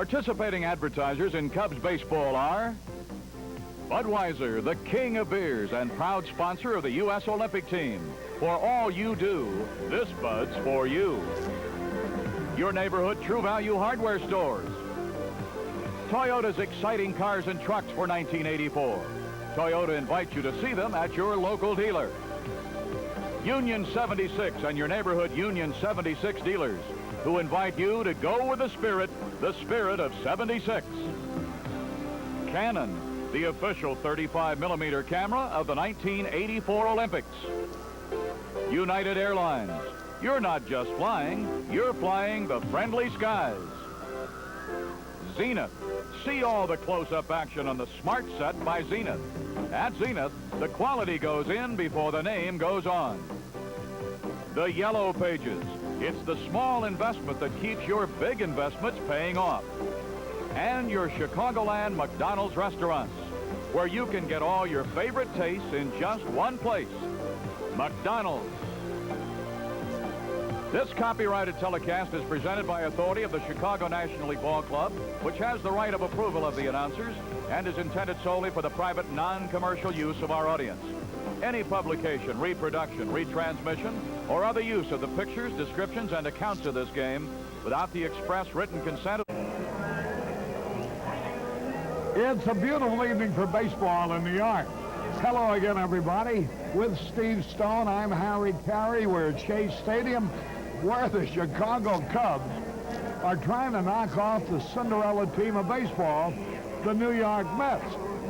Participating advertisers in Cubs baseball are Budweiser, the king of beers and proud sponsor of the U.S. Olympic team. For all you do, this Bud's for you. Your neighborhood True Value hardware stores. Toyota's exciting cars and trucks for 1984. Toyota invites you to see them at your local dealer. Union 76 and your neighborhood Union 76 dealers, who invite you to go with the spirit of 76. Canon, the official 35mm camera of the 1984 Olympics. United Airlines, you're not just flying, you're flying the friendly skies. Zenith, see all the close-up action on the Smart Set by Zenith. At Zenith, the quality goes in before the name goes on. The Yellow Pages, it's the small investment that keeps your big investments paying off. And your Chicagoland McDonald's restaurants, where you can get all your favorite tastes in just one place. McDonald's. This copyrighted telecast is presented by authority of the Chicago National League Ball Club, which has the right of approval of the announcers and is intended solely for the private, non-commercial use of our audience. Any publication, reproduction, retransmission, or other use of the pictures, descriptions, and accounts of this game without the express written consent of... It's a beautiful evening for baseball in New York. Hello again, everybody. With Steve Stone, I'm Harry Carey. We're at Shea Stadium, where the Chicago Cubs are trying to knock off the Cinderella team of baseball, the New York Mets.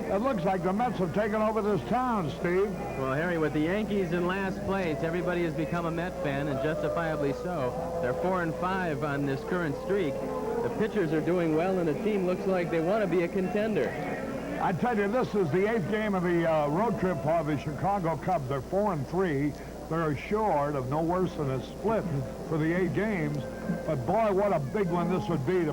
It looks like the Mets have taken over this town, Steve. Well, Harry, with the Yankees in last place, everybody has become a Met fan, and justifiably so. They're 4-5 on this current streak. The pitchers are doing well, and the team looks like they want to be a contender. I tell you, this is the 8th game of the road trip for the Chicago Cubs. They're 4-3. They're assured of no worse than a split for the 8 games. But boy, what a big one this would be to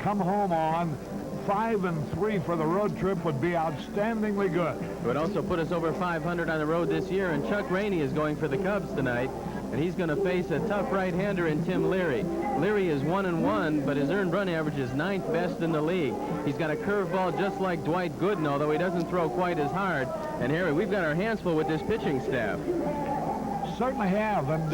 come home on. 5-3 for the road trip would be outstandingly good. It would also put us over 500 on the road this year, and Chuck Rainey is going for the Cubs tonight, and he's going to face a tough right-hander in Tim Leary. Leary is 1-1, but his earned run average is 9th best in the league. He's got a curveball just like Dwight Gooden, although he doesn't throw quite as hard. And Harry, we've got our hands full with this pitching staff. Certainly have, and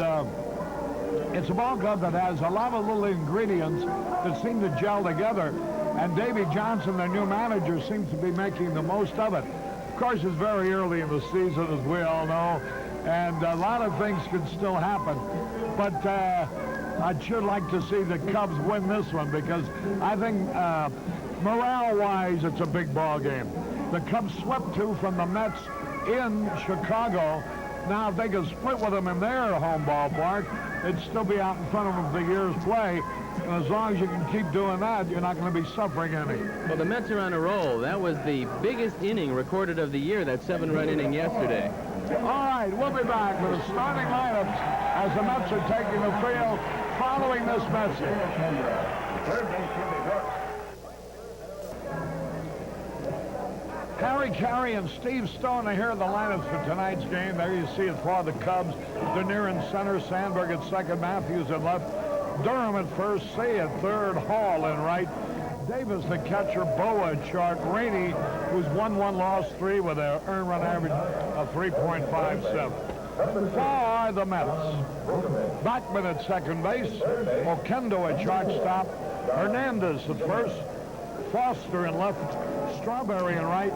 it's a ball club that has a lot of little ingredients that seem to gel together. And Davey Johnson, their new manager, seems to be making the most of it. Of course, it's very early in the season, as we all know, and a lot of things can still happen. But I'd sure like to see the Cubs win this one, because I think morale-wise, it's a big ball game. The Cubs swept 2 from the Mets in Chicago. Now, if they could split with them in their home ballpark, they'd still be out in front of them for the year's play. And as long as you can keep doing that, you're not going to be suffering any. Well, the Mets are on a roll. That was the biggest inning recorded of the year, that 7-run inning yesterday. All right, we'll be back with the starting lineups as the Mets are taking the field following this message. Harry Carey and Steve Stone are here in the lineups for tonight's game. There you see it for the Cubs. Dernier in center, Sandberg at second, Matthews at left, Durham at first, Say at third, Hall in right, Davis the catcher, Boa at short, Rainey, who's 1-1, lost 3 with an earned run average of 3.57. For the Mets, Bachman at second base, Oquendo at shortstop, Hernandez at first, Foster in left, Strawberry in right,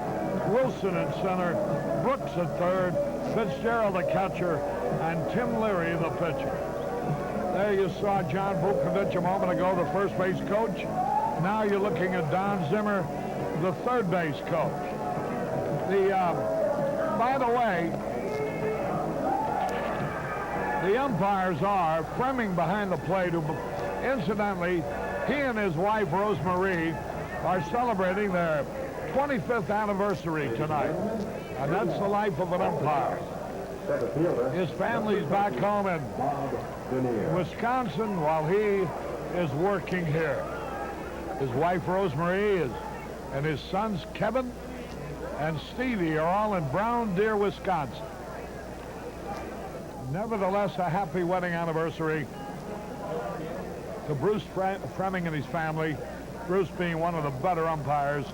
Wilson in center, Brooks at third, Fitzgerald the catcher, and Tim Leary the pitcher. There you saw John Vukovich a moment ago, the first base coach. Now you're looking at Don Zimmer, the third base coach. By the way, the umpires are Fleming behind the plate, who, incidentally, he and his wife, Rosemarie, are celebrating their 25th anniversary tonight. And that's the life of an umpire. His family's back home in Wisconsin while he is working here. His wife, Rosemarie, and his sons, Kevin and Stevie, are all in Brown Deer, Wisconsin. Nevertheless, a happy wedding anniversary to Bruce Fleming and his family. Bruce being one of the better umpires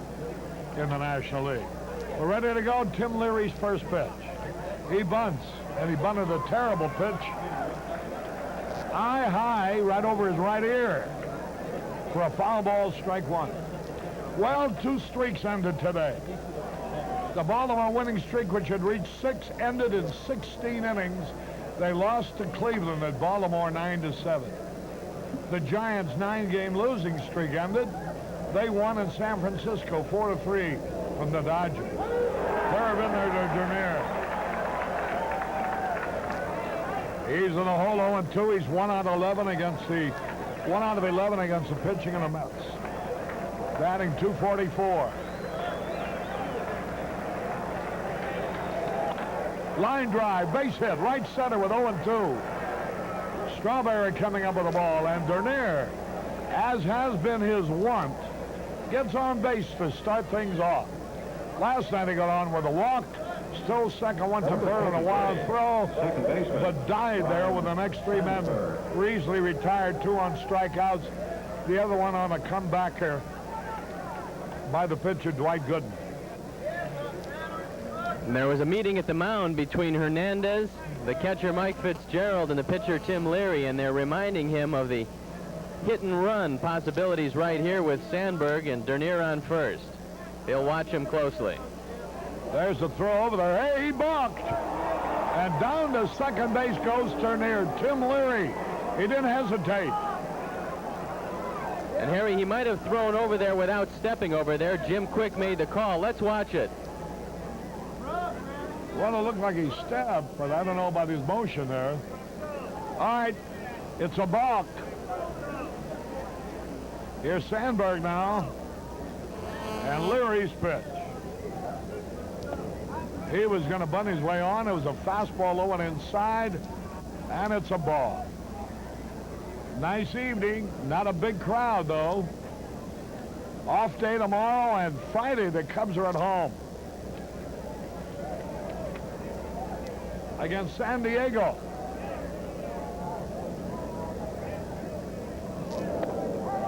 in the National League. We're ready to go. Tim Leary's first pitch. He bunts, and he bunted a terrible pitch. High, right over his right ear for a foul ball, strike one. Well, 2 streaks ended today. The Baltimore winning streak, which had reached 6, ended in 16 innings. They lost to Cleveland at Baltimore 9-7. The Giants' 9-game losing streak ended. They won in San Francisco 4-3 from the Dodgers. Curve in there to Dernier. He's in a hole 0-2. He's 1 out of 11 against the pitching of the Mets. Batting .244. Line drive, base hit, right center with 0-2. Strawberry coming up with the ball, and Dernier, as has been his wont, gets on base to start things off. Last night he got on with a walk, still second one to third on a wild throw, but died there with the next 3 men. Reasley retired, 2 on strikeouts, the other one on a comebacker by the pitcher Dwight Gooden. And there was a meeting at the mound between Hernandez, the catcher Mike Fitzgerald, and the pitcher Tim Leary, and they're reminding him of the hit and run possibilities right here with Sandberg and Dernier on first. They'll watch him closely. There's the throw over there. Hey, he balked. And down to second base goes Dernier. Tim Leary. He didn't hesitate. And Harry, he might have thrown over there without stepping over there. Jim Quick made the call. Let's watch it. Well, it looked like he stepped, but I don't know about his motion there. All right, it's a balk. Here's Sandberg now. And Leary's pitch. He was going to bunt his way on. It was a fastball low and inside, and it's a ball. Nice evening. Not a big crowd, though. Off day tomorrow, and Friday the Cubs are at home against San Diego.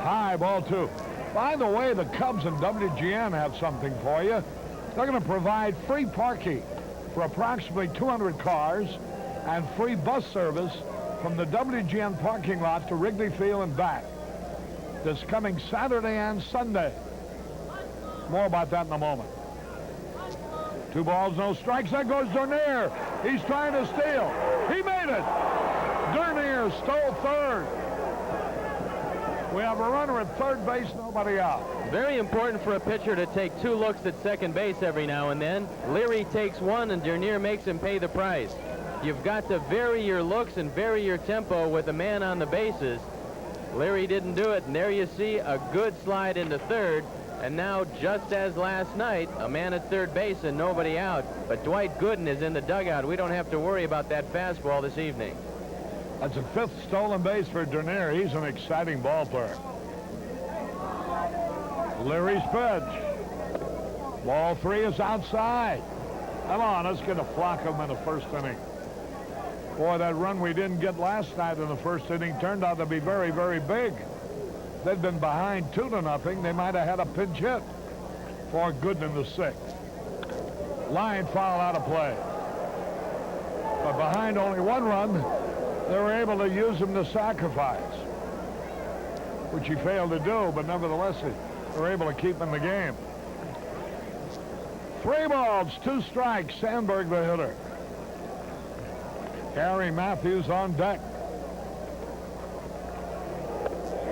High, ball 2. By the way, the Cubs and WGN have something for you. They're going to provide free parking for approximately 200 cars and free bus service from the WGN parking lot to Wrigley Field and back this coming Saturday and Sunday. More about that in a moment. 2 balls, no strikes. There goes Dernier. He's trying to steal. He made it. Dernier stole third. We have a runner at third base, nobody out. Very important for a pitcher to take 2 looks at second base every now and then. Leary takes 1, and Dernier makes him pay the price. You've got to vary your looks and vary your tempo with a man on the bases. Leary didn't do it, and there you see a good slide into third. And now, just as last night, a man at third base and nobody out. But Dwight Gooden is in the dugout. We don't have to worry about that fastball this evening. That's a 5th stolen base for Dernier. He's an exciting ball player. Leary's pitch. Ball 3 is outside. Come on, let's get a flock of them in the first inning. Boy, that run we didn't get last night in the first inning turned out to be very, very big. They'd been behind 2-0. They might have had a pinch hit for Gooden in the 6th. Line foul out of play. But behind only 1 run, they were able to use him to sacrifice, which he failed to do, but nevertheless, they were able to keep him in the game. 3 balls, 2 strikes. Sandberg the hitter. Gary Matthews on deck.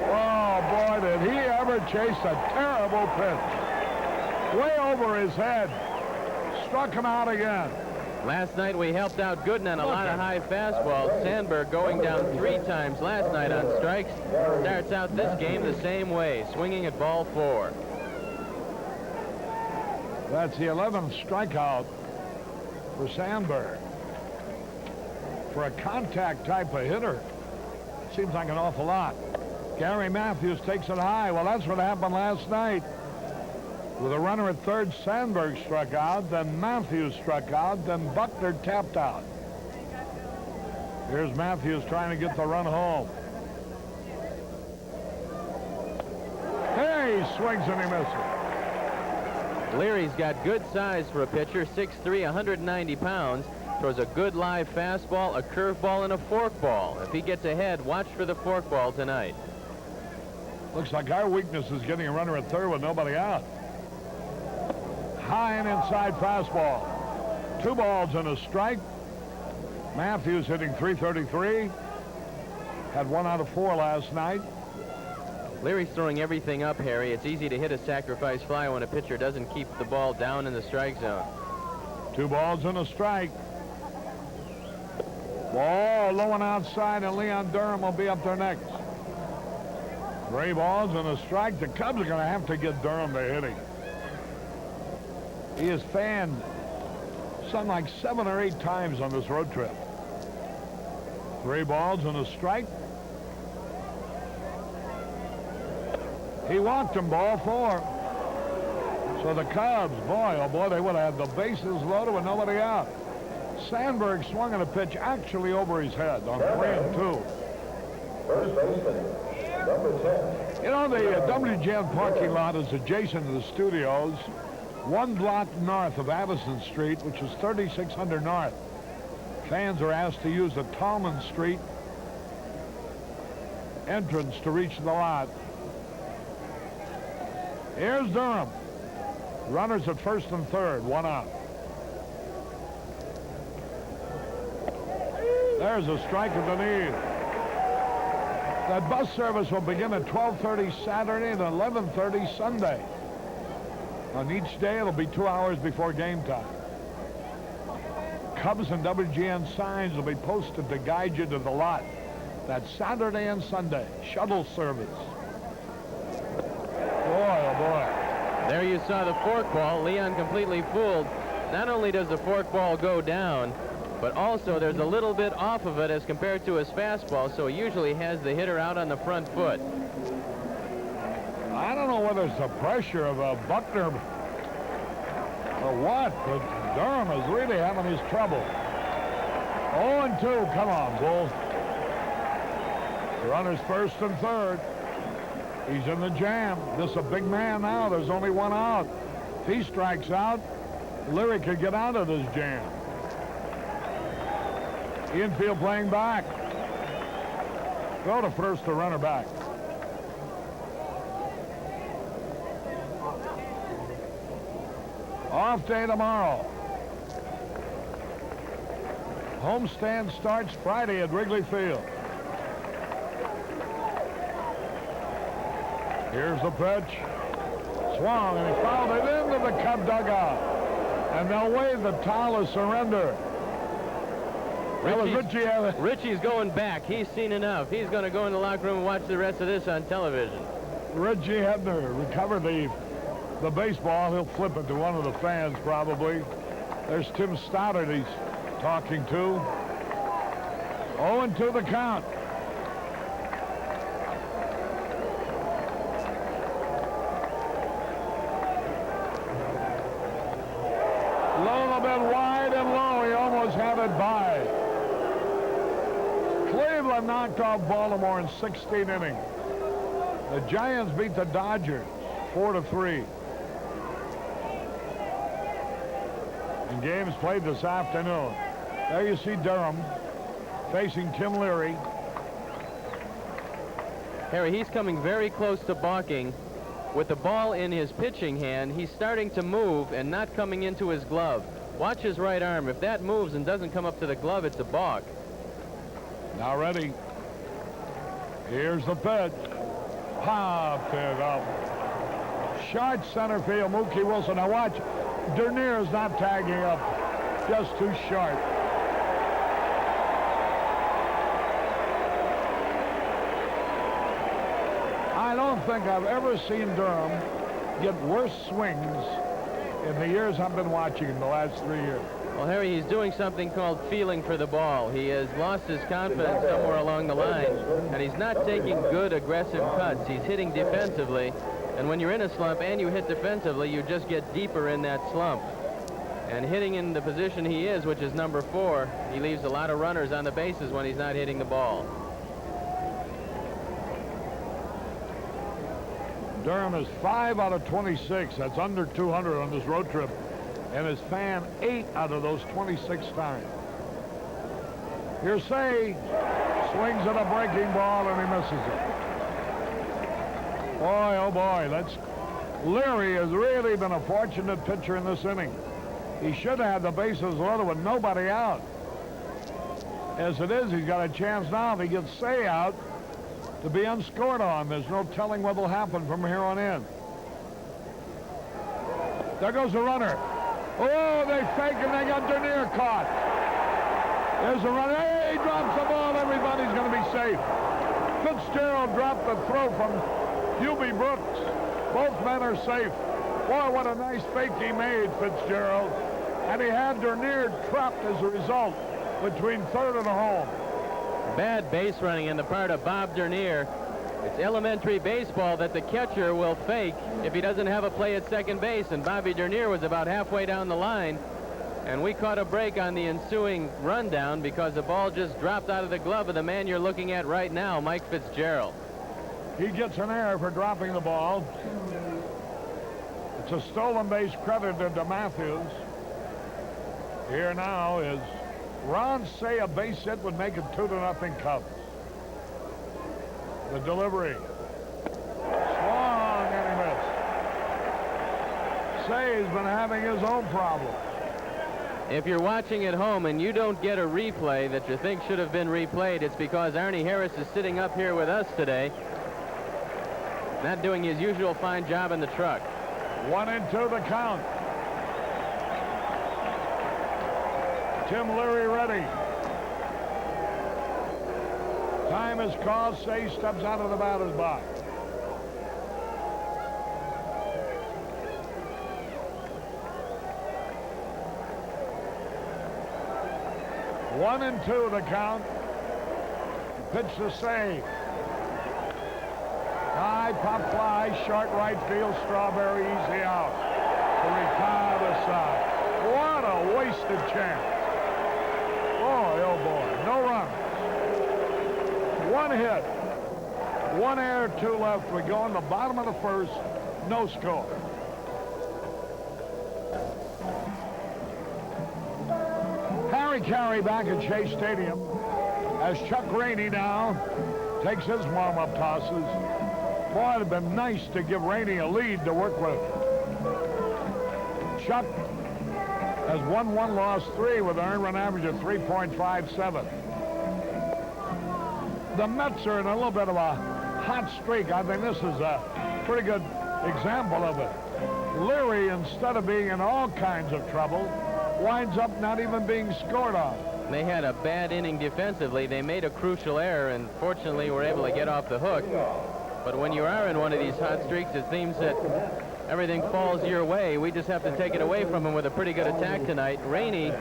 Oh, boy, did he ever chase a terrible pitch. Way over his head. Struck him out again. Last night we helped out Gooden on a lot of high fastballs. Sandberg going down 3 times last night on strikes. Starts out this game the same way, swinging at ball 4. That's the 11th strikeout for Sandberg. For a contact type of hitter, seems like an awful lot. Gary Matthews takes it high. Well, that's what happened last night. With a runner at third, Sandberg struck out, then Matthews struck out, then Buckner tapped out. Here's Matthews trying to get the run home. Hey, He swings and he misses. Leary's got good size for a pitcher, 6'3", 190 pounds. Throws a good live fastball, a curveball, and a forkball. If he gets ahead, watch for the forkball tonight. Looks like our weakness is getting a runner at third with nobody out. High and inside fastball. 2 balls and a strike. Matthews hitting .333. Had 1 out of 4 last night. Leary's throwing everything up, Harry. It's easy to hit a sacrifice fly when a pitcher doesn't keep the ball down in the strike zone. 2 balls and a strike. Ball low and outside, and Leon Durham will be up there next. 3 balls and a strike. The Cubs are going to have to get Durham to hit him. He is fanned something like 7 or 8 times on this road trip. 3 balls and a strike. He walked him, ball 4. So the Cubs, boy, oh boy, they would have had the bases loaded with nobody out. Sandberg swung at a pitch actually over his head on 3 and 2. First baseman, number 10. You know, the WGN parking lot is adjacent to the studios, 1 block north of Addison Street, which is 3600 North. Fans are asked to use the Tallman Street entrance to reach the lot. Here's Durham. Runners at first and third, 1 out. There's a strike at the knee. That bus service will begin at 12:30 Saturday and 11:30 Sunday. On each day, it'll be 2 hours before game time. Cubs and WGN signs will be posted to guide you to the lot. That's Saturday and Sunday. Shuttle service. Boy, oh boy. There you saw the forkball. Leon completely fooled. Not only does the forkball go down, but also there's a little bit off of it as compared to his fastball, so he usually has the hitter out on the front foot. I don't know whether it's the pressure of Buckner or what, but Durham is really having his trouble. 0-2, come on, Bull. Runners first and third. He's in the jam. This is a big man now. There's only 1 out. If he strikes out, Leary could get out of this jam. Infield playing back. Throw to first, the runner back. Off day tomorrow. Homestand starts Friday at Wrigley Field. Here's the pitch. Swung, and he fouled it into the Cub dugout. And they'll wave the towel of surrender. Richie's going back. He's seen enough. He's going to go in the locker room and watch the rest of this on television. Richie had to recover the baseball. He'll flip it to one of the fans, probably. There's Tim Stoddard he's talking to. 0-2 the count. A little bit wide and low. He almost had it by. Cleveland knocked off Baltimore in 16 innings. The Giants beat the Dodgers 4-3. And games played this afternoon. There you see Durham facing Tim Leary. Harry, he's coming very close to balking. With the ball in his pitching hand, he's starting to move and not coming into his glove. Watch his right arm. If that moves and doesn't come up to the glove, it's a balk. Now ready. Here's the pitch. Popped it up. Short center field, Mookie Wilson. Now watch. Dernier is not tagging up. Just too short. I don't think I've ever seen Durham get worse swings in the years I've been watching in the last 3 years. Well, Harry, he's doing something called feeling for the ball. He has lost his confidence somewhere along the line, and he's not taking good aggressive cuts. He's hitting defensively, and when you're in a slump and you hit defensively, you just get deeper in that slump. And hitting in the position he is, which is number 4, he leaves a lot of runners on the bases when he's not hitting the ball. Durham is 5 out of 26. That's under 200 on this road trip. And has fanned 8 out of those 26 times. Here's Say. Swings at a breaking ball and he misses it. Boy, oh boy, Leary has really been a fortunate pitcher in this inning. He should have the bases loaded with nobody out. As it is, he's got a chance now if he gets Say out to be unscored on. There's no telling what will happen from here on in. There goes the runner. Oh, they fake and they got Dernier caught. There's the runner. Hey, he drops the ball. Everybody's going to be safe. Fitzgerald dropped the throw from Hubie Brooks. Both men are safe. Boy, what a nice fake he made, Fitzgerald. And he had Dernier trapped as a result between third and home. Bad base running on the part of Bob Dernier. It's elementary baseball that the catcher will fake if he doesn't have a play at second base, and Bobby Dernier was about halfway down the line, and we caught a break on the ensuing rundown because the ball just dropped out of the glove of the man you're looking at right now, Mike Fitzgerald. He gets an error for dropping the ball. It's a stolen base credited to Matthews. Here now is Ron Say. A base hit would make it 2-0 Cubs. The delivery. Swung and he missed. Say's been having his own problems. If you're watching at home and you don't get a replay that you think should have been replayed, it's because Arnie Harris is sitting up here with us today, not doing his usual fine job in the truck. 1-2 the count. Tim Leary ready. Time is called. Say steps out of the batter's box. One and two the count. Pitch to Say. High pop fly, short right field, Strawberry easy out. To retire the side. What a wasted chance. Boy, oh boy, no runs. One hit, one error, 2 left. We go in the bottom of the first, no score. Harry Carey back at Shea Stadium as Chuck Rainey now takes his warm-up tosses. Boy, it'd have been nice to give Rainey a lead to work with. Chuck has won 1, lost 3 with an earned run average of 3.57. The Mets are in a little bit of a hot streak. I think this is a pretty good example of it. Leary, instead of being in all kinds of trouble, winds up not even being scored on. They had a bad inning defensively. They made a crucial error and fortunately were able to get off the hook. But when you are in one of these hot streaks, it seems that everything falls your way. We just have to take it away from him with a pretty good attack tonight. Rainey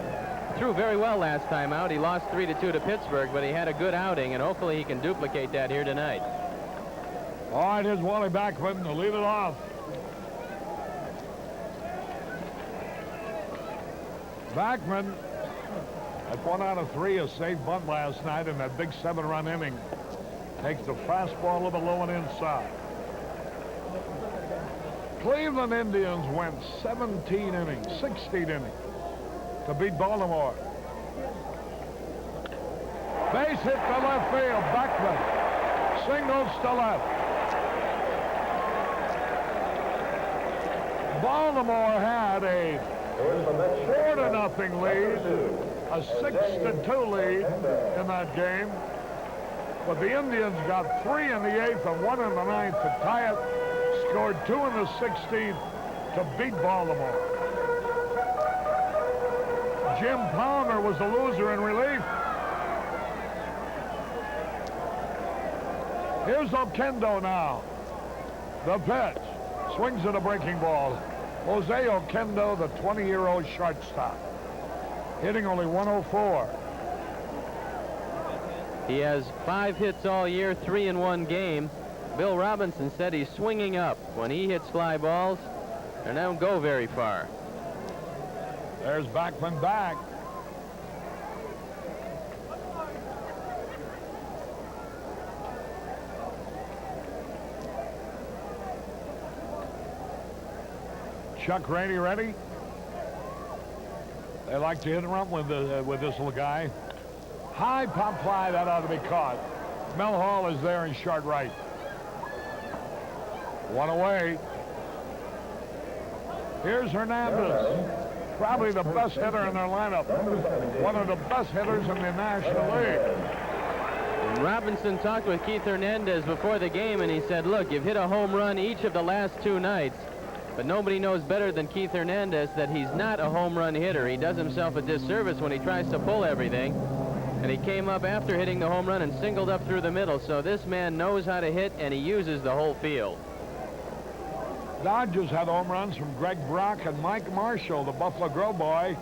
threw very well last time out. He lost 3-2 to Pittsburgh, but he had a good outing, and hopefully he can duplicate that here tonight. All right, here's Wally Backman to lead it off. Backman, at 1 out of 3, a safe bunt last night in that big 7-run inning. Takes the fastball a little bit low and inside. Cleveland Indians went 17 innings, 16 innings to beat Baltimore. Base hit to left field. Backman singles to left. Baltimore had a 4-0 lead, a 6-2 lead in that game. But the Indians got 3 in the 8th and 1 in the 9th to tie it. Scored 2 in the 16th to beat Baltimore. Jim Palmer was the loser in relief. Here's Oquendo now. The pitch. Swings at a breaking ball. Jose Oquendo, the 20-year-old shortstop. Hitting only 104. He has 5 hits all year, 3 in 1 game. Bill Robinson said he's swinging up. When he hits fly balls, they don't go very far. There's Backman back. Chuck Rainey ready. They like to hit and run with this little guy. High pop fly, that ought to be caught. Mel Hall is there in short right. One away. Here's Hernandez. Probably the best hitter in their lineup. One of the best hitters in the National League. Robinson talked with Keith Hernandez before the game, and he said, look, you've hit a home run each of the last 2 nights, but nobody knows better than Keith Hernandez that he's not a home run hitter. He does himself a disservice when he tries to pull everything, and he came up after hitting the home run and singled up through the middle. So this man knows how to hit, and he uses the whole field. Dodgers had home runs from Greg Brock and Mike Marshall, the Buffalo Grow boy.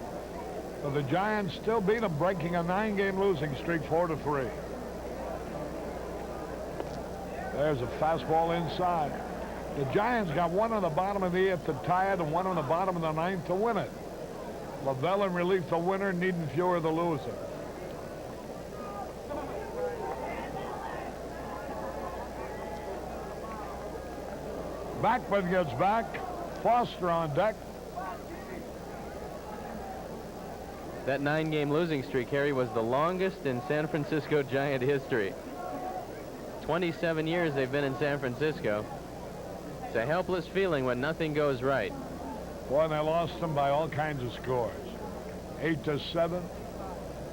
But the Giants still beat them, breaking a 9-game losing streak 4-3. There's a fastball inside. The Giants got one on the bottom of the 8th to tie it and one on the bottom of the 9th to win it. Lavelle in relief, the winner, needing fewer the loser. Backman gets back. Foster on deck. That 9-game losing streak, Harry, was the longest in San Francisco Giant history. 27 years they've been in San Francisco. It's a helpless feeling when nothing goes right. Boy, and they lost them by all kinds of scores. 8-7,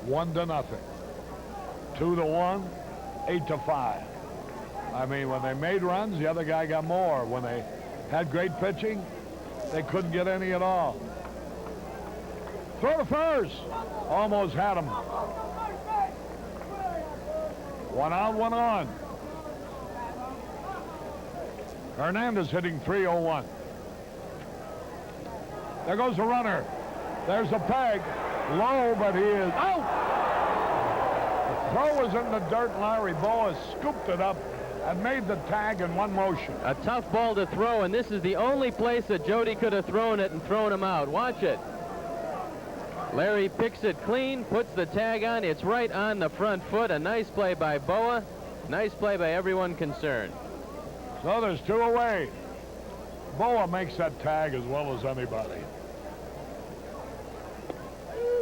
1-0, 2-1, 8-5. I mean, when they made runs, the other guy got more. When they had great pitching, they couldn't get any at all. Throw to first. Almost had him. 1 out, 1 on. Hernandez hitting .301. There goes the runner. There's a peg. Low, but he is out. The throw was in the dirt. Larry Boa scooped it up and made the tag in one motion. A tough ball to throw, and this is the only place that Jody could have thrown it and thrown him out. Watch it. Larry picks it clean, puts the tag on. It's right on the front foot. A nice play by Boa. Nice play by everyone concerned. So there's 2 away. Boa makes that tag as well as anybody.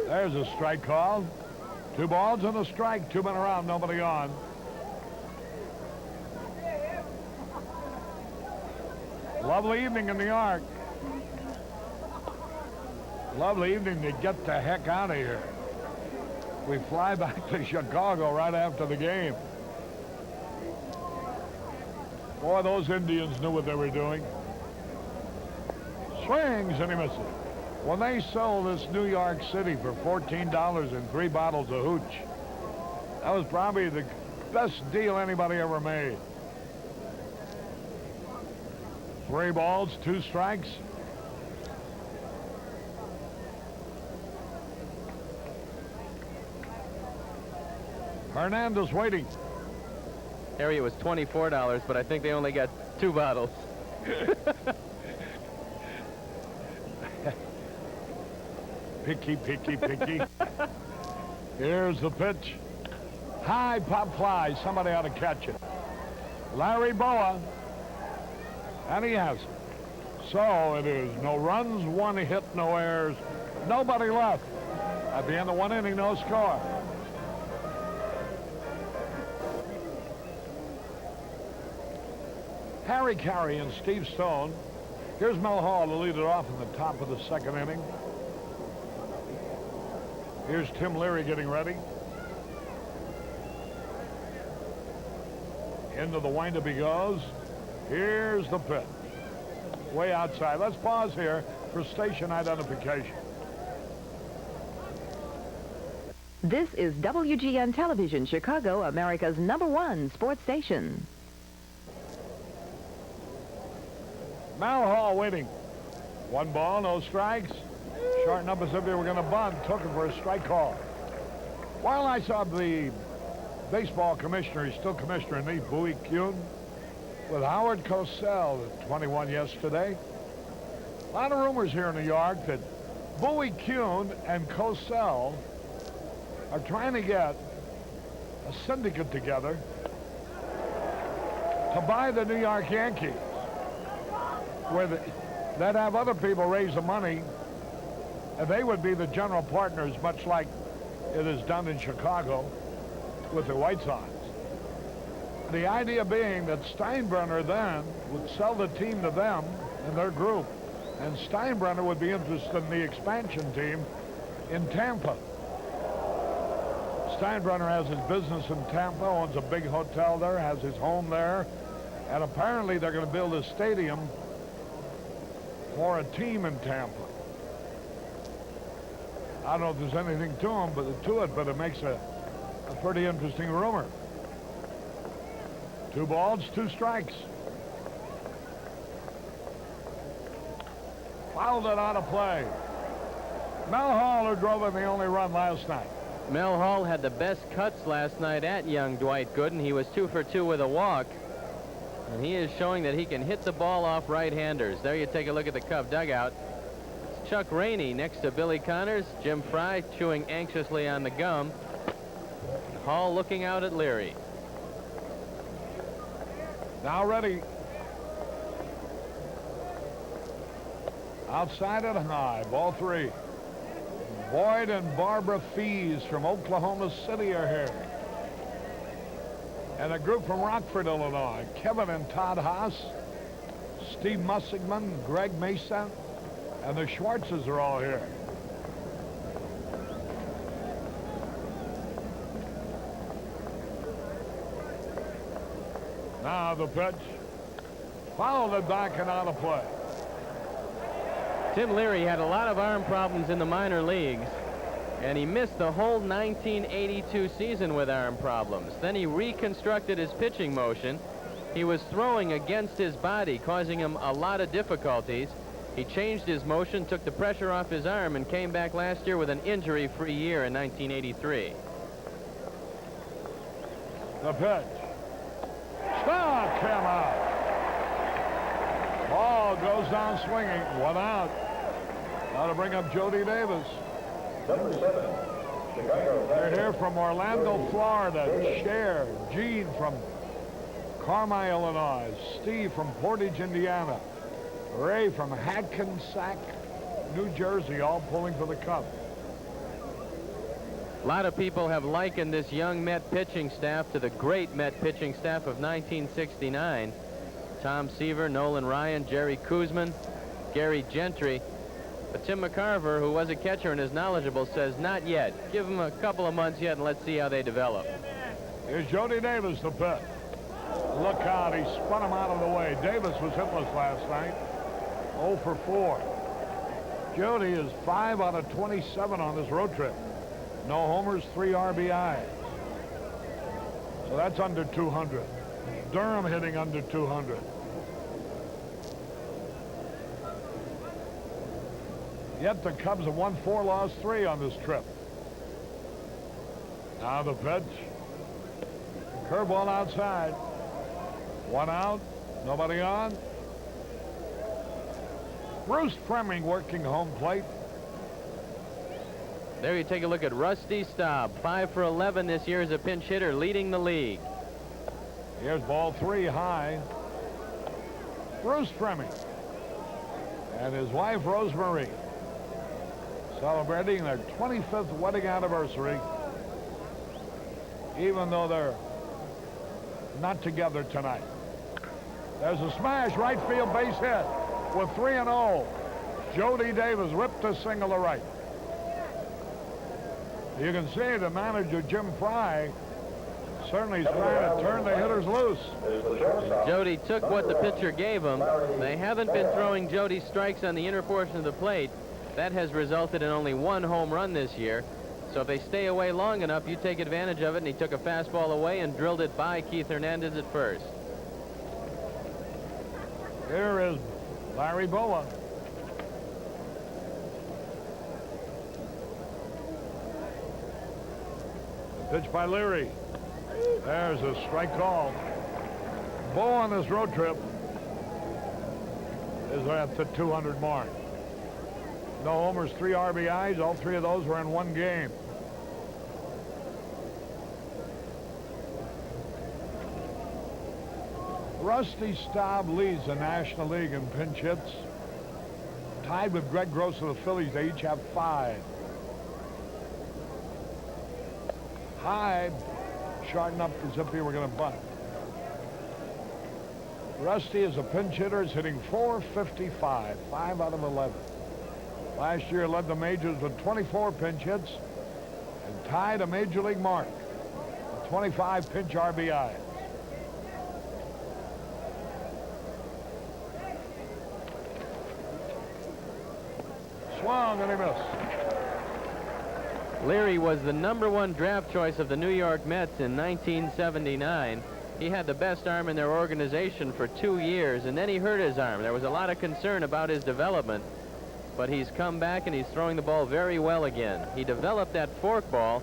There's a strike call. 2 balls and a strike. 2 men around, nobody on. Lovely evening in New York. Lovely evening to get the heck out of here. We fly back to Chicago right after the game. Boy, those Indians knew what they were doing. Swings and he misses. When they sold this New York City for $14 and 3 bottles of hooch, that was probably the best deal anybody ever made. 3 balls, 2 strikes. Hernandez waiting. Harry, it was $24, but I think they only got 2 bottles. Picky, picky, picky. Here's the pitch. High pop fly. Somebody ought to catch it. Larry Boa. And he has it. So it is no runs, 1 hit, no errors, nobody left. At the end of 1 inning, no score. Harry Carey and Steve Stone. Here's Mel Hall to lead it off in the top of the 2nd inning. Here's Tim Leary getting ready. Into the windup he goes. Here's the pitch. Way outside. Let's pause here for station identification. This is WGN Television, Chicago, America's #1 sports station. Mal Hall waiting. 1 ball, no strikes. Short numbers if they were going to bunt. Took him for a strike call. While I saw the baseball commissioner, he's still commissioner in the Bowie Kuhn, with Howard Cosell at 21 yesterday. A lot of rumors here in New York that Bowie Kuhn and Cosell are trying to get a syndicate together to buy the New York Yankees, where they'd have other people raise the money, and they would be the general partners, much like it is done in Chicago with the White Sox. The idea being that Steinbrenner then would sell the team to them and their group, and Steinbrenner would be interested in the expansion team in Tampa. Steinbrenner has his business in Tampa, owns a big hotel there, has his home there, and apparently they're going to build a stadium for a team in Tampa. I don't know if there's anything to it, but it makes a pretty interesting rumor. 2 balls, 2 strikes. Fouled it out of play. Mel Hall, who drove in the only run last night. Mel Hall had the best cuts last night at young Dwight Gooden. He was 2 for 2 with a walk. And he is showing that he can hit the ball off right-handers. There you take a look at the Cub dugout. It's Chuck Rainey next to Billy Connors. Jim Fry chewing anxiously on the gum. Hall looking out at Leary. Now ready. Outside and high. Ball 3. Boyd and Barbara Fees from Oklahoma City are here. And a group from Rockford, Illinois. Kevin and Todd Haas, Steve Mussigman, Greg Mesa, and the Schwartzes are all here. Now the pitch. Fouled it back and out of play. Tim Leary had a lot of arm problems in the minor leagues, and he missed the whole 1982 season with arm problems. Then he reconstructed his pitching motion. He was throwing against his body, causing him a lot of difficulties. He changed his motion, took the pressure off his arm, and came back last year with an injury-free year in 1983. The pitch. Struck him out. Ball goes down swinging. 1 out. Now to bring up Jody Davis. Number 7, Chicago. They're here from Orlando, Florida. Cher, Gene from Carmine, Illinois. Steve from Portage, Indiana. Ray from Hackensack, New Jersey, all pulling for the Cubs. A lot of people have likened this young Met pitching staff to the great Met pitching staff of 1969. Tom Seaver, Nolan Ryan, Jerry Kuzman, Gary Gentry. But Tim McCarver, who was a catcher and is knowledgeable, says not yet. Give them a couple of months yet and let's see how they develop. Here's Jody Davis, the pitch. Look out, he spun him out of the way. Davis was hitless last night. 0 for 4. Jody is 5 out of 27 on this road trip. No homers, 3 RBIs. So that's under 200. Durham hitting under 200. Yet the Cubs have won 4, lost 3 on this trip. Now the pitch. Curveball outside. 1 out. Nobody on. Bruce Fleming working home plate. There you take a look at Rusty Staub. 5 for 11 this year as a pinch hitter, leading the league. Here's ball 3 high. Bruce Fleming and his wife Rosemary celebrating their 25th wedding anniversary, even though they're not together tonight. There's a smash, right field base hit with 3-0. Jody Davis ripped a single to right. You can see the manager, Jim Fry, certainly is trying to turn the hitters loose. Jody took what the pitcher gave him. They haven't been throwing Jody strikes on the inner portion of the plate. That has resulted in only 1 home run this year. So if they stay away long enough, you take advantage of it, and he took a fastball away and drilled it by Keith Hernandez at first. Here is Larry Boa. Pitch by Leary. There's a strike call. Boa on this road trip is at the 200 mark. No homers, 3 RBIs. All 3 of those were in 1 game. Rusty Staub leads the National League in pinch hits Tied with Greg Gross of the Phillies. They each have 5. Hyde short enough as if he were going to bunt. Rusty is a pinch hitter, is hitting .455, 5 out of 11. Last year led the majors with 24 pinch hits and tied a major league mark with 25 pinch RBIs. Swung and he missed. Leary was the #1 draft choice of the New York Mets in 1979. He had the best arm in their organization for 2 years, and then he hurt his arm. There was a lot of concern about his development, but he's come back and he's throwing the ball very well again. He developed that forkball,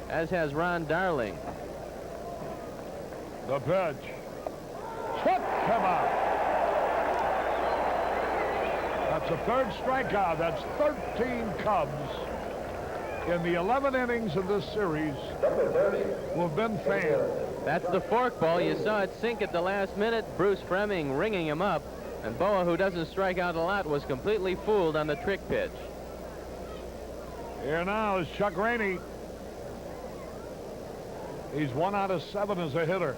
as has Ron Darling. The pitch. Hit him out. That's the 3rd strikeout. That's 13 Cubs in the 11 innings of this series who have been fanned. That's the forkball. You saw it sink at the last minute. Bruce Fremming ringing him up. And Boa, who doesn't strike out a lot, was completely fooled on the trick pitch. Here now is Chuck Rainey. He's 1 out of 7 as a hitter.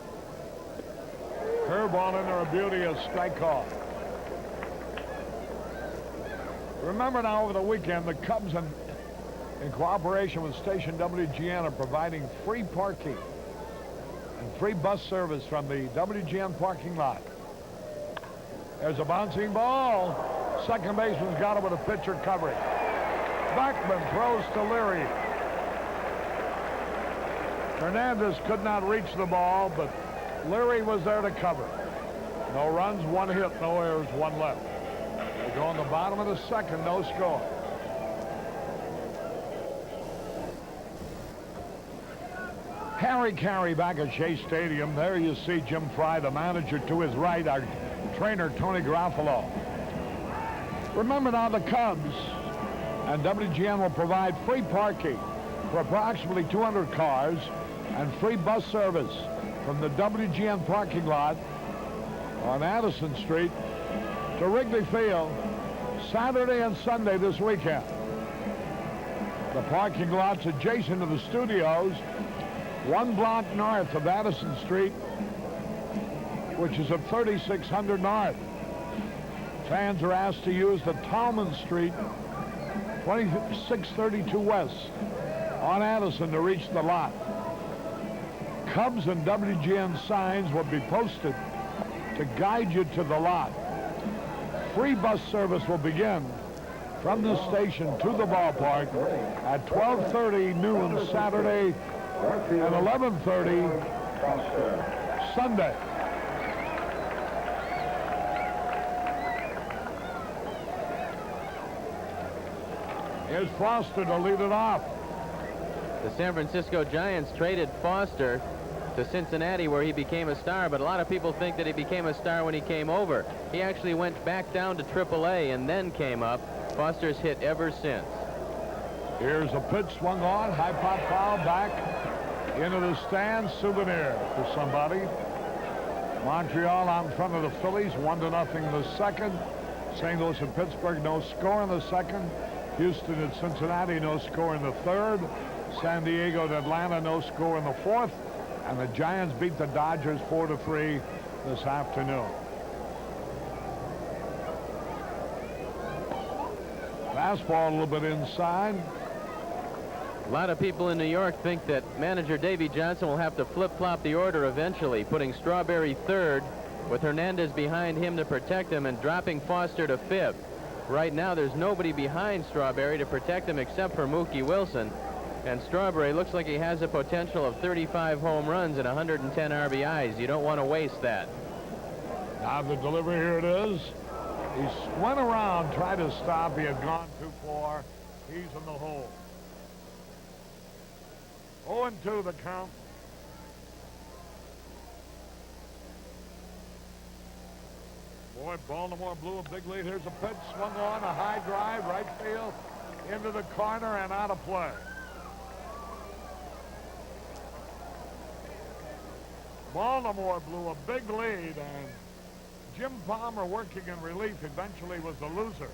Curveball in there, a beauty, a strike call. Remember now, over the weekend, the Cubs, in cooperation with station WGN, are providing free parking and free bus service from the WGN parking lot. There's a bouncing ball. Second baseman's got it with a pitcher covering. Beckman throws to Leary. Hernandez could not reach the ball, but Leary was there to cover. No runs, 1 hit, no errors, 1 left. They go on the bottom of the 2nd, no score. Harry Carey back at Shea Stadium. There you see Jim Fry, the manager, to his right, our trainer Tony Garofalo. Remember now, the Cubs and WGN will provide free parking for approximately 200 cars and free bus service from the WGN parking lot on Addison Street to Wrigley Field Saturday and Sunday this weekend. The parking lot's adjacent to the studios, 1 block north of Addison Street, which is at 3600 North. Fans are asked to use the Tallman Street 2632 West on Addison to reach the lot. Cubs and WGN signs will be posted to guide you to the lot. Free bus service will begin from the station to the ballpark at 12:30 noon Saturday and 11:30 Sunday. Here's Foster to lead it off. The San Francisco Giants traded Foster to Cincinnati, where he became a star, but a lot of people think that he became a star when he came over. He actually went back down to AAA and then came up. Foster's hit ever since. Here's a pitch swung on, high pop foul back into the stands. Souvenir for somebody. Montreal out in front of the Phillies, 1-0 in the 2nd. St. Louis and Pittsburgh, no score in the 2nd. Houston and Cincinnati, no score in the 3rd. San Diego and Atlanta, no score in the 4th. And the Giants beat the Dodgers 4-3 this afternoon. Fastball a little bit inside. A lot of people in New York think that manager Davey Johnson will have to flip-flop the order eventually, putting Strawberry 3rd with Hernandez behind him to protect him and dropping Foster to 5th. Right now, there's nobody behind Strawberry to protect him except for Mookie Wilson. And Strawberry looks like he has a potential of 35 home runs and 110 RBIs. You don't want to waste that. Now the delivery, here it is. He went around, tried to stop. He had gone too far. He's in the hole. 0-2 the count. Boy, Baltimore blew a big lead. Here's a pitch, swung on, a high drive, right field, into the corner and out of play. Baltimore blew a big lead, and Jim Palmer, working in relief, eventually was the loser.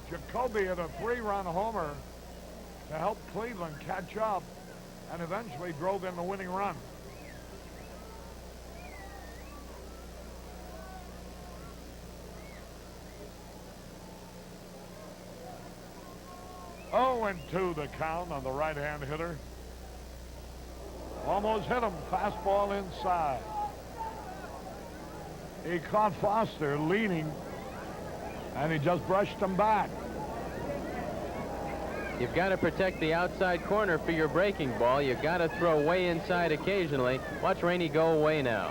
Jacoby hit a 3-run homer to help Cleveland catch up and eventually drove in the winning run. Oh, and 2 the count on the right-hand hitter. Almost hit him. Fastball inside. He caught Foster leaning, and he just brushed him back. You've got to protect the outside corner for your breaking ball. You've got to throw way inside occasionally. Watch Rainey go away now.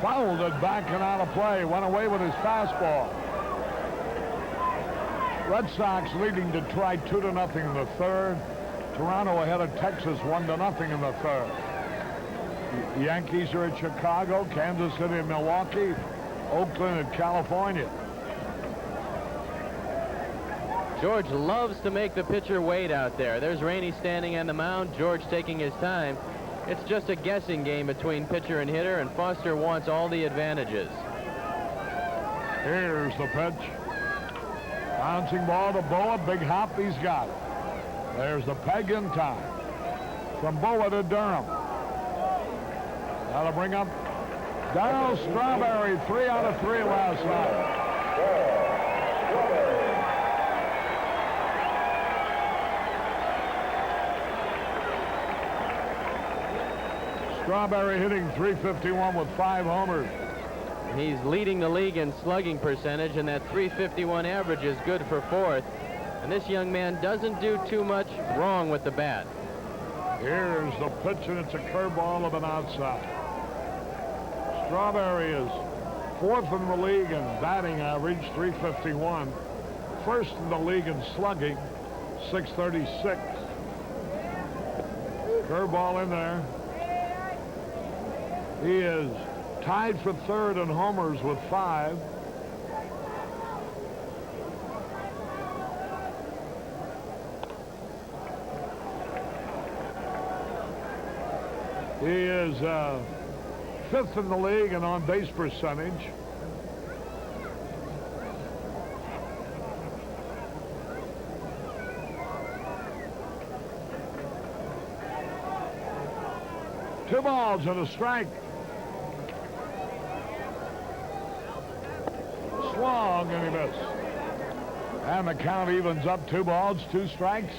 Fouled it back and out of play. Went away with his fastball. Red Sox leading Detroit 2-0 in the third. Toronto ahead of Texas 1-0 in the third. The Yankees are at Chicago, Kansas City and Milwaukee, Oakland and California. George loves to make the pitcher wait out there. There's Rainey standing on the mound, George taking his time. It's just a guessing game between pitcher and hitter, and Foster wants all the advantages. Here's the pitch. Bouncing ball to Boa. Big hop. He's got it. There's the peg in time. From Boa to Durham. That'll bring up Darryl Strawberry. 3 out of 3 last night. Strawberry hitting .351 with 5 homers. He's leading the league in slugging percentage, and that .351 average is good for 4th. And this young man doesn't do too much wrong with the bat. Here's the pitch, and it's a curveball of an outside. Strawberry is 4th in the league in batting average, .351. 1st in the league in slugging, .636. Curveball in there. He is tied for 3rd in homers with 5. He is 5th in the league in on-base percentage. Two balls and a strike. Swung and he missed. And the count evens up. 2 balls, 2 strikes.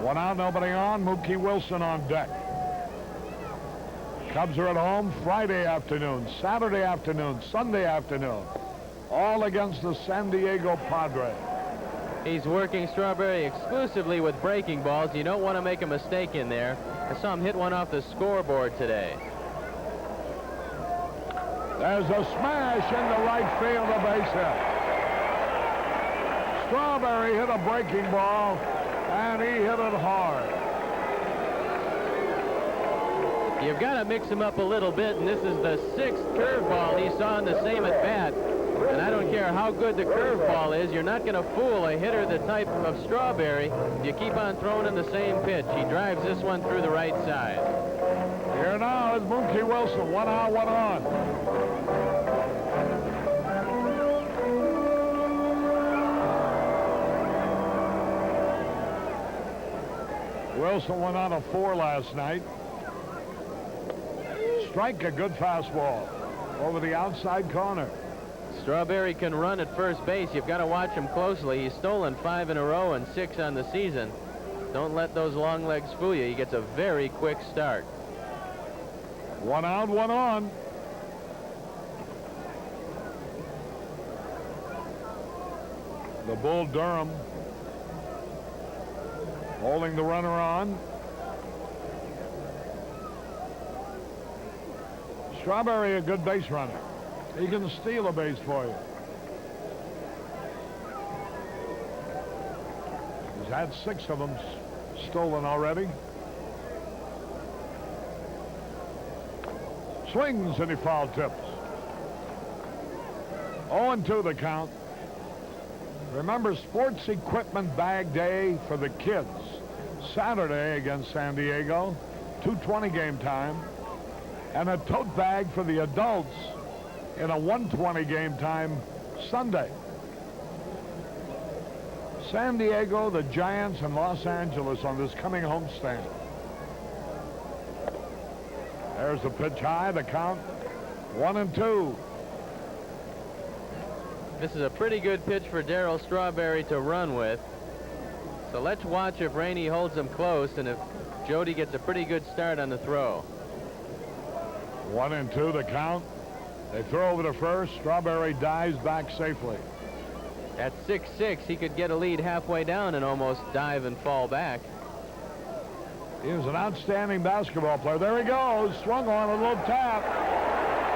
1 out, nobody on. Mookie Wilson on deck. Cubs are at home Friday afternoon, Saturday afternoon, Sunday afternoon, all against the San Diego Padres. He's working Strawberry exclusively with breaking balls. You don't want to make a mistake in there. I saw him hit one off the scoreboard today. There's a smash into right field, a base hit. Strawberry hit a breaking ball, and he hit it hard. You've got to mix him up a little bit, and this is the 6th curveball he saw in the same at bat. And I don't care how good the curveball is, you're not going to fool a hitter the type of Strawberry if you keep on throwing him the same pitch. He drives this one through the right side. Here now is Mookie Wilson. 1 out, 1 on. Wilson 1 out of 4 last night. Strike a good fastball over the outside corner. Strawberry can run at first base. You've got to watch him closely. He's stolen 5 in a row and 6 on the season. Don't let those long legs fool you. He gets a very quick start. 1 out, 1 on. The Bull Durham holding the runner on. Strawberry, a good base runner. He can steal a base for you. He's had 6 of them stolen already. Swings and he foul tips. 0-2 the count. Remember, Sports Equipment Bag Day for the kids. Saturday against San Diego. 2:20 game time. And a tote bag for the adults in a 1:20 game time Sunday. San Diego, the Giants, and Los Angeles on this coming homestand. There's the pitch high, the count 1-2. This is a pretty good pitch for Darryl Strawberry to run with. So let's watch if Rainey holds him close and if Jody gets a pretty good start on the throw. 1-2 the count. They throw over to first. Strawberry dives back safely. At 6'6", he could get a lead halfway down and almost dive and fall back. He was an outstanding basketball player. There he goes. Swung on a little tap.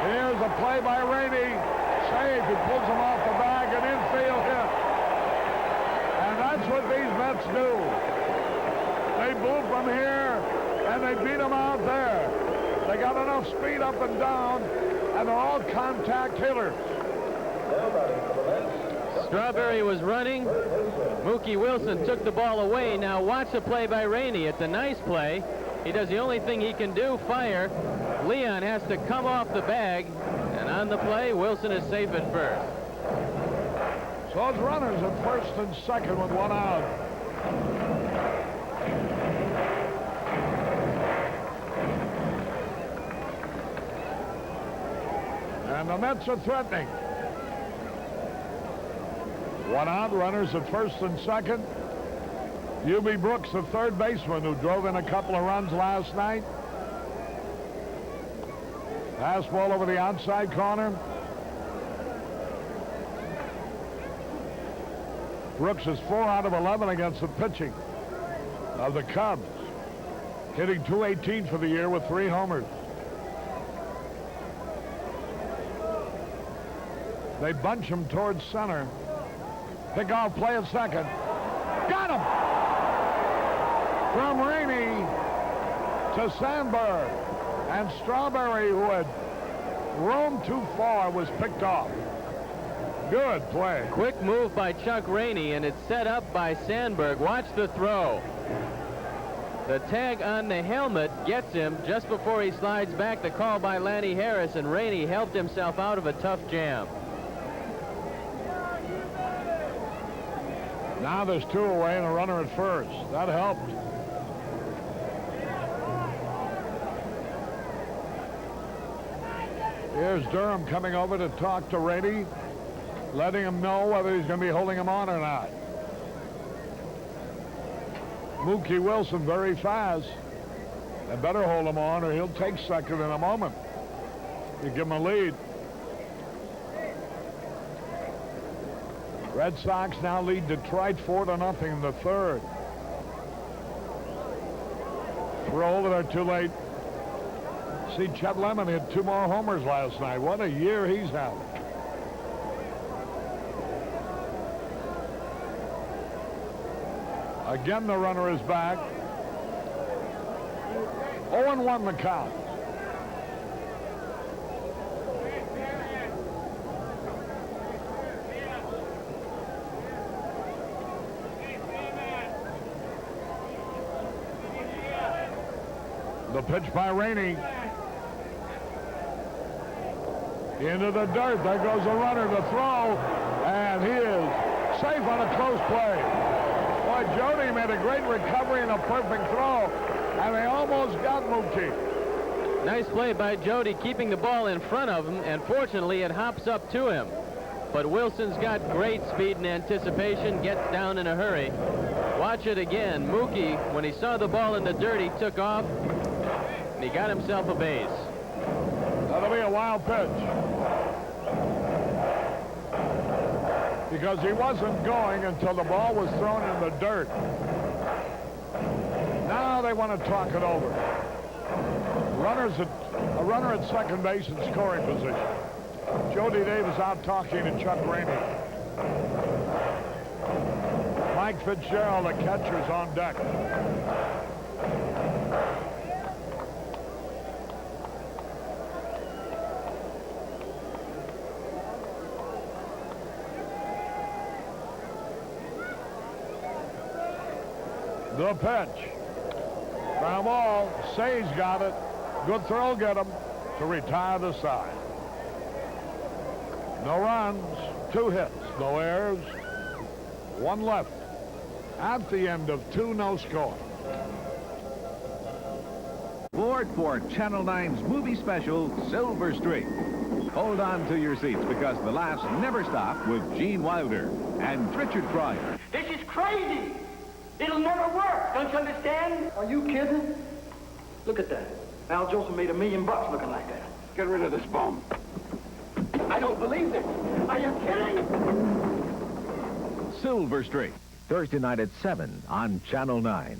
Here's a play by Rainey. Safe. He pulls him off the bag. An infield hit. And that's what these Mets do. They move from here and they beat them out there. They got enough speed up and down, and they're all contact hitters. Strawberry was running. Mookie Wilson took the ball away. Now watch the play by Rainey. It's a nice play. He does the only thing he can do, fire. Leon has to come off the bag, and on the play, Wilson is safe at first. So it's runners at first and second with 1 out. And the Mets are threatening. 1 out, runners at first and second. U.B. Brooks, the third baseman who drove in a couple of runs last night. Pass ball over the outside corner. Brooks is 4 out of 11 against the pitching of the Cubs. Hitting .218 for the year with 3 homers. They bunch him towards center. Pickoff play at second. Got him! From Rainey to Sandberg. And Strawberry, who had roamed too far, was picked off. Good play. Quick move by Chuck Rainey, and it's set up by Sandberg. Watch the throw. The tag on the helmet gets him just before he slides back. The call by Lanny Harris, and Rainey helped himself out of a tough jam. Now there's 2 away and a runner at first. That helped. Here's Durham coming over to talk to Rainey, letting him know whether he's going to be holding him on or not. Mookie Wilson very fast. They better hold him on or he'll take second in a moment. You give him a lead. Red Sox now lead Detroit 4-0 in the third. Throw, they're too late. See, Chet Lemon hit 2 more homers last night. What a year he's had. Again, the runner is back. 0-1 the count. The pitch by Rainey. Into the dirt. There goes the runner. The throw. And he is safe on a close play. Boy, Jody made a great recovery and a perfect throw. And they almost got Mookie. Nice play by Jody, keeping the ball in front of him, and fortunately it hops up to him. But Wilson's got great speed and anticipation, gets down in a hurry. Watch it again. Mookie, when he saw the ball in the dirt, he took off. He got himself a base. That'll be a wild pitch. Because he wasn't going until the ball was thrown in the dirt. Now they want to talk it over. A runner at second base in scoring position. Jody Davis out talking to Chuck Rainey. Mike Fitzgerald, the catcher's on deck. The pitch. Ground ball. Say's got it. Good throw, get him to retire the side. No runs, 2 hits, no errors, 1 left. At the end of 2, no score. Board for Channel 9's movie special, Silver Streak. Hold on to your seats because the laughs never stop with Gene Wilder and Richard Pryor. This is crazy. It'll never work. Don't you understand? Are you kidding? Look at that. Al Jolson made $1 million looking like that. Get rid of this bum. I don't believe this. Are you kidding? Silver Streak, Thursday night at 7 on Channel 9.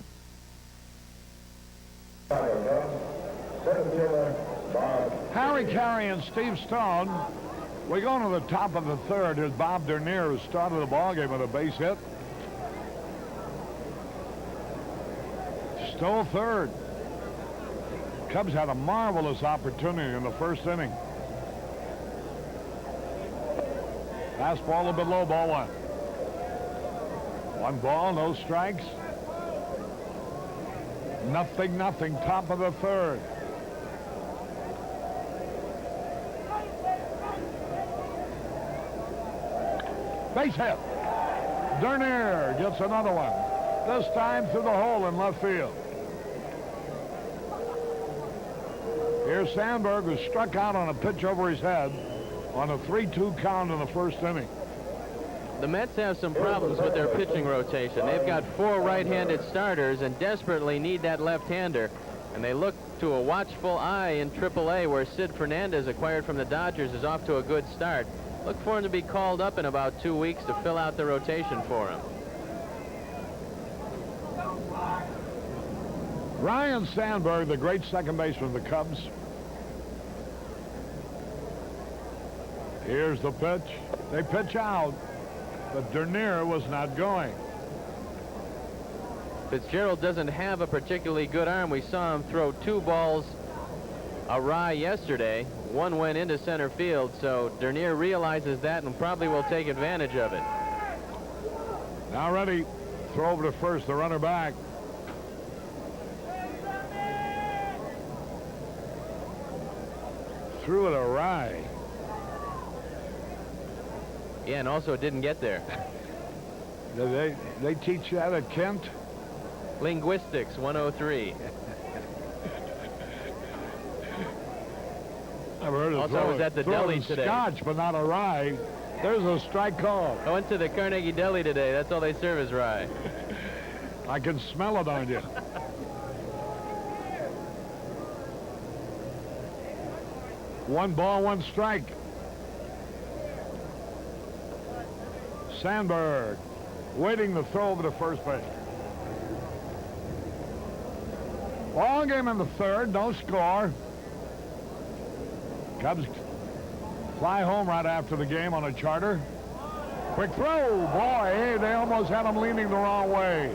Harry Carey and Steve Stone. We go to the top of the third. Here's Bob Dernier, who started the ballgame with a base hit. Still third. Cubs had a marvelous opportunity in the first inning. Fastball a bit low, ball 1. 1 ball, no strikes. Nothing, top of the third. Base hit. Dernier gets another one. This time through the hole in left field. Here's Sandberg, who struck out on a pitch over his head on a 3-2 count in the first inning. The Mets have some problems with their pitching rotation. They've got 4 right-handed starters and desperately need that left-hander. And they look to a watchful eye in AAA, where Sid Fernandez, acquired from the Dodgers, is off to a good start. Look for him to be called up in about 2 weeks to fill out the rotation for him. Ryan Sandberg, the great second baseman of the Cubs. Here's the pitch. They pitch out, but Dernier was not going. Fitzgerald doesn't have a particularly good arm. We saw him throw 2 balls awry yesterday. 1 went into center field, so Dernier realizes that and probably will take advantage of it. Now ready. Throw over to first, the runner back. Threw it awry. Yeah, and also it didn't get there. They teach that at Kent? Linguistics 103. I've heard it. Also, I was at the deli today. Scotch, but not a rye. There's a strike call. I went to the Carnegie Deli today. That's all they serve is rye. I can smell it on you. One ball, 1 strike. Sandberg waiting to throw over to first base. Ball game in the third, no score. Cubs fly home right after the game on a charter. Quick throw, boy, hey, they almost had him leaning the wrong way.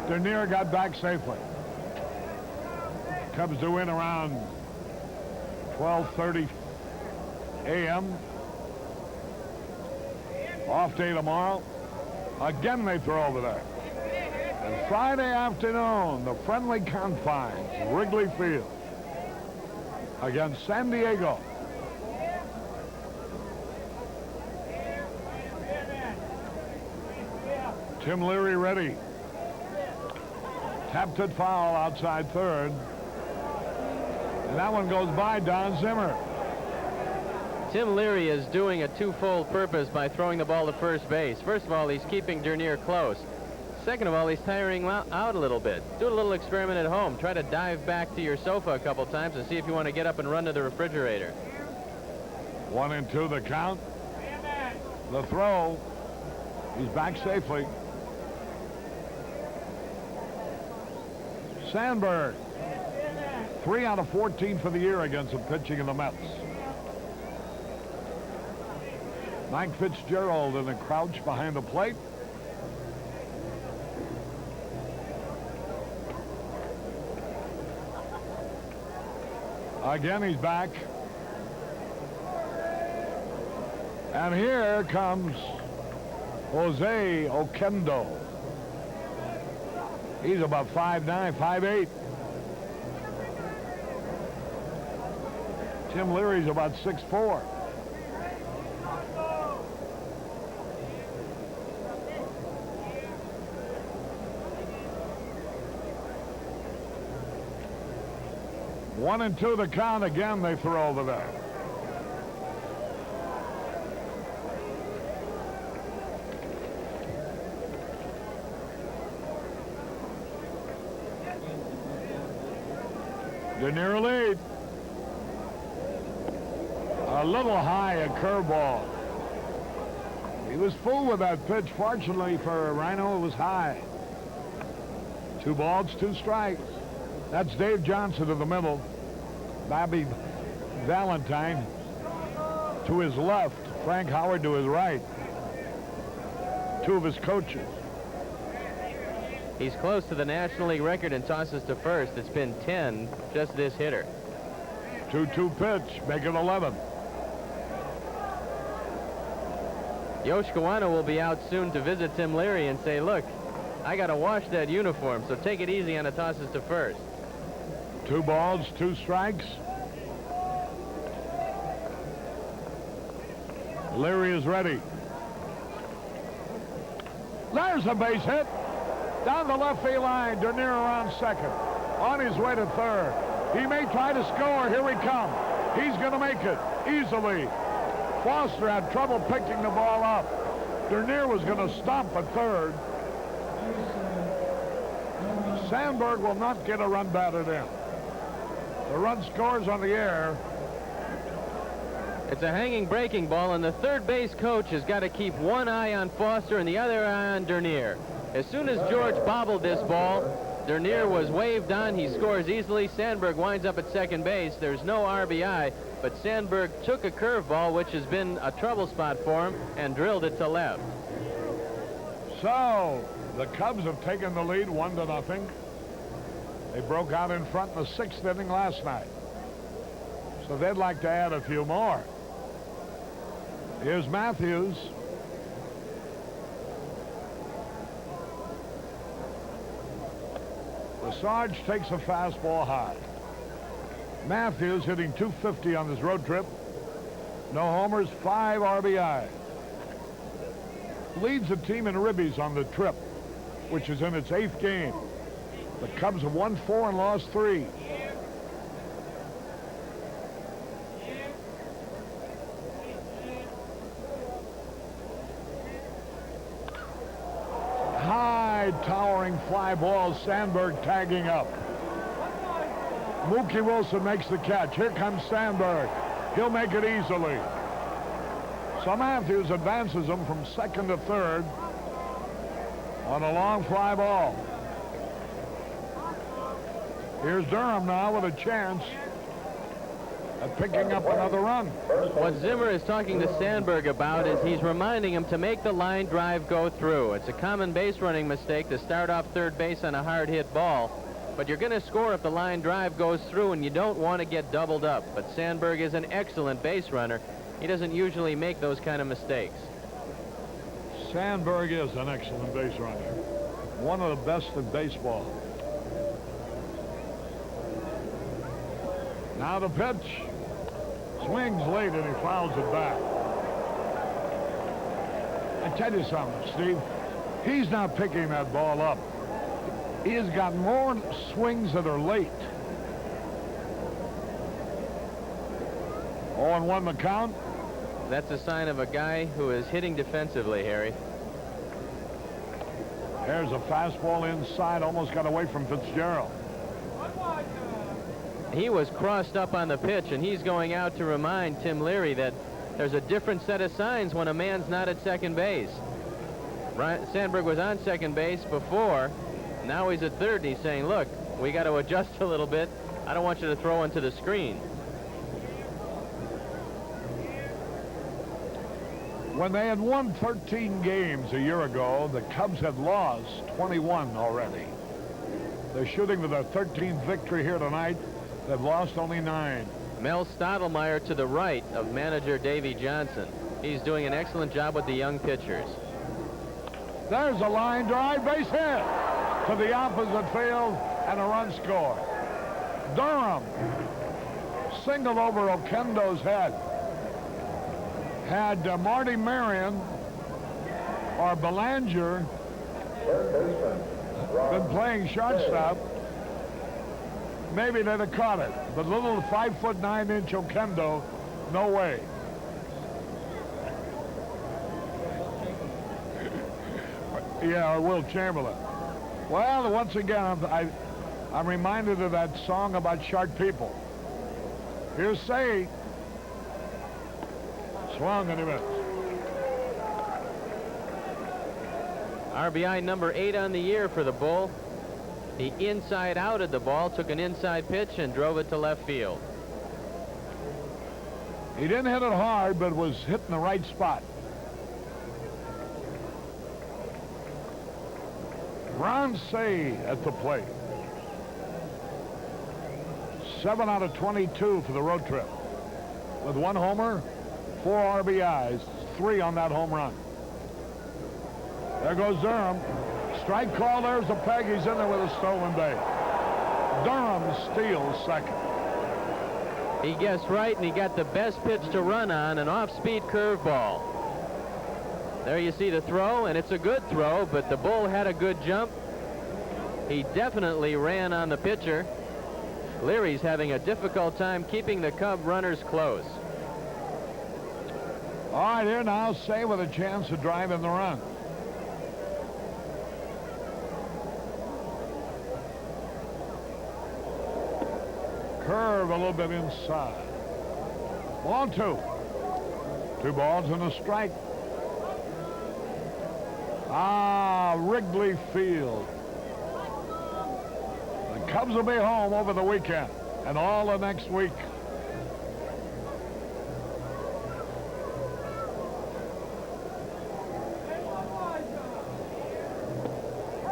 Dernier got back safely. Cubs do win around 12:30 a.m. Off day tomorrow. Again, they throw over there. And Friday afternoon, the friendly confines, Wrigley Field, against San Diego. Tim Leary ready. Tapped it foul outside third. And that one goes by Don Zimmer. Tim Leary is doing a 2-fold purpose by throwing the ball to first base. First of all, he's keeping Dernier close. Second of all, he's tiring him out a little bit. Do a little experiment at home. Try to dive back to your sofa a couple times and see if you want to get up and run to the refrigerator. 1-2 the count. The throw. He's back safely. Sandberg. 3 out of 14 for the year against the pitching of the Mets. Mike Fitzgerald in a crouch behind the plate. Again, he's back. And here comes Jose Oquendo. He's about 5'9", 5'8". Tim Leary's about 6'4". 1-2 the count. Again, they throw over there. Dernier lead. A little high, a curveball. He was fooled with that pitch. Fortunately for Rhino, it was high. 2 balls, 2 strikes. That's Dave Johnson in the middle. Bobby Valentine to his left. Frank Howard to his right. 2 of his coaches. He's close to the National League record in tosses to first. It's been 10, just this hitter. 2-2 pitch, make it 11. Yosh Kawano will be out soon to visit Tim Leary and say, look, I got to wash that uniform, so take it easy on the tosses to first. 2 balls, 2 strikes. Leary is ready. There's a base hit. Down the left field line, Dernier around second. On his way to third. He may try to score. Here we come. He's going to make it easily. Foster had trouble picking the ball up. Dernier was going to stomp at third. Sandberg will not get a run batted in. The run scores on the air. It's a hanging breaking ball, and the third base coach has got to keep one eye on Foster and the other eye on Dernier. As soon as George bobbled this ball, Dernier was waved on. He scores easily. Sandberg winds up at second base. There's no RBI, but Sandberg took a curveball, which has been a trouble spot for him, and drilled it to left. So the Cubs have taken the lead 1-0. They broke out in front in the 6th inning last night. So they'd like to add a few more. Here's Matthews. Sarge takes a fastball high. Matthews hitting .250 on his road trip. No homers, 5 RBI. Leads the team in ribbies on the trip, which is in its 8th game. The Cubs have won 4 and lost 3. High towering fly ball. Sandberg tagging up. Mookie Wilson makes the catch. Here comes Sandberg. He'll make it easily. So Matthews advances him from second to third on a long fly ball. Here's Durham now with a chance at picking up another run. What Zimmer is talking to Sandberg about is he's reminding him to make the line drive go through. It's a common base running mistake to start off third base on a hard hit ball, but you're going to score if the line drive goes through, and you don't want to get doubled up. But Sandberg is an excellent base runner. He doesn't usually make those kind of mistakes. Sandberg is an excellent base runner. One of the best in baseball. Now the pitch. Swings late and he fouls it back. I tell you something, Steve. He's not picking that ball up. He has got more swings that are late. 0-1 the count. That's a sign of a guy who is hitting defensively, Harry. There's a fastball inside, almost got away from Fitzgerald. He was crossed up on the pitch, and he's going out to remind Tim Leary that there's a different set of signs when a man's not at second base. Sandberg was on second base before. Now he's at third, and he's saying, look, we got to adjust a little bit. I don't want you to throw into the screen. When they had won 13 games a year ago, the Cubs had lost 21 already. They're shooting for their 13th victory here tonight. They've lost only 9. Mel Stottlemyre to the right of manager Davey Johnson. He's doing an excellent job with the young pitchers. There's a line drive, base hit to the opposite field, and a run score. Durham singled over Oquendo's head. Had Marty Marion or Belanger been playing shortstop, maybe they'd have caught it. But little 5'9" Okendo, no way. Yeah, Will Chamberlain. Well, once again, I'm reminded of that song about sharp people. Here's Say. Swung and he missed. RBI number 8 on the year for the Bull. He inside-outed the ball, took an inside pitch, and drove it to left field. He didn't hit it hard, but was hitting the right spot. Ron Say at the plate. 7 out of 22 for the road trip. With 1 homer, 4 RBIs, 3 on that home run. There goes Durham. Strike call, there's the peg. He's in there with a stolen base. Durham steals second. He guessed right, and he got the best pitch to run on, an off-speed curveball. There you see the throw, and it's a good throw, but the Bull had a good jump. He definitely ran on the pitcher. Leary's having a difficult time keeping the Cub runners close. All right, here now, Say with a chance to drive in the run. Curve a little bit inside. Ball 2. 2 balls and a strike. Wrigley Field. The Cubs will be home over the weekend and all the next week.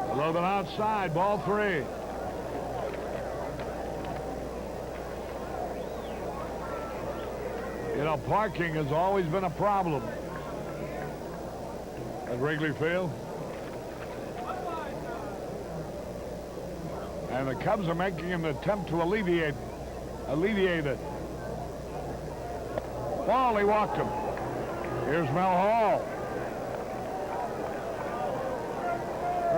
A little bit outside, ball 3. You know, parking has always been a problem at Wrigley Field. And the Cubs are making an attempt to alleviate it. Ball, he walked him. Here's Mel Hall.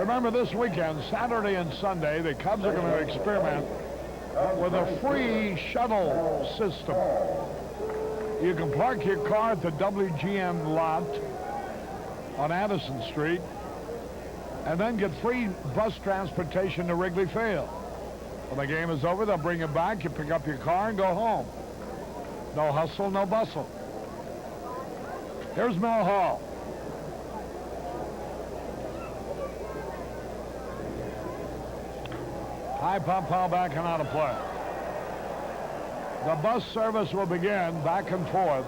Remember, this weekend, Saturday and Sunday, the Cubs are going to experiment with a free shuttle system. You can park your car at the WGN lot on Addison Street and then get free bus transportation to Wrigley Field. When the game is over, they'll bring you back, you pick up your car and go home. No hustle, no bustle. Here's Mel Hall. High pop foul back and out of play. The bus service will begin back and forth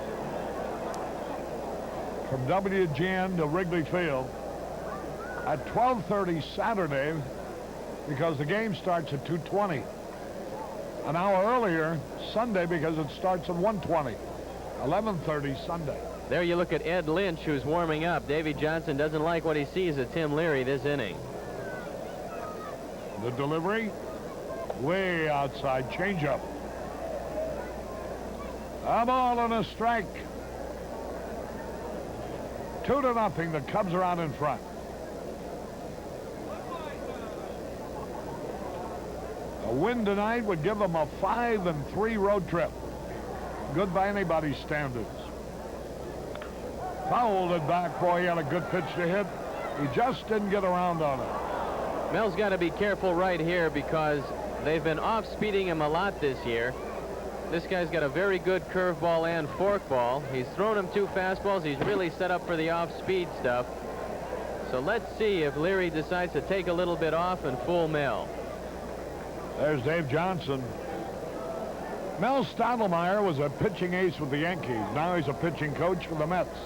from WGN to Wrigley Field at 12:30 Saturday because the game starts at 2:20. An hour earlier Sunday because it starts at 1:20. 11:30 Sunday. There you look at Ed Lynch, who's warming up. Davy Johnson doesn't like what he sees at Tim Leary this inning. The delivery way outside, changeup. A ball and a strike. 2-0. The Cubs are out in front. A win tonight would give them a 5-3 road trip. Good by anybody's standards. Fouled it back. Boy, he had a good pitch to hit. He just didn't get around on it. Mel's got to be careful right here because they've been off-speeding him a lot this year. This guy's got a very good curveball and forkball. He's thrown him 2 fastballs. He's really set up for the off-speed stuff. So let's see if Leary decides to take a little bit off and fool Mel. There's Dave Johnson. Mel Stottlemyre was a pitching ace with the Yankees. Now he's a pitching coach for the Mets.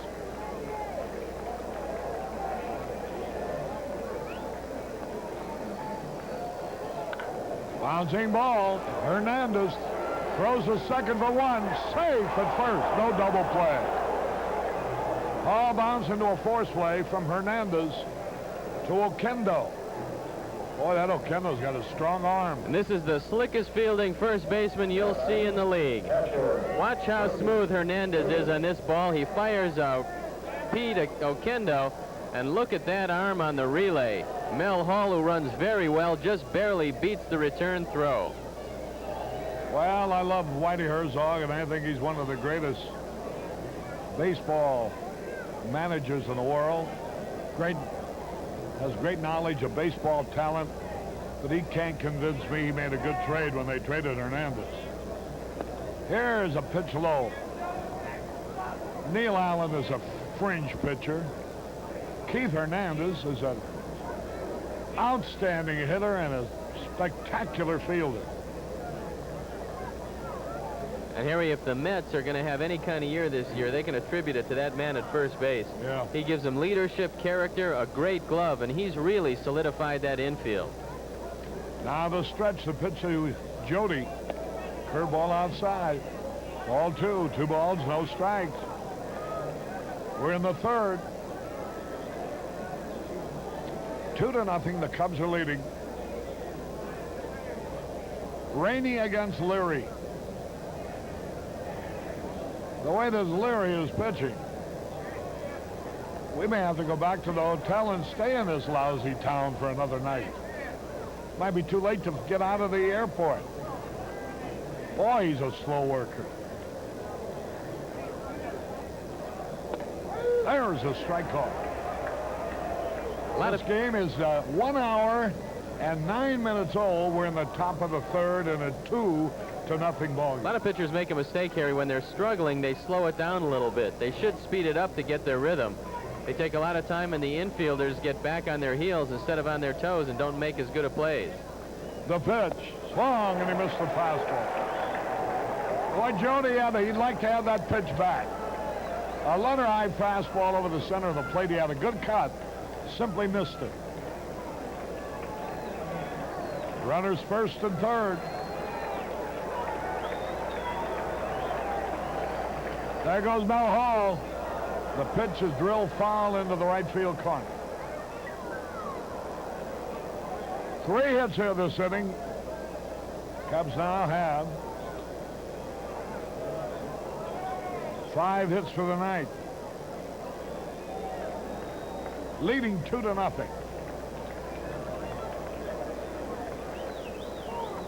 Bouncing ball. Hernandez throws a second for 1. Safe at first. No double play. Ball bounced into a force play from Hernandez to Okendo. Boy, that Okendo's got a strong arm. And this is the slickest fielding first baseman you'll see in the league. Watch how smooth Hernandez is on this ball. He fires a P to Okendo, and look at that arm on the relay. Mel Hall, who runs very well, just barely beats the return throw. Well, I love Whitey Herzog, and I think he's one of the greatest baseball managers in the world. Has great knowledge of baseball talent, but he can't convince me he made a good trade when they traded Hernandez. Here's a pitch low. Neil Allen is a fringe pitcher. Keith Hernandez is an outstanding hitter and a spectacular fielder. And Harry, if the Mets are going to have any kind of year this year, they can attribute it to that man at first base. Yeah. He gives them leadership, character, a great glove, and he's really solidified that infield. Now the stretch, the pitch to Jody. Curveball outside. Ball 2. 2 balls, no strikes. We're in the third. 2-0. The Cubs are leading. Rainey against Leary. The way this Leary is pitching, we may have to go back to the hotel and stay in this lousy town for another night. Might be too late to get out of the airport. Boy, he's a slow worker. There's a strike call. This game is 1 hour and 9 minutes old. We're in the top of the third in a 2-0 ball game. A lot of pitchers make a mistake, Harry. When they're struggling, they slow it down a little bit. They should speed it up to get their rhythm. They take a lot of time, and the infielders get back on their heels instead of on their toes and don't make as good a plays. The pitch. Swung, and he missed the fastball. Boy, Jody, he'd like to have that pitch back. A letter-high fastball over the center of the plate. He had a good cut. Simply missed it. Runners first and third. There goes Mel Hall. The pitch is drilled foul into the right field corner. 3 hits here this inning. Cubs now have 5 hits for the night. Leading 2-0.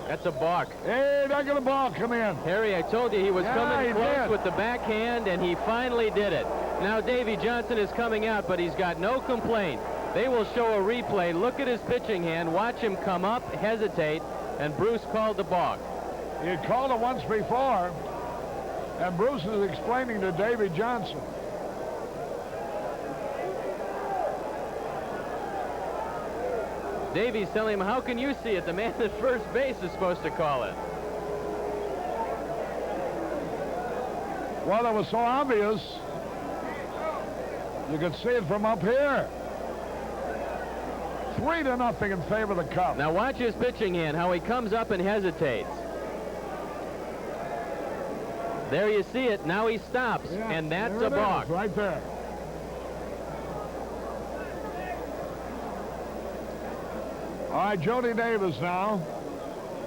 That's a balk. Hey, they're going to ball come in. Harry, I told you he was coming close with the backhand, and he finally did it. Now Davy Johnson is coming out, but he's got no complaint. They will show a replay. Look at his pitching hand. Watch him come up, hesitate, and Bruce called the balk. He had called it once before, and Bruce is explaining to Davy Johnson. Davy's telling him, how can you see it? The man at first base is supposed to call it. Well, it was so obvious. You could see it from up here. 3-0 in favor of the Cubs. Now watch his pitching hand, how he comes up and hesitates. There you see it. Now he stops, and that's a balk. Right there. All right, Jody Davis now.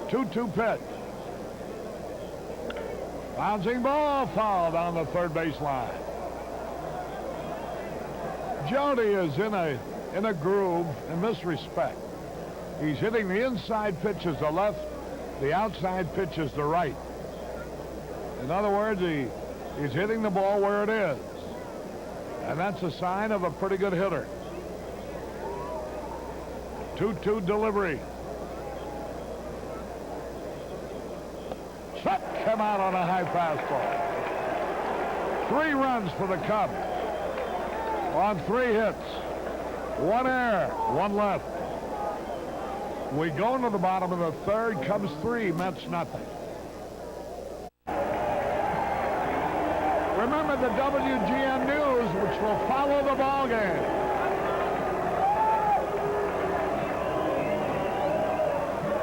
2-2 pitch. Bouncing ball, foul down the third base line. Jody is in a groove in this respect. He's hitting the inside pitches to left, the outside pitches to right. In other words, he's hitting the ball where it is. And that's a sign of a pretty good hitter. 2-2 delivery. Chuck came out on a high fastball. 3 runs for the Cubs on 3 hits. 1 error, 1 left. We go into the bottom of the third. Cubs 3, Mets nothing. Remember the WGN News, which will follow the ball game.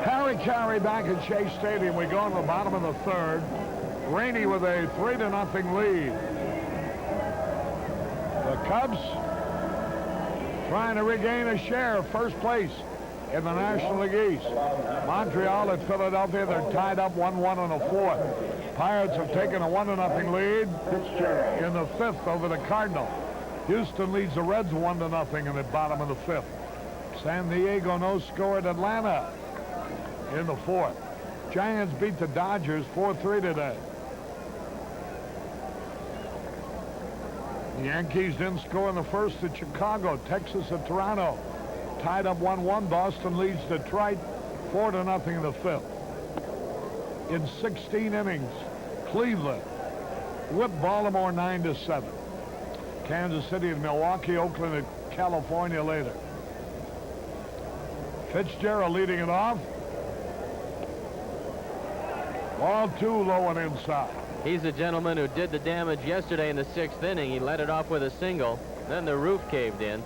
Harry Carey back at Shea Stadium. We go into the bottom of the third. Rainey with a 3-0 lead. The Cubs trying to regain a share of first place in the National League East. Montreal and Philadelphia, they're tied up 1-1 in the fourth. Pirates have taken a 1-0 lead in the fifth over the Cardinals. Houston leads the Reds 1-0 in the bottom of the fifth. San Diego no score at Atlanta in the fourth. Giants beat the Dodgers 4-3 today. The Yankees didn't score in the first at Chicago. Texas at Toronto. Tied up 1-1. Boston leads Detroit 4-0 in the fifth. In 16 innings, Cleveland whipped Baltimore 9-7. Kansas City and Milwaukee, Oakland and California later. Fitzgerald leading it off. Ball 2 low and inside. He's a gentleman who did the damage yesterday in the 6th inning. He led it off with a single. Then the roof caved in.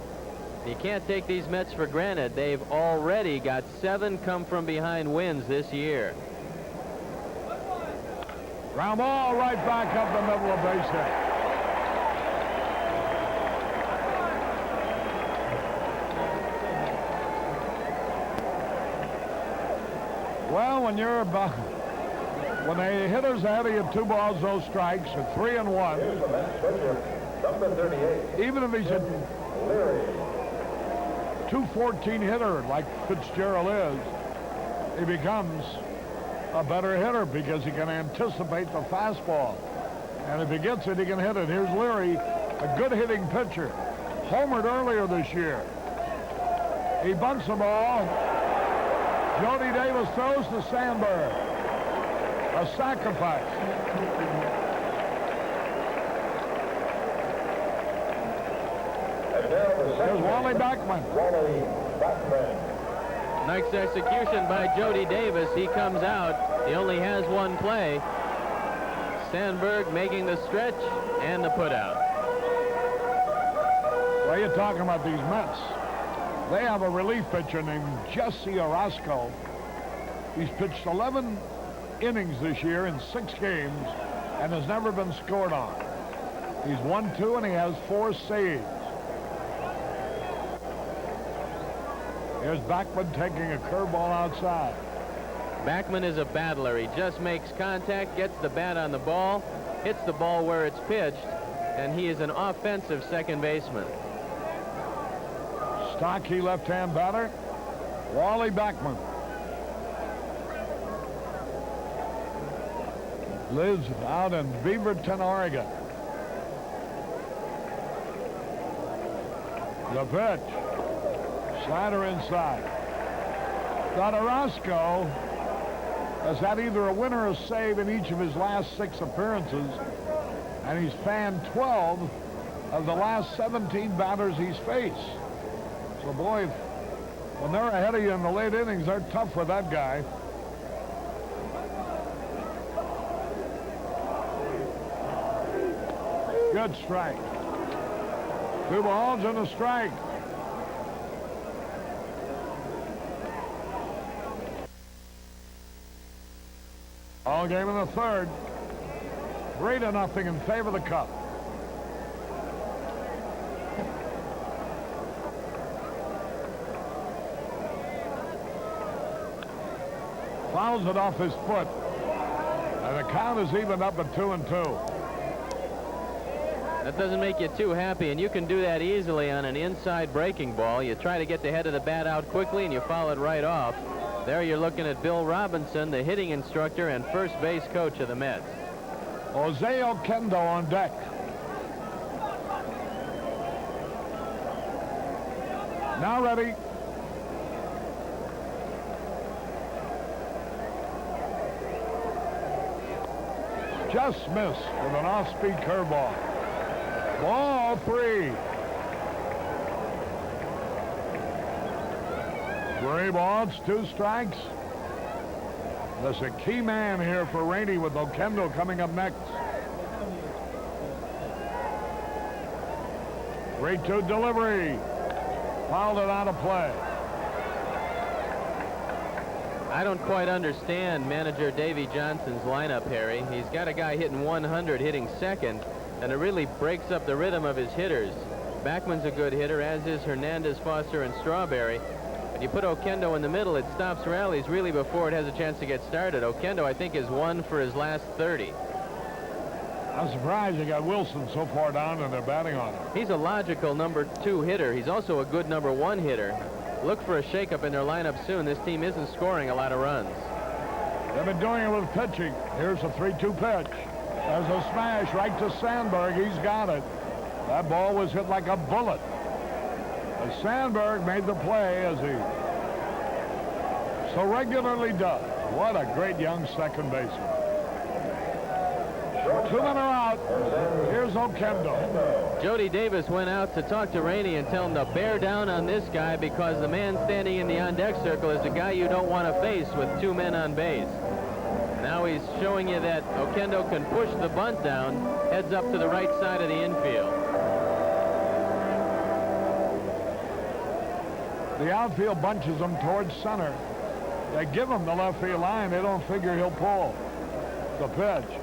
You can't take these Mets for granted. They've already got 7 come-from-behind wins this year. Ground ball right back up the middle of base hit. Well, when you're about... When the hitter's ahead of you, 2 balls, no strikes, at 3-1. Here's the match pitcher, number 38. Even if he's a Leary. 214 hitter like Fitzgerald is, he becomes a better hitter because he can anticipate the fastball. And if he gets it, he can hit it. Here's Leary, a good hitting pitcher. Homered earlier this year. He bunts the ball. Jody Davis throws to Sandberg. A sacrifice. And now the There's second Wally Backman. Wally Backman. Nice execution by Jody Davis. He comes out. He only has 1 play. Sandberg making the stretch and the putout. Well, you're talking about these Mets. They have a relief pitcher named Jesse Orozco. He's pitched 11 innings this year in 6 games and has never been scored on. He's 1-2 and he has 4 saves. Here's Backman taking a curveball outside. Backman is a battler. He just makes contact, gets the bat on the ball, hits the ball where it's pitched, and he is an offensive second baseman. Stocky left-hand batter, Wally Backman. Lives out in Beaverton, Oregon. The pitch. Slider inside. Orozco has had either a win or a save in each of his last 6 appearances, and he's fanned 12 of the last 17 batters he's faced. So, boy, when they're ahead of you in the late innings, they're tough with that guy. Good strike. 2 balls and a strike. All game in the 3rd. 3-0 in favor of the Cubs. Fouls it off his foot. And the count is even up at 2-2. That doesn't make you too happy, and you can do that easily on an inside breaking ball. You try to get the head of the bat out quickly, and you foul it right off. There you're looking at Bill Robinson, the hitting instructor and first base coach of the Mets. Jose Oquendo on deck. Now ready. Just missed with an off-speed curveball. Ball 3. 3 balls, 2 strikes. That's a key man here for Rainey with Oquendo coming up next. 3-2 delivery. Fouled it out of play. I don't quite understand manager Davey Johnson's lineup, Harry. He's got a guy hitting 100, hitting second, and it really breaks up the rhythm of his hitters. Backman's a good hitter, as is Hernandez, Foster, and Strawberry. But you put Oquendo in the middle, it stops rallies really before it has a chance to get started. Oquendo, I think, is 1 for his last 30. I'm surprised they got Wilson so far down and they're batting on him. He's a logical number 2 hitter. He's also a good number 1 hitter. Look for a shakeup in their lineup soon. This team isn't scoring a lot of runs. They've been doing it with pitching. Here's a 3-2 pitch. There's a smash right to Sandberg. He's got it. That ball was hit like a bullet. But Sandberg made the play as he so regularly does. What a great young second baseman. 2 men are out. Here's Oquendo. Jody Davis went out to talk to Rainey and tell him to bear down on this guy because the man standing in the on-deck circle is a guy you don't want to face with 2 men on base. Now he's showing you that Oquendo can push the bunt down, heads up to the right side of the infield. The outfield bunches him towards center. They give him the left field line. They don't figure he'll pull the pitch.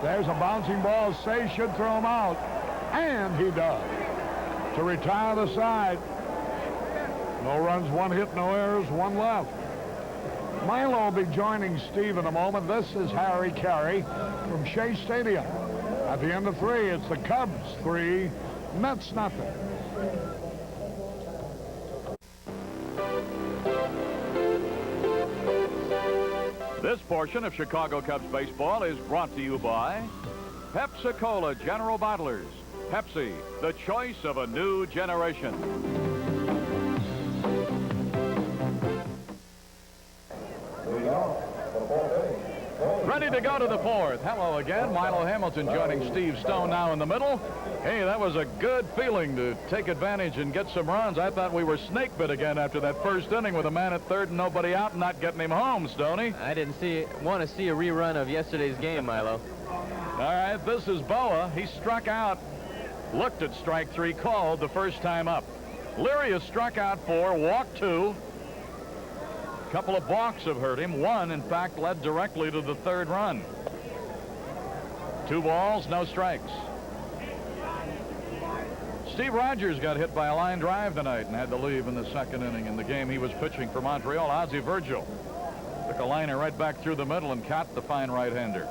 There's a bouncing ball. Say should throw him out. And he does. To retire the side. No runs, 1 hit, no errors, 1 left. Milo will be joining Steve in a moment. This is Harry Carey from Shea Stadium. At the end of 3, it's the Cubs 3, Mets nothing. This portion of Chicago Cubs baseball is brought to you by Pepsi-Cola General Bottlers. Pepsi, the choice of a new generation. Ready to go to the 4th. Hello again. Milo Hamilton joining Steve Stone now in the middle. Hey, that was a good feeling to take advantage and get some runs. I thought we were snake bit again after that first inning with a man at third and nobody out and not getting him home, Stoney. I didn't want to see a rerun of yesterday's game, Milo. All right, this is Boa. He struck out, looked at strike 3, called the first time up. Leary has struck out 4, walked 2. A couple of balks have hurt him. 1, in fact, led directly to the 3rd run. 2 balls, no strikes. Steve Rogers got hit by a line drive tonight and had to leave in the 2nd inning in the game he was pitching for Montreal. Ozzie Virgil took a liner right back through the middle and caught the fine right-hander.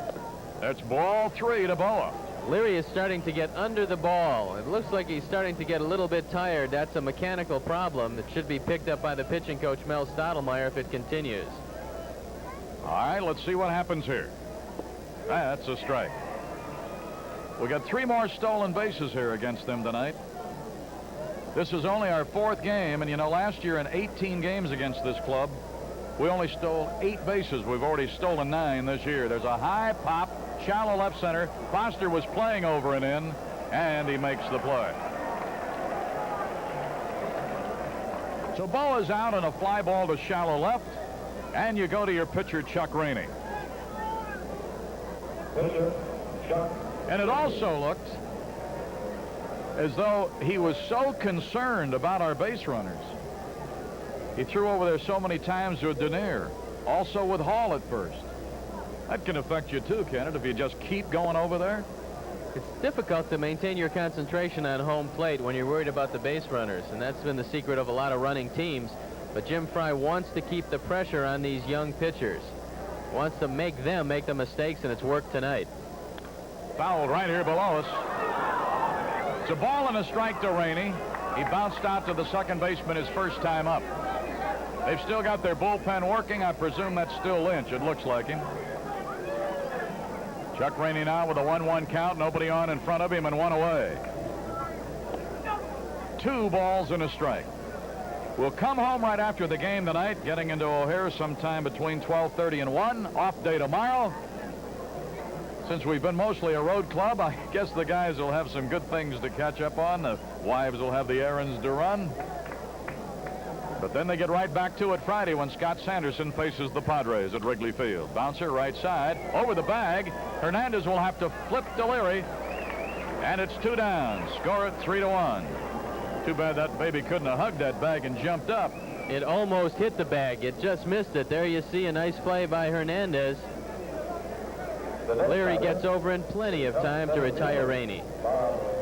That's ball 3 to Boa. Leary is starting to get under the ball. It looks like he's starting to get a little bit tired. That's a mechanical problem that should be picked up by the pitching coach, Mel Stottlemyre, if it continues. All right, let's see what happens here. That's a strike. We got 3 more stolen bases here against them tonight. This is only our 4th game, and you know, last year in 18 games against this club, we only stole 8 bases. We've already stolen 9 this year. There's a high pop, shallow left center. Foster was playing over and in, and he makes the play. So Boa's out on a fly ball to shallow left, and you go to your pitcher, Chuck Rainey. Pitcher, Chuck. And it also looked as though he was so concerned about our base runners. He threw over there so many times with Denier, also with Hall at first. That can affect you too, can it, if you just keep going over there? It's difficult to maintain your concentration on home plate when you're worried about the base runners, and that's been the secret of a lot of running teams. But Jim Fry wants to keep the pressure on these young pitchers. Wants to make them make the mistakes, and it's worked tonight. Fouled right here below us. It's a ball and a strike to Rainey. He bounced out to the second baseman his first time up. They've still got their bullpen working. I presume that's still Lynch. It looks like him. Chuck Rainey now with a 1-1 count. Nobody on in front of him and 1 away. 2 balls and a strike. We'll come home right after the game tonight, getting into O'Hare sometime between 12:30 and 1. Off day tomorrow. Since we've been mostly a road club, I guess the guys will have some good things to catch up on. The wives will have the errands to run. But then they get right back to it Friday when Scott Sanderson faces the Padres at Wrigley Field. Bouncer right side, over the bag. Hernandez will have to flip to Leary. And it's 2 down. Score it 3-1. Too bad that baby couldn't have hugged that bag and jumped up. It almost hit the bag. It just missed it. There you see a nice play by Hernandez. Leary gets over in plenty of time to retire Rainey.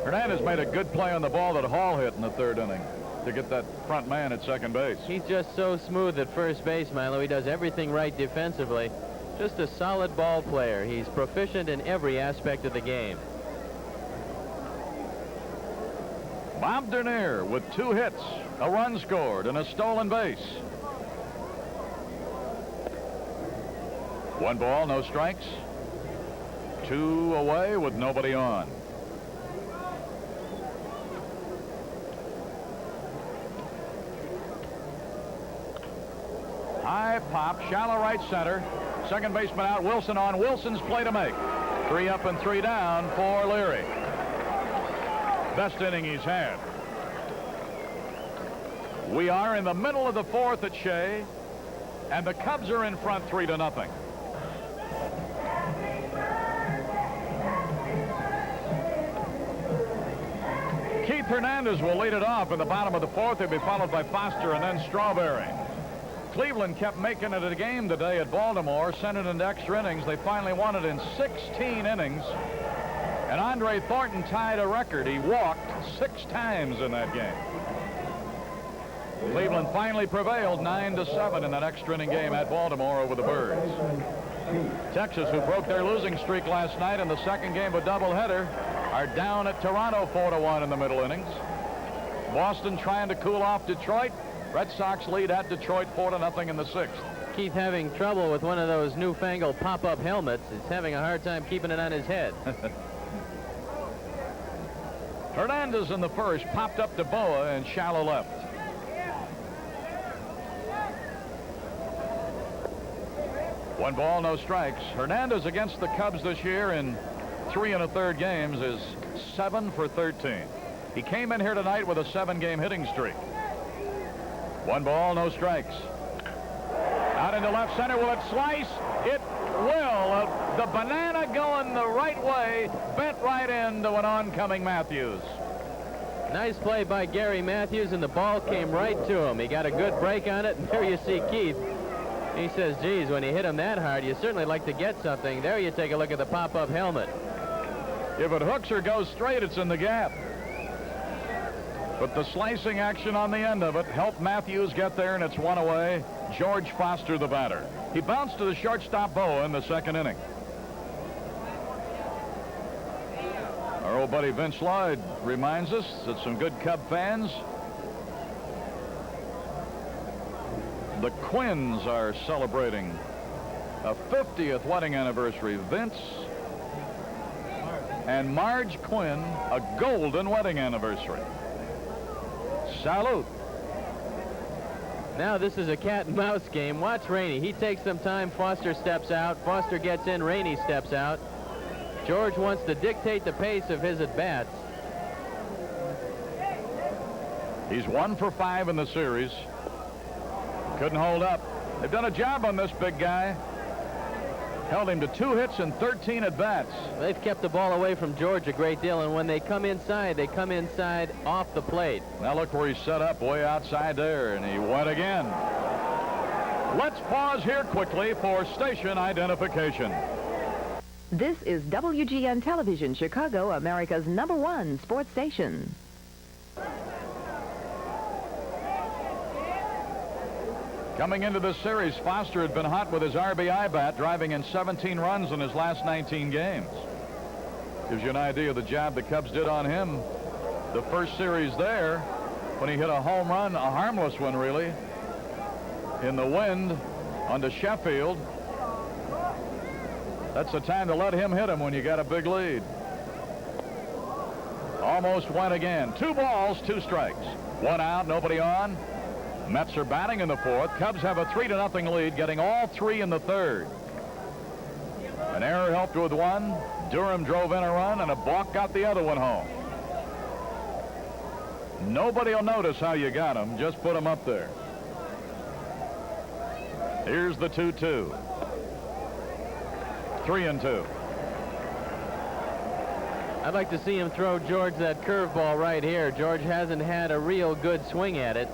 Hernandez made a good play on the ball that Hall hit in the 3rd inning to get that front man at second base. He's just so smooth at first base, Milo. He does everything right defensively. Just a solid ball player. He's proficient in every aspect of the game. Bob Dernier with 2 hits, a run scored, and a stolen base. 1 ball, no strikes. 2 away with nobody on. High pop, shallow right center. Second baseman out, Wilson on. Wilson's play to make. 3 up and 3 down for Leary. Best inning he's had. We are in the middle of the 4th at Shea, and the Cubs are in front 3-0. Keith Hernandez will lead it off in the bottom of the 4th. He'll be followed by Foster and then Strawberry. Cleveland kept making it a game today at Baltimore, sent it into extra innings. They finally won it in 16 innings. And Andre Thornton tied a record. He walked 6 times in that game. Cleveland finally prevailed 9-7 in that extra inning game at Baltimore over the Birds. Texas, who broke their losing streak last night in the second game of a doubleheader, are down at Toronto 4-1 in the middle innings. Boston trying to cool off Detroit. Red Sox lead at Detroit 4-0 in the 6th. Keith having trouble with one of those newfangled pop-up helmets. He's having a hard time keeping it on his head. Hernandez in the first popped up to Boa in shallow left. One ball, no strikes. Hernandez against the Cubs this year in 3 1/3 games is 7 for 13. He came in here tonight with a 7-game hitting streak. 1 ball, no strikes. Out into left center. Will it slice? It will. The banana going the right way, bent right into an oncoming Matthews. Nice play by Gary Matthews, and the ball came right to him. He got a good break on it, and there you see Keith. He says, geez, when you hit him that hard, you certainly like to get something. There you take a look at the pop-up helmet. If it hooks or goes straight, it's in the gap. But the slicing action on the end of it helped Matthews get there, and it's 1 away. George Foster, the batter. He bounced to the shortstop Boa in the 2nd inning. Our old buddy Vince Lloyd reminds us that some good Cub fans, the Quinns, are celebrating a 50th wedding anniversary. Vince and Marge Quinn, a golden wedding anniversary. Salute. Now this is a cat and mouse game. Watch Rainey. He takes some time. Foster steps out. Foster gets in. Rainey steps out. George wants to dictate the pace of his at-bats. He's 1 for 5 in the series. Couldn't hold up. They've done a job on this big guy. Held him to 2 hits and 13 at-bats. They've kept the ball away from George a great deal, and when they come inside off the plate. Now look where he's set up, way outside there, and he went again. Let's pause here quickly for station identification. This is WGN Television, Chicago, America's #1 sports station. Coming into this series, Foster had been hot with his RBI bat, driving in 17 runs in his last 19 games. Gives you an idea of the job the Cubs did on him. The first series there, when he hit a home run, a harmless one really, in the wind onto Sheffield. That's the time to let him hit him when you got a big lead. Almost went again. 2 balls, 2 strikes. 1 out, nobody on. Mets are batting in the 4th. Cubs have a 3-0 lead, getting all 3 in the 3rd. An error helped with 1. Durham drove in a run, and a balk got the other one home. Nobody will notice how you got him. Just put him up there. Here's the 2-2. 3-2. I'd like to see him throw George that curveball right here. George hasn't had a real good swing at it.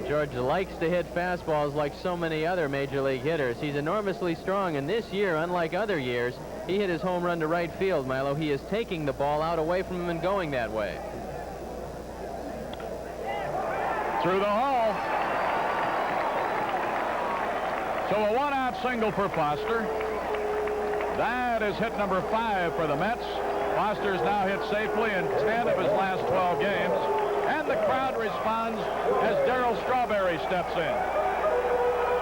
George likes to hit fastballs like so many other major league hitters. He's enormously strong, and this year, unlike other years, he hit his home run to right field, Milo. He is taking the ball out away from him and going that way. Through the hole. So a 1-out single for Foster. That is hit number 5 for the Mets. Foster's now hit safely in 10 of his last 12 games. And the crowd responds as Darryl Strawberry steps in.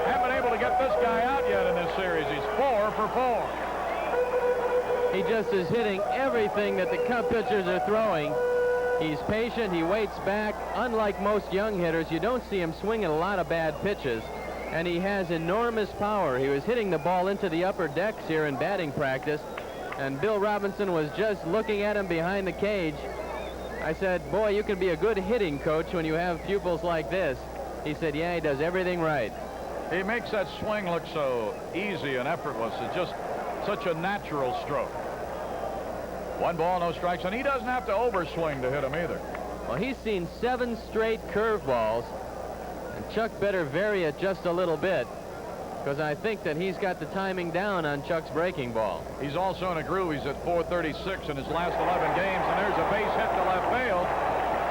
Haven't been able to get this guy out yet in this series. He's 4 for 4. He just is hitting everything that the Cub pitchers are throwing. He's patient. He waits back. Unlike most young hitters, you don't see him swinging a lot of bad pitches. And he has enormous power. He was hitting the ball into the upper decks here in batting practice. And Bill Robinson was just looking at him behind the cage. I said, boy, you can be a good hitting coach when you have pupils like this. He said, yeah, he does everything right. He makes that swing look so easy and effortless. It's just such a natural stroke. 1 ball, no strikes, and he doesn't have to overswing to hit him either. Well, he's seen 7 straight curveballs, and Chuck better vary it just a little bit, because I think that he's got the timing down on Chuck's breaking ball. He's also in a groove. He's at 436 in his last 11 games, and there's a base hit to left field.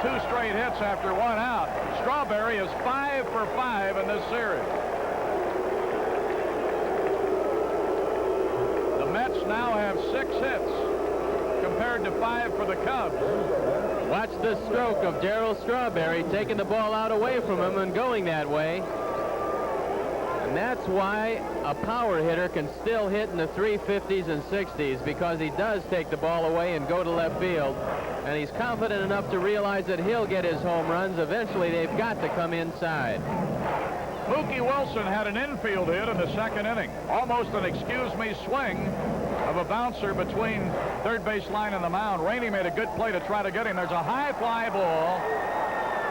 2 straight hits after 1 out. Strawberry is 5 for 5 in this series. The Mets now have 6 hits compared to 5 for the Cubs. Watch the stroke of Darryl Strawberry taking the ball out away from him and going that way. And that's why a power hitter can still hit in the 350s and 60s, because he does take the ball away and go to left field. And he's confident enough to realize that he'll get his home runs. Eventually, they've got to come inside. Mookie Wilson had an infield hit in the 2nd inning. Almost an excuse-me swing of a bouncer between third base line and the mound. Rainey made a good play to try to get him. There's a high fly ball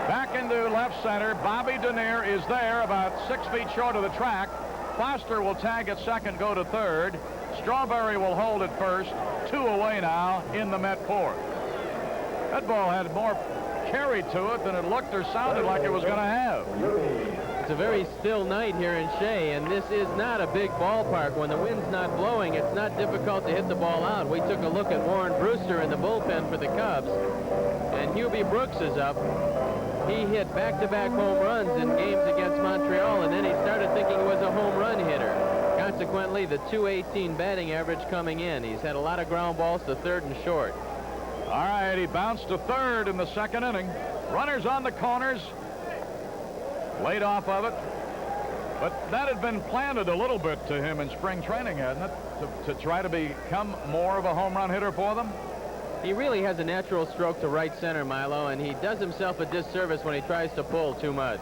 back into left center. Bobby Denier is there about 6 feet short of the track. Foster will tag at second, go to third. Strawberry will hold at first. 2 away now in the Met 4th. That ball had more carry to it than it looked or sounded like it was going to have. It's a very still night here in Shea, and this is not a big ballpark. When the wind's not blowing, it's not difficult to hit the ball out. We took a look at Warren Brewster in the bullpen for the Cubs, and Hubie Brooks is up. He hit back-to-back home runs in games against Montreal, and then he started thinking he was a home run hitter. Consequently, the .218 batting average coming in. He's had a lot of ground balls to third and short. All right, he bounced to third in the 2nd inning. Runners on the corners. Laid off of it. But that had been planted a little bit to him in spring training, hadn't it? To try to become more of a home run hitter for them? He really has a natural stroke to right center, Milo, and he does himself a disservice when he tries to pull too much.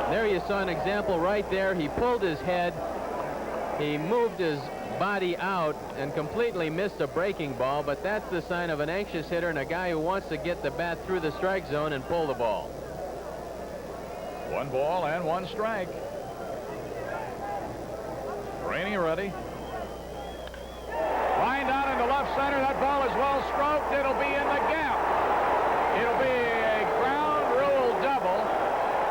There you saw an example right there. He pulled his head. He moved his body out and completely missed a breaking ball, but that's the sign of an anxious hitter and a guy who wants to get the bat through the strike zone and pull the ball. 1 ball and 1 strike. Rainey ready. Line down into left center. That ball is well stroked. It'll be in the gap. It'll be a ground rule double,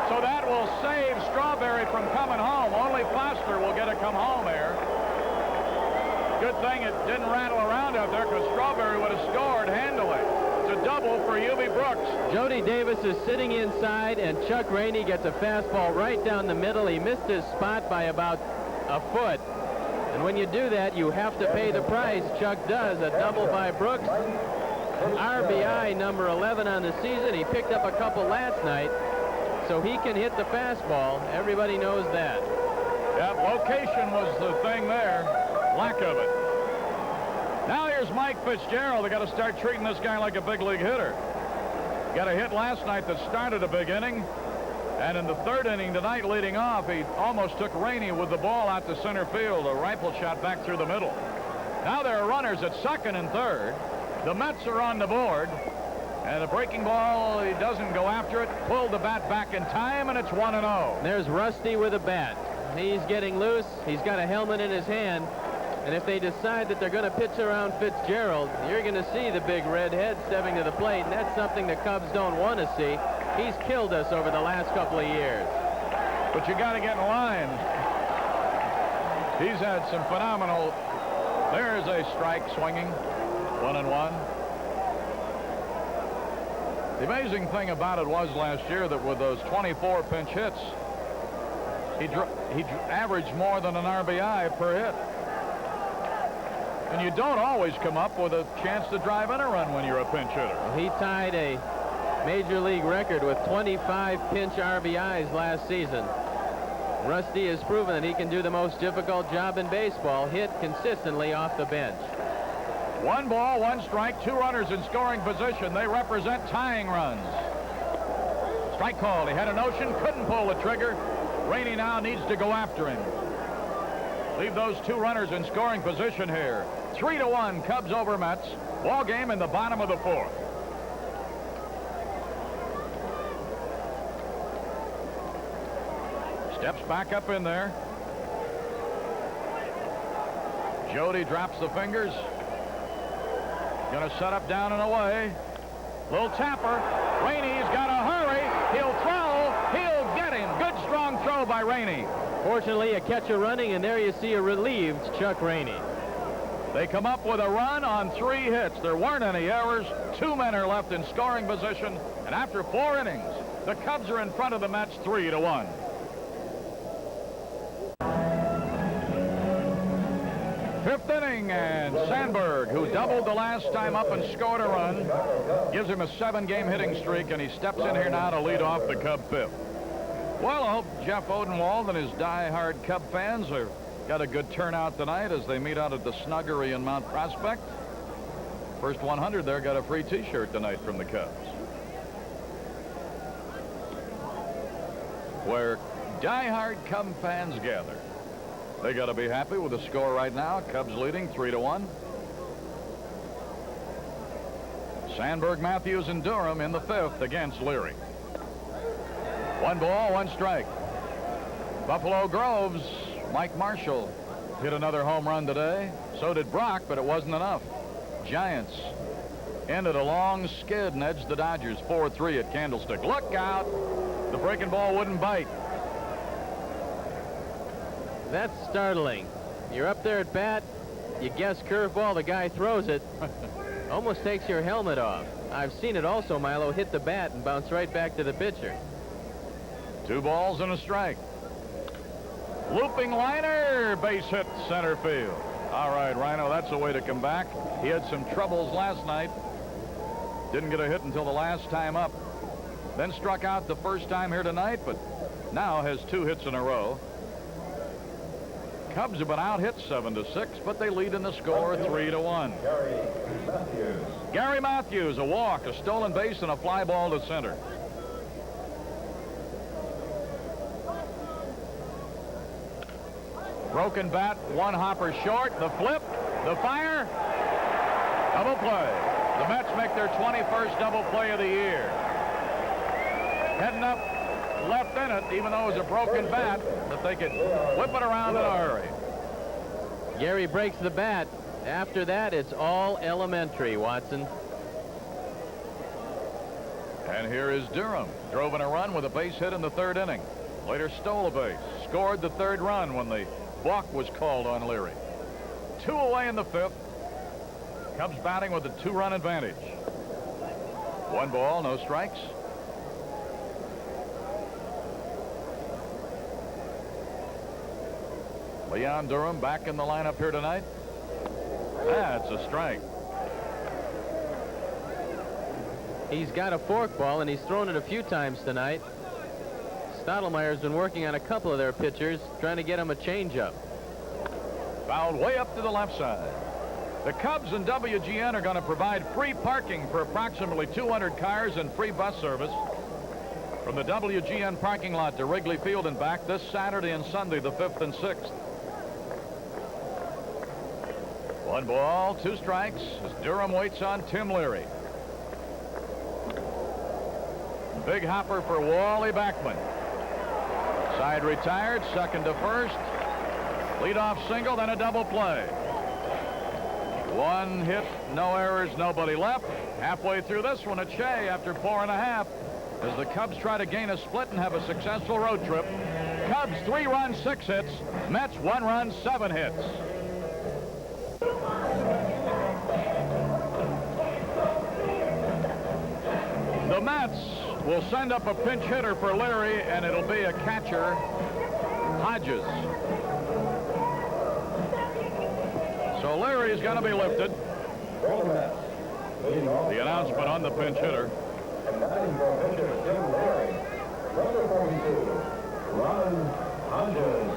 so that will save Strawberry from coming home. Only Foster will get to come home there. Good thing it didn't rattle around out there, because Strawberry would have scored handily. It's a double for Hubie Brooks. Jody Davis is sitting inside, and Chuck Rainey gets a fastball right down the middle. He missed his spot by about a foot. And when you do that, you have to pay the price. Chuck does. A double by Brooks. RBI number 11 on the season. He picked up a couple last night, so he can hit the fastball. Everybody knows that. Yep, location was the thing there. Lack of it. Now here's Mike Fitzgerald. They got to start treating this guy like a big league hitter. Got a hit last night that started a big inning, and in the 3rd inning tonight, leading off, he almost took Rainey with the ball out to center field, a rifle shot back through the middle. Now there are runners at 2nd and 3rd. The Mets are on the board, and a breaking ball, he doesn't go after it. Pulled the bat back in time, and it's 1-0. There's Rusty with a bat. He's getting loose. He's got a helmet in his hand. And if they decide that they're going to pitch around Fitzgerald, you're going to see the big red head stepping to the plate, and that's something the Cubs don't want to see. He's killed us over the last couple of years. But you got to get in line. He's had some phenomenal. There's a strike swinging. 1-1. The amazing thing about it was last year that with those 24 pinch hits, he averaged more than an RBI per hit. And you don't always come up with a chance to drive in a run when you're a pinch hitter. He tied a major league record with 25 pinch RBIs last season. Rusty has proven that he can do the most difficult job in baseball, hit consistently off the bench. 1 ball, 1 strike, 2 runners in scoring position. They represent tying runs. Strike called. He had a notion, couldn't pull the trigger. Rainey now needs to go after him. Leave those 2 runners in scoring position here. 3-1 Cubs over Mets. Ball game in the bottom of the 4th. Steps back up in there. Jody drops the fingers. Going to set up down and away. Little tapper. Rainey's got to hurry. He'll throw. He'll get him. Good strong throw by Rainey. Fortunately, a catcher running, and there you see a relieved Chuck Rainey. They come up with a run on 3 hits. There weren't any errors. 2 men are left in scoring position. And after 4 innings, the Cubs are in front of the Mets 3-1. Fifth inning, and Sandberg, who doubled the last time up and scored a run, gives him a 7-game hitting streak, and he steps in here now to lead off the Cub 5th. Well, I hope Jeff Odenwald and his die-hard Cub fans have got a good turnout tonight as they meet out at the Snuggery in Mount Prospect. First 100 there got a free T-shirt tonight from the Cubs. Where die-hard Cub fans gather. They got to be happy with the score right now. Cubs leading 3-1. Sandberg, Matthews, and Durham in the 5th against Leary. 1 ball, 1 strike. Buffalo Grove's Mike Marshall hit another home run today. So did Brock, but it wasn't enough. Giants ended a long skid and edged the Dodgers 4-3 at Candlestick. Look out! The breaking ball wouldn't bite. That's startling. You're up there at bat, you guess curveball, the guy throws it. Almost takes your helmet off. I've seen it also, Milo, hit the bat and bounce right back to the pitcher. 2 balls and a strike. Looping liner, base hit center field. All right, Rhino, that's the way to come back. He had some troubles last night. Didn't get a hit until the last time up. Then struck out the first time here tonight, but now has 2 hits in a row. Cubs have been out hit 7-6, but they lead in the score 3-1. Gary Matthews, a walk, a stolen base, and a fly ball to center. Broken bat, 1 hopper short, the flip, the fire, double play. The Mets make their 21st double play of the year. Heading up left in it, even though it was a broken bat, that they could whip it around in a hurry. Gary breaks the bat. After that, it's all elementary, Watson. And here is Durham. Drove in a run with a base hit in the 3rd inning. Later stole a base. Scored the 3rd run when the balk was called on Leary. 2 away in the 5th. Cubs batting with a 2-run advantage. 1 ball, no strikes. Leon Durham back in the lineup here tonight. That's a strike. He's got a forkball, and he's thrown it a few times tonight. Stottlemyre's been working on a couple of their pitchers, trying to get him a changeup. Fouled way up to the left side. The Cubs and WGN are going to provide free parking for approximately 200 cars and free bus service from the WGN parking lot to Wrigley Field and back this Saturday and Sunday, the 5th and 6th. 1 ball, 2 strikes as Durham waits on Tim Leary. Big hopper for Wally Backman. Side retired, 2nd to 1st. Leadoff single, then a double play. 1 hit, no errors, nobody left. Halfway through this one at Shea after 4.5 as the Cubs try to gain a split and have a successful road trip. Cubs 3 runs, 6 hits. Mets 1 run, 7 hits. The Mets will send up a pinch hitter for Leary, and it'll be a catcher, Hodges. So Leary's going to be lifted. The announcement on the pinch hitter. And batting for pitcher Tim Leary. Number 42, Ron Hodges.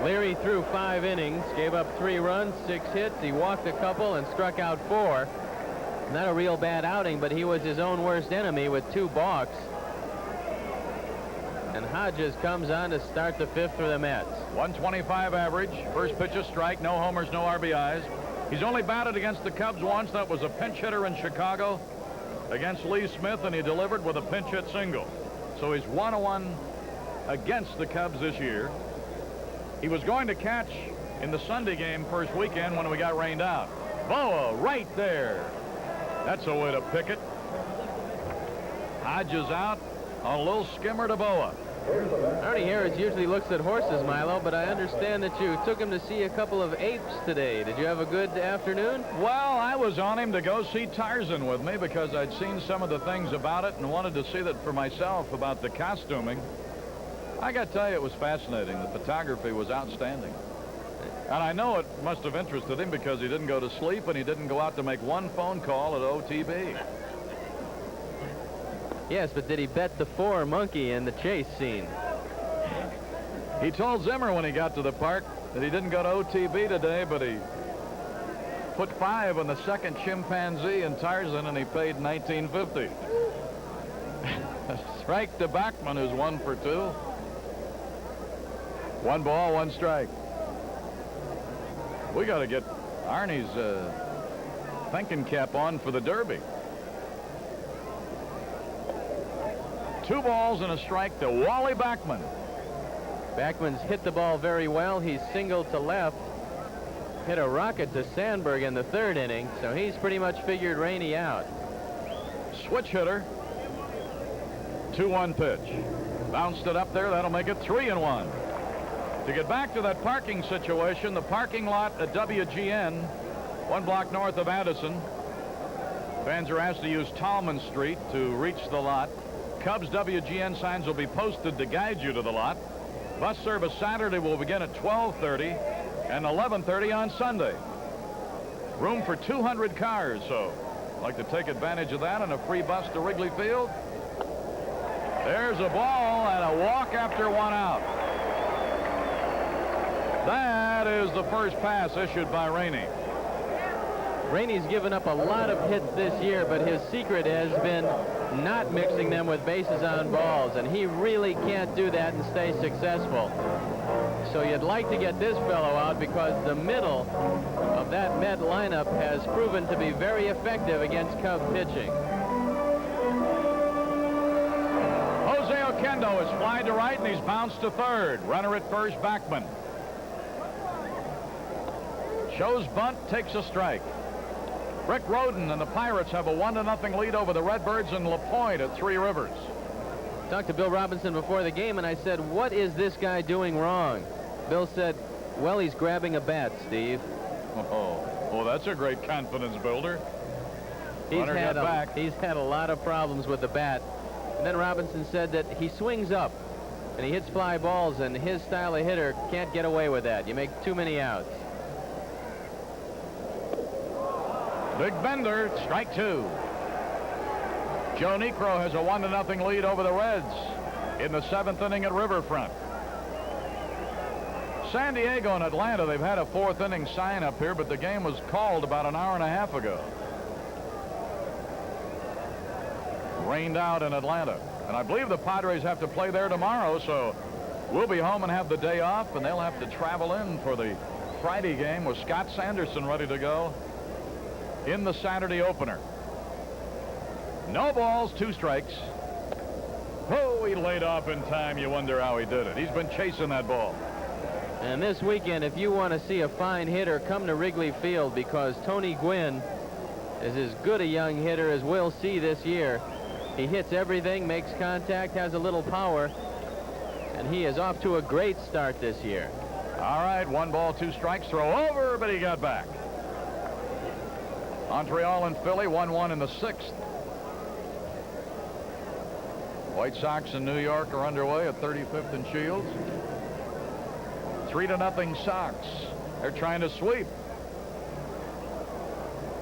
Leary threw 5 innings, gave up 3 runs, 6 hits. He walked a couple and struck out 4. Not a real bad outing, but he was his own worst enemy with 2 balks. And Hodges comes on to start the 5th for the Mets. 125 average. First pitch a strike. No homers, no RBIs. He's only batted against the Cubs once. That was a pinch hitter in Chicago against Lee Smith, and he delivered with a pinch hit single. So he's 1-1 against the Cubs this year. He was going to catch in the Sunday game first weekend when we got rained out. Boa right there. That's a way to pick it. Hodges out on a little skimmer to Boa. Artie Harris usually looks at horses, Milo, but I understand that you took him to see a couple of apes today. Did you have a good afternoon? Well, I was on him to go see Tarzan with me because I'd seen some of the things about it and wanted to see that for myself about the costuming. I got to tell you, it was fascinating. The photography was outstanding. And I know it must have interested him because he didn't go to sleep and he didn't go out to make one phone call at OTB. Yes, but did he bet the 4 monkey in the chase scene? He told Zimmer when he got to the park that he didn't go to OTB today, but he put 5 on the second chimpanzee in Tarzan, and he paid $19.50. Strike to Bachman, who's 1 for 2. 1 ball, 1 strike. We got to get Arnie's thinking cap on for the Derby. 2 balls and a strike to Wally Bachman. Bachman's hit the ball very well. He's singled to left. Hit a rocket to Sandberg in the 3rd inning, so he's pretty much figured Rainey out. Switch hitter. 2-1 pitch. Bounced it up there. That'll make it 3-1. To get back to that parking situation, the parking lot at WGN, 1 block north of Addison. Fans are asked to use Tallman Street to reach the lot. Cubs WGN signs will be posted to guide you to the lot. Bus service Saturday will begin at 12:30 and 11:30 on Sunday. Room for 200 cars, so I'd like to take advantage of that, and a free bus to Wrigley Field. There's a ball and a walk after 1 out. That is the first pass issued by Rainey. Rainey's given up a lot of hits this year, but his secret has been not mixing them with bases on balls, and he really can't do that and stay successful. So you'd like to get this fellow out because the middle of that Met lineup has proven to be very effective against Cub pitching. Jose Oquendo is fly to right, and he's bounced to 3rd. Runner at first, Bachman. Shows bunt, takes a strike. Rick Rhoden and the Pirates have a 1-0 lead over the Redbirds in La Pointe at 3 Rivers. Talked to Bill Robinson before the game, and I said, what is this guy doing wrong? Bill said, well, he's grabbing a bat, Steve. Oh, well, that's a great confidence builder. He's had a lot of problems with the bat. And then Robinson said that he swings up, and he hits fly balls, and his style of hitter can't get away with that. You make too many outs. Big Bender, strike 2. Joe Niekro has a 1-0 lead over the Reds in the 7th inning at Riverfront. San Diego and Atlanta, they've had a 4th inning sign up here, but the game was called about an hour and a half ago. Rained out in Atlanta. And I believe the Padres have to play there tomorrow, so we'll be home and have the day off, and they'll have to travel in for the Friday game with Scott Sanderson ready to go in the Saturday opener. No balls, 2 strikes. Oh, he laid off in time. You wonder how he did it. He's been chasing that ball. And this weekend, if you want to see a fine hitter, come to Wrigley Field, because Tony Gwynn is as good a young hitter as we'll see this year. He hits everything, makes contact, has a little power, and he is off to a great start this year. All right, 1 ball, 2 strikes, throw over, but he got back. Montreal and Philly, 1-1 in the 6th. White Sox in New York are underway at 35th and Shields. 3-0 Sox. They're trying to sweep.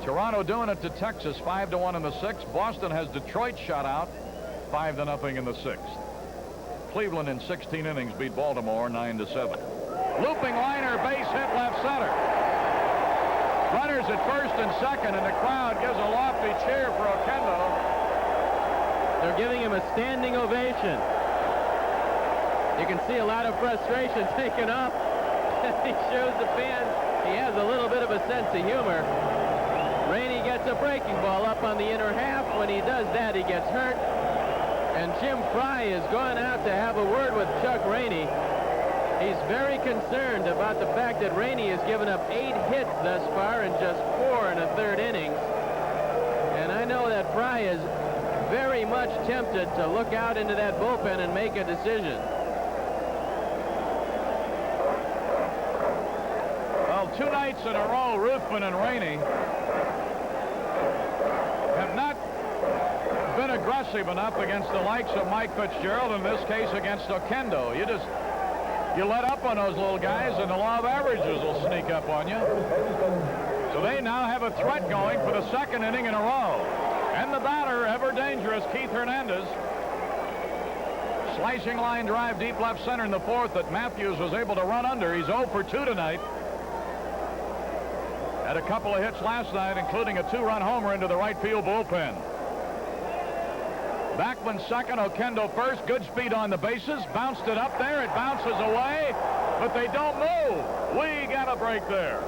Toronto doing it to Texas 5-1 in the 6th. Boston has Detroit shut out 5-0 in the 6th. Cleveland in 16 innings beat Baltimore 9-7. Looping liner, base hit left center. Runners at first and second, and the crowd gives a lofty cheer for Oquendo. They're giving him a standing ovation. You can see a lot of frustration taken off. He shows the fans he has a little bit of a sense of humor. Rainey gets a breaking ball up on the inner half. When he does that, he gets hurt. And Jim Fry is going out to have a word with Chuck Rainey. He's very concerned about the fact that Rainey has given up 8 hits thus far in just 4 in a 3rd innings. And I know that Fry is very much tempted to look out into that bullpen and make a decision. Well, 2 nights in a row, Ruthven and Rainey have not been aggressive enough against the likes of Mike Fitzgerald, in this case against Oquendo. You let up on those little guys, and the law of averages will sneak up on you. So they now have a threat going for the 2nd inning in a row. And the batter, ever dangerous, Keith Hernandez. Slicing line drive deep left center in the 4th that Matthews was able to run under. He's 0 for 2 tonight. Had a couple of hits last night, including a 2-run homer into the right field bullpen. Backman second, Oquendo first. Good speed on the bases. Bounced it up there. It bounces away, but they don't move. We got a break there.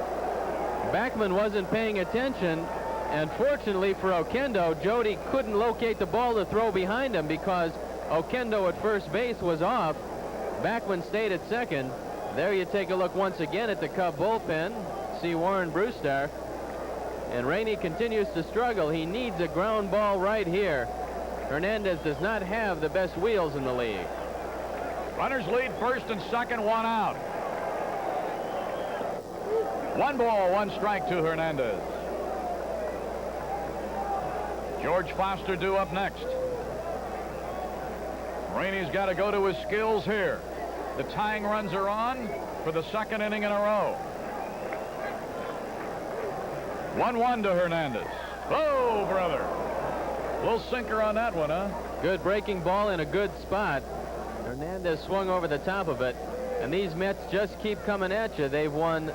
Backman wasn't paying attention, and fortunately for Oquendo, Jody couldn't locate the ball to throw behind him because Oquendo at first base was off. Backman stayed at second. There you take a look once again at the Cub bullpen. See Warren Brewster. And Rainey continues to struggle. He needs a ground ball right here. Hernandez does not have the best wheels in the league. Runners lead first and second, 1 out. 1 ball, 1 strike to Hernandez. George Foster due up next. Rainey's got to go to his skills here. The tying runs are on for the 2nd inning in a row. 1-1 to Hernandez. Oh, brother. Little sinker on that one, huh? Good breaking ball in a good spot. Hernandez swung over the top of it. And these Mets just keep coming at you. They've won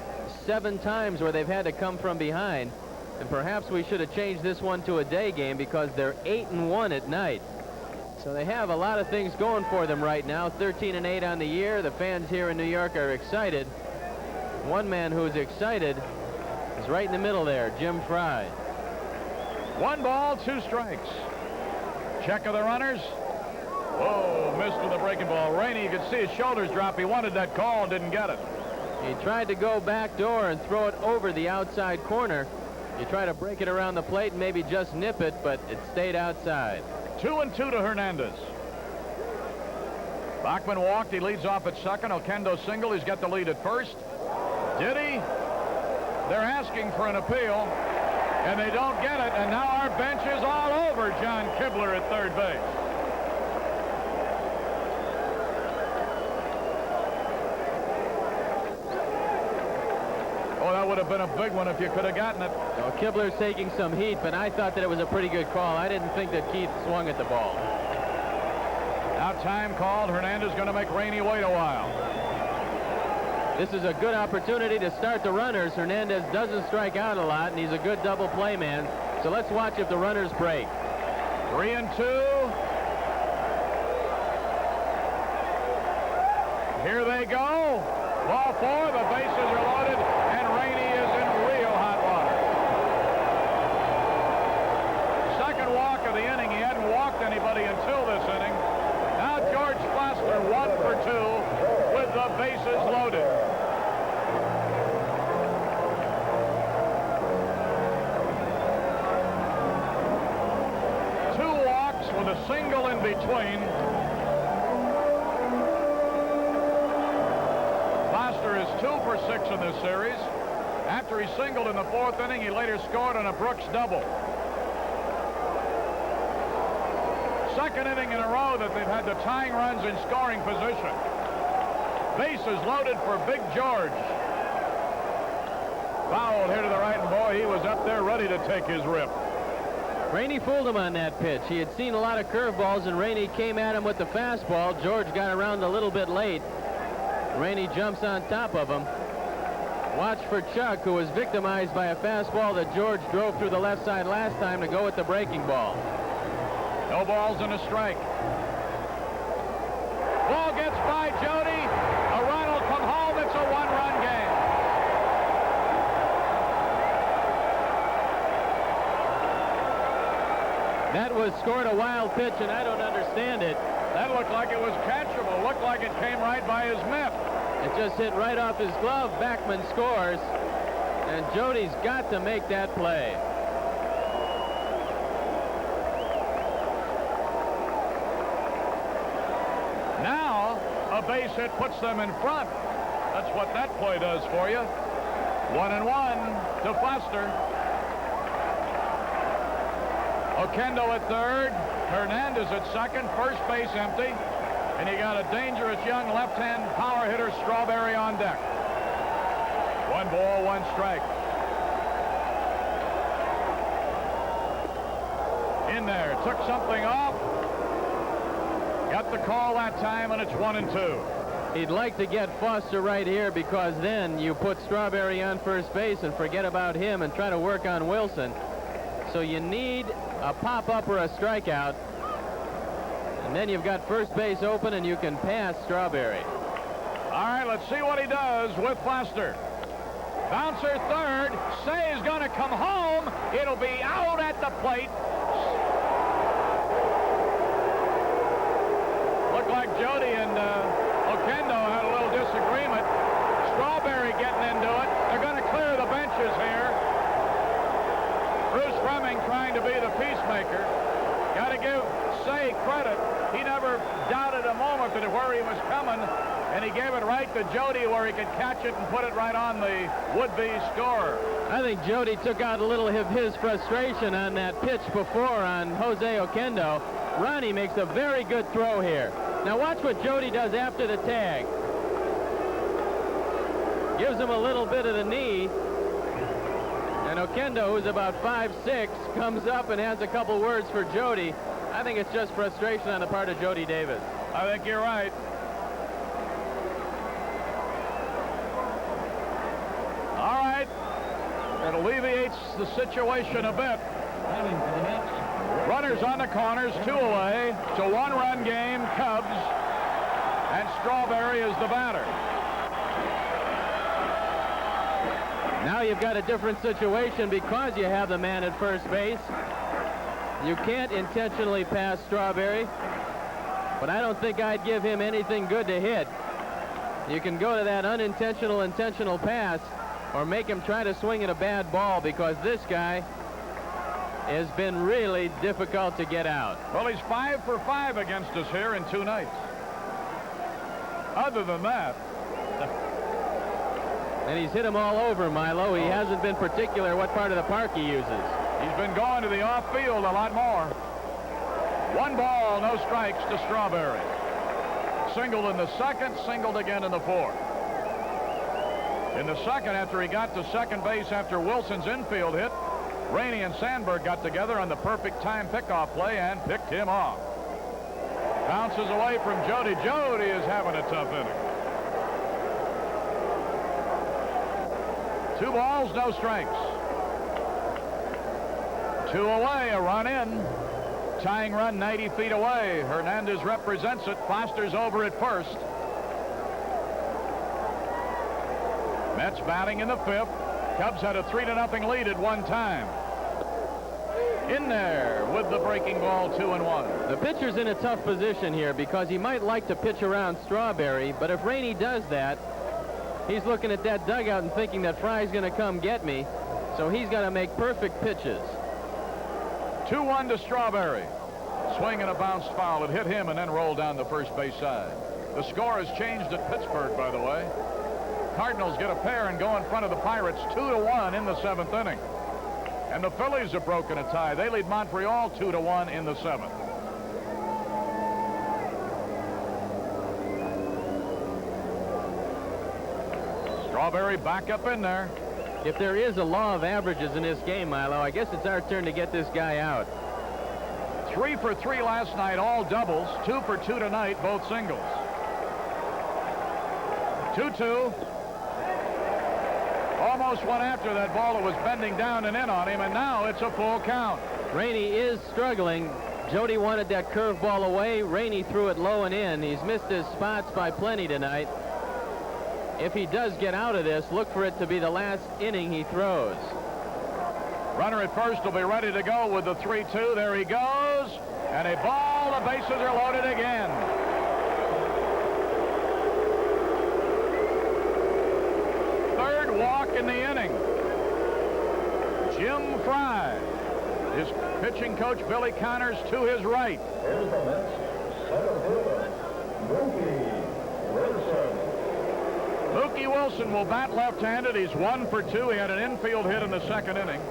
7 times where they've had to come from behind. And perhaps we should have changed this one to a day game because they're 8-1 at night. So they have a lot of things going for them right now. 13-8 on the year. The fans here in New York are excited. One man who's excited is right in the middle there, Jim Fry. 1 ball, 2 strikes. Check of the runners. Whoa, missed with a breaking ball. Rainey, you could see his shoulders drop. He wanted that call, didn't get it. He tried to go back door and throw it over the outside corner. You try to break it around the plate and maybe just nip it, but it stayed outside. 2-2 to Hernandez. Bachman walked. He leads off at second. Oquendo single. He's got the lead at first. Did he? They're asking for an appeal. And they don't get it, and now our bench is all over John Kibler at third base. Oh, that would have been a big one if you could have gotten it. Well, Kibler's taking some heat, but I thought that it was a pretty good call. I didn't think that Keith swung at the ball. Now time called. Hernandez going to make Rainey wait a while. This is a good opportunity to start the runners. Hernandez doesn't strike out a lot, and he's a good double play man. So let's watch if the runners break. 3-2. Here they go. Ball 4. The bases are loaded, and Rainey is in real hot water. Second walk of the inning. He hadn't walked anybody until this inning. Now George Foster 1 for 2 with the bases loaded. With a single in between. Foster is 2 for 6 in this series. After he singled in the 4th inning, he later scored on a Brooks double. 2nd inning in a row that they've had the tying runs in scoring position. Bases loaded for Big George. Fouled here to the right, and boy, he was up there ready to take his rip. Rainey fooled him on that pitch. He had seen a lot of curveballs, and Rainey came at him with the fastball. George got around a little bit late. Rainey jumps on top of him. Watch for Chuck, who was victimized by a fastball that George drove through the left side last time to go with the breaking ball. No balls and a strike. Ball gets by Jody. A run will come home. It's a one-run game. That was scored a wild pitch, and I don't understand it. That looked like it was catchable. Looked like it came right by his mitt. It just hit right off his glove. Backman scores, and Jody's got to make that play. Now, a base hit puts them in front. That's what that play does for you. 1-1 to Foster. Oquendo at third. Hernandez at second. First base empty. And you got a dangerous young left-hand power hitter, Strawberry, on deck. 1 ball, 1 strike. In there. Took something off. Got the call that time, and it's 1-2. He'd like to get Foster right here, because then you put Strawberry on first base and forget about him and try to work on Wilson. So you need a pop-up or a strikeout. And then you've got first base open, and you can pass Strawberry. All right, let's see what he does with Foster. Bouncer third. Say is going to come home. It'll be out at the plate. Looked like Jody and Oquendo had a little disagreement. Strawberry getting into it. They're going to clear the benches here. Bruce Fleming trying to be the peacemaker. Got to give Say credit. He never doubted a moment that where he was coming, and he gave it right to Jody where he could catch it and put it right on the would-be scorer. I think Jody took out a little of his frustration on that pitch before on Jose Oquendo. Ronnie makes a very good throw here. Now watch what Jody does after the tag. Gives him a little bit of the knee. And Oquendo, who's about 5'6", comes up and has a couple words for Jody. I think it's just frustration on the part of Jody Davis. I think you're right. All right. It alleviates the situation a bit. Runners on the corners, 2 away. It's a 1-run game, Cubs. And Strawberry is the batter. Now you've got a different situation because you have the man at first base. You can't intentionally pass Strawberry, but I don't think I'd give him anything good to hit. You can go to that unintentional intentional pass, or make him try to swing at a bad ball, because this guy has been really difficult to get out. Well, he's 5 for 5 against us here in 2 nights. Other than that. And he's hit him all over, Milo. He hasn't been particular what part of the park he uses. He's been going to the off-field a lot more. 1 ball, no strikes to Strawberry. Singled in the second, singled again in the fourth. In the second, after he got to second base after Wilson's infield hit, Rainey and Sandberg got together on the perfect time pickoff play and picked him off. Bounces away from Jody. Jody is having a tough inning. 2 balls, no strikes. 2 away, a run in. Tying run 90 feet away. Hernandez represents it. Foster's over at first. Mets batting in the 5th. Cubs had a 3-0 lead at one time. In there with the breaking ball, 2-1. The pitcher's in a tough position here because he might like to pitch around Strawberry, but if Rainey does that, he's looking at that dugout and thinking that Fry's going to come get me, so he's got to make perfect pitches. 2-1 to Strawberry. Swing and a bounced foul. It hit him and then rolled down the first base side. The score has changed at Pittsburgh, by the way. Cardinals get a pair and go in front of the Pirates 2-1 in the 7th inning. And the Phillies have broken a tie. They lead Montreal 2-1 in the 7th. Strawberry back up in there. If there is a law of averages in this game, Milo, I guess it's our turn to get this guy out. 3 for 3 last night, all doubles. 2 for 2 tonight, both singles. 2-2. Almost went after that ball that was bending down and in on him, and now it's a full count. Rainey is struggling. Jody wanted that curveball away. Rainey threw it low and in. He's missed his spots by plenty tonight. If he does get out of this, look for it to be the last inning he throws. Runner at first will be ready to go with the 3-2. There he goes. And a ball. The bases are loaded again. Third walk in the inning. Jim Fry. His pitching coach, Billy Connors, to his right. Here's the Mets. Center fielder, Mookie Wilson. Mookie Wilson will bat left-handed. He's 1 for 2. He had an infield hit in the second inning.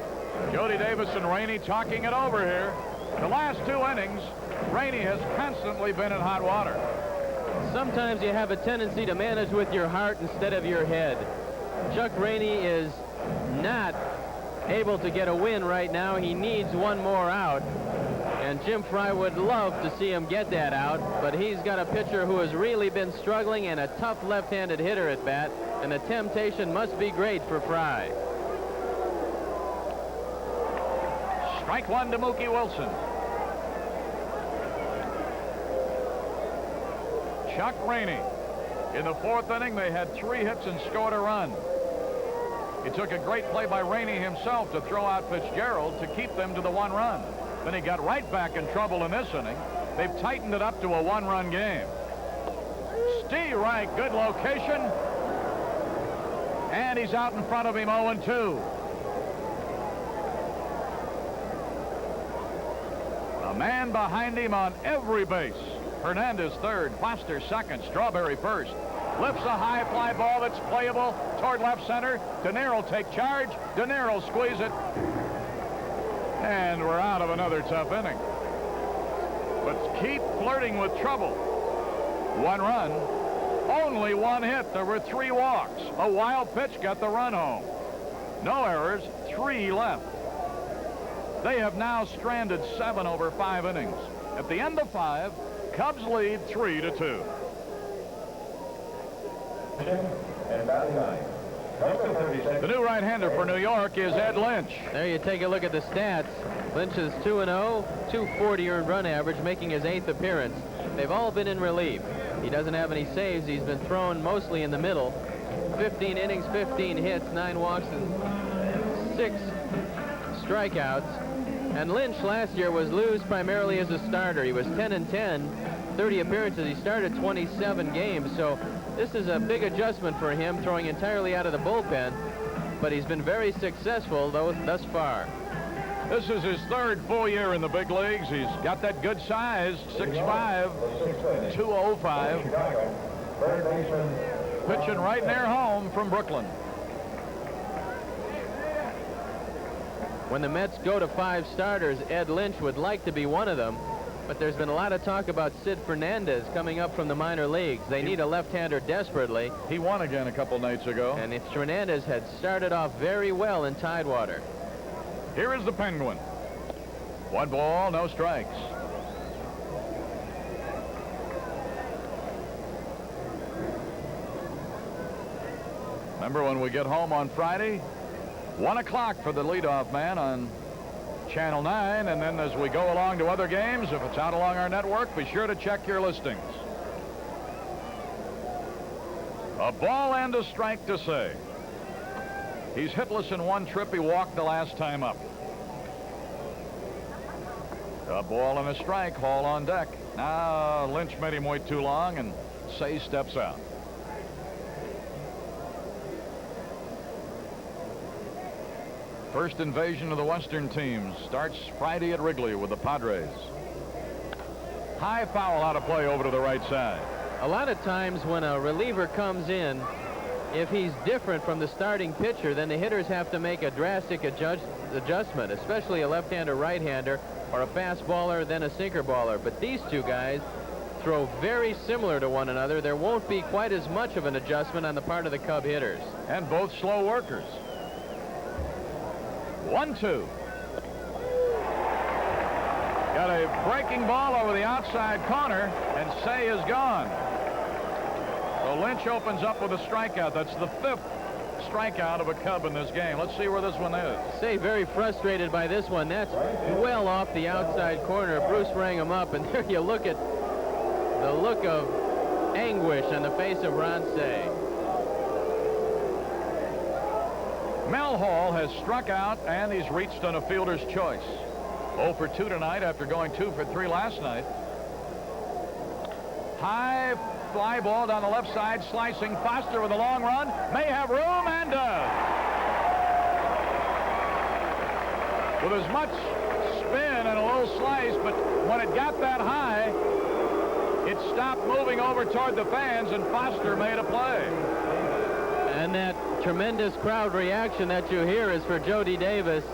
Jody Davis and Rainey talking it over here. The last 2 innings, Rainey has constantly been in hot water. Sometimes you have a tendency to manage with your heart instead of your head. Chuck Rainey is not able to get a win right now. He needs one more out. And Jim Fry would love to see him get that out, but he's got a pitcher who has really been struggling and a tough left-handed hitter at bat, and the temptation must be great for Fry. Strike 1 to Mookie Wilson. Chuck Rainey. In the 4th inning, they had 3 hits and scored a run. It took a great play by Rainey himself to throw out Fitzgerald to keep them to the 1 run. Then he got right back in trouble in this inning. They've tightened it up to a 1-run game. Steve Reich, good location. And he's out in front of him 0-2. A man behind him on every base. Hernandez third, Foster second, Strawberry first. Lifts a high fly ball that's playable toward left center. Denier will take charge. Denier will squeeze it. And we're out of another tough inning. But keep flirting with trouble. 1 run. Only 1 hit. There were 3 walks. A wild pitch got the run home. No errors. 3 left. They have now stranded 7 over 5 innings. At the end of 5, Cubs lead 3-2. And batting 9. Number 36. The new right-hander for New York is Ed Lynch. There you take a look at the stats. Lynch is 2-0, 240 earned run average, making his 8th appearance. They've all been in relief. He doesn't have any saves. He's been thrown mostly in the middle. 15 innings, 15 hits, 9 walks, and 6 strikeouts. And Lynch last year was lose primarily as a starter. He was 10-10, 30 appearances. He started 27 games, so this is a big adjustment for him, throwing entirely out of the bullpen, but he's been very successful thus far. This is his 3rd full year in the big leagues. He's got that good size, 6'5", 205. Third baseman. Pitching right near home from Brooklyn. When the Mets go to 5 starters, Ed Lynch would like to be one of them, but there's been a lot of talk about Sid Fernandez coming up from the minor leagues. They need a left-hander desperately. He won again a couple nights ago. And if Fernandez had started off very well in Tidewater. Here is the Penguin. 1 ball, no strikes. Remember when we get home on Friday? 1 o'clock for the leadoff man on Channel 9, and then as we go along to other games, if it's out along our network, be sure to check your listings. A ball and a strike to say. He's hitless in 1 trip. He walked the last time up. A ball and a strike. Hall on deck. Now Lynch made him wait too long, and Say steps out. First invasion of the Western teams starts Friday at Wrigley with the Padres. High foul out of play over to the right side. A lot of times when a reliever comes in, if he's different from the starting pitcher, then the hitters have to make a drastic adjustment, especially a left-hander, right-hander, or a fastballer, then a sinker baller. But these two guys throw very similar to one another. There won't be quite as much of an adjustment on the part of the Cub hitters. And both slow workers. 1-2. Got a breaking ball over the outside corner, and Say is gone. So Lynch opens up with a strikeout. That's the 5th strikeout of a Cub in this game. Let's see where this one is. Say very frustrated by this one. That's well off the outside corner. Bruce rang him up, and there you look at the look of anguish on the face of Ron Say. Mel Hall has struck out, and he's reached on a fielder's choice. 0 for 2 tonight after going 2 for 3 last night. High fly ball down the left side, slicing. Foster with a long run. May have room, and does. With as much spin and a low slice, but when it got that high, it stopped moving over toward the fans, and Foster made a play. And that tremendous crowd reaction that you hear is for Jody Davis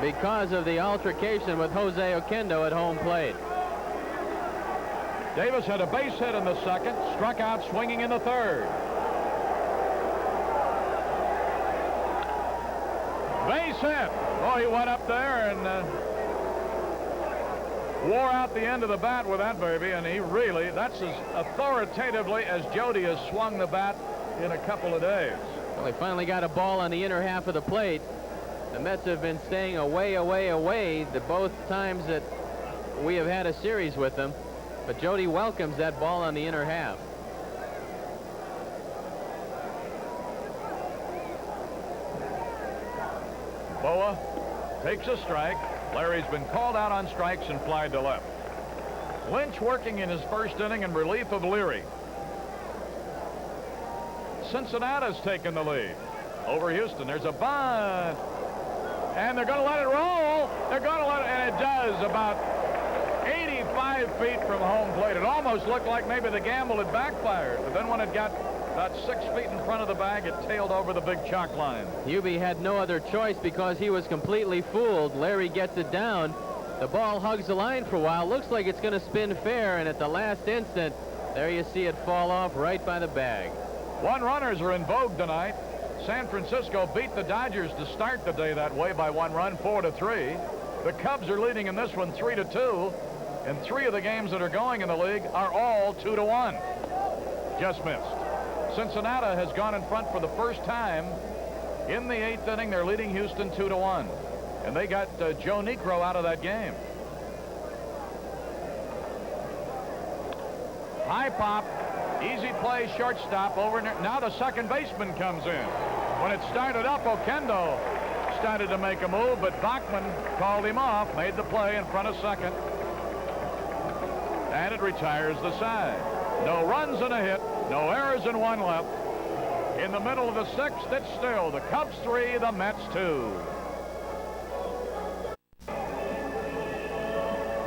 because of the altercation with Jose Oquendo at home plate. Davis had a base hit in the 2nd, struck out swinging in the 3rd. Base hit. Oh, he went up there and wore out the end of the bat with that baby, and he really, that's as authoritatively as Jody has swung the bat in a couple of days. Well, he finally got a ball on the inner half of the plate. The Mets have been staying away the both times that we have had a series with them. But Jody welcomes that ball on the inner half. Boa takes a strike. Larry's been called out on strikes and flied to left. Lynch working in his 1st inning in relief of Leary. Cincinnati's taken the lead over Houston. There's a bunt. And they're going to let it roll. They're going to let it, and it does, about 85 feet from home plate. It almost looked like maybe the gamble had backfired. But then when it got about 6 feet in front of the bag, it tailed over the big chalk line. Hubie had no other choice because he was completely fooled. Larry gets it down. The ball hugs the line for a while. Looks like it's going to spin fair, and at the last instant, there you see it fall off right by the bag. 1 runners are in vogue tonight. San Francisco beat the Dodgers to start the day that way by 1 run, 4-3. The Cubs are leading in this one 3-2. And 3 of the games that are going in the league are all 2-1. Just missed. Cincinnati has gone in front for the first time in the 8th inning. They're leading Houston 2-1. And they got Joe Niekro out of that game. High pop. Easy play, shortstop over. Now the second baseman comes in. When it started up, Oquendo started to make a move, but Bachman called him off, made the play in front of second. And it retires the side. No runs and a hit, no errors and 1 left. In the middle of the 6th, it's still the Cubs 3, the Mets 2.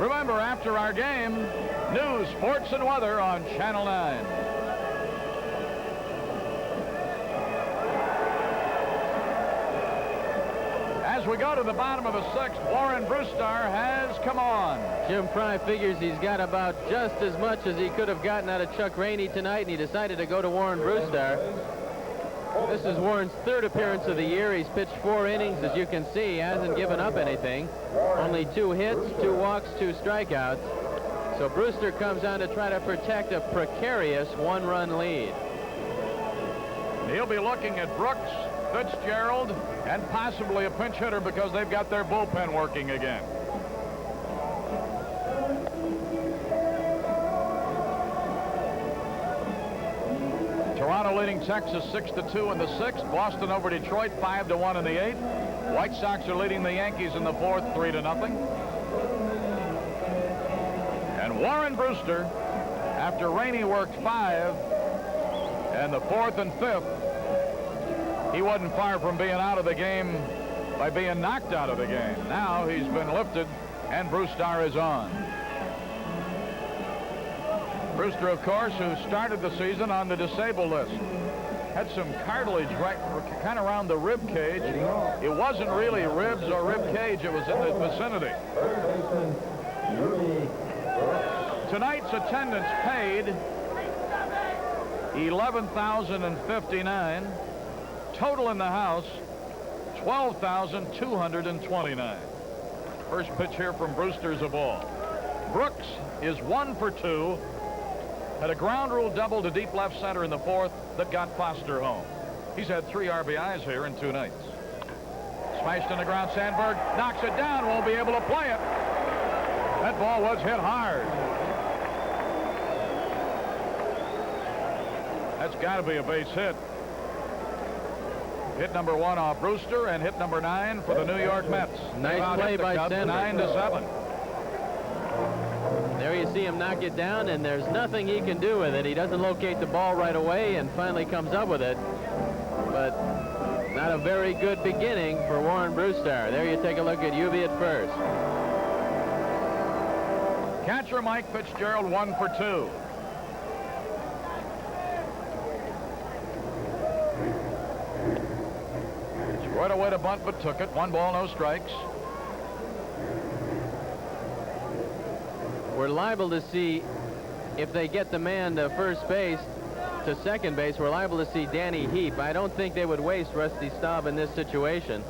Remember, after our game, news, sports, and weather on Channel 9. As we go to the bottom of the 6th, Warren Brewster has come on. Jim Fry figures he's got about just as much as he could have gotten out of Chuck Rainey tonight, and he decided to go to Warren Brewster. This is Warren's 3rd appearance of the year. He's pitched 4 innings, as you can see. He hasn't given up anything. Only 2 hits, 2 walks, 2 strikeouts. So Brewster comes on to try to protect a precarious 1-run lead. He'll be looking at Brooks, Fitzgerald, and possibly a pinch hitter because they've got their bullpen working again. Toronto leading Texas 6-2 in the 6th. Boston over Detroit 5-1 in the 8th. White Sox are leading the Yankees in the 4th 3-0. And Warren Brewster, after Rainey worked 5, and the 4th and 5th, he wasn't far from being out of the game by being knocked out of the game. Now he's been lifted, and Brewster is on. Brewster, of course, who started the season on the disabled list, had some cartilage right kind of around the rib cage. It wasn't really ribs or rib cage. It was in the vicinity. Tonight's attendance paid $11,059. Total in the house, 12,229. First pitch here from Brewster's a ball. Brooks is 1 for 2. Had a ground rule double to deep left center in the fourth that got Foster home. He's had 3 RBIs here in 2 nights. Smashed on the ground. Sandberg knocks it down. Won't be able to play it. That ball was hit hard. That's got to be a base hit. Hit number 1 off Brewster and hit number 9 for the New York Mets. Nice play by Sandberg. 9-7. There you see him knock it down, and there's nothing he can do with it. He doesn't locate the ball right away and finally comes up with it. But not a very good beginning for Warren Brewster. There you take a look at Ubi at first. Catcher Mike Fitzgerald 1 for 2. Right away to bunt, but took it. 1 ball, no strikes. We're liable to see, if they get the man to first base, to second base, we're liable to see Danny Heap. I don't think they would waste Rusty Staub in this situation.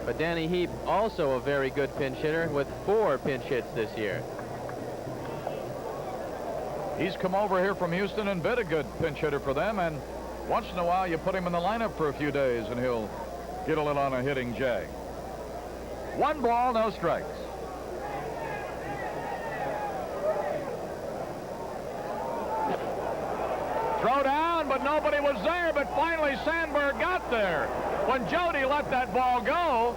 But Danny Heap, also a very good pinch hitter with 4 pinch hits this year. He's come over here from Houston and been a good pinch hitter for them, and once in a while you put him in the lineup for a few days and he'll get a little on a hitting jag. 1 ball, no strikes. Throw down, but nobody was there, but finally Sandberg got there. When Jody let that ball go,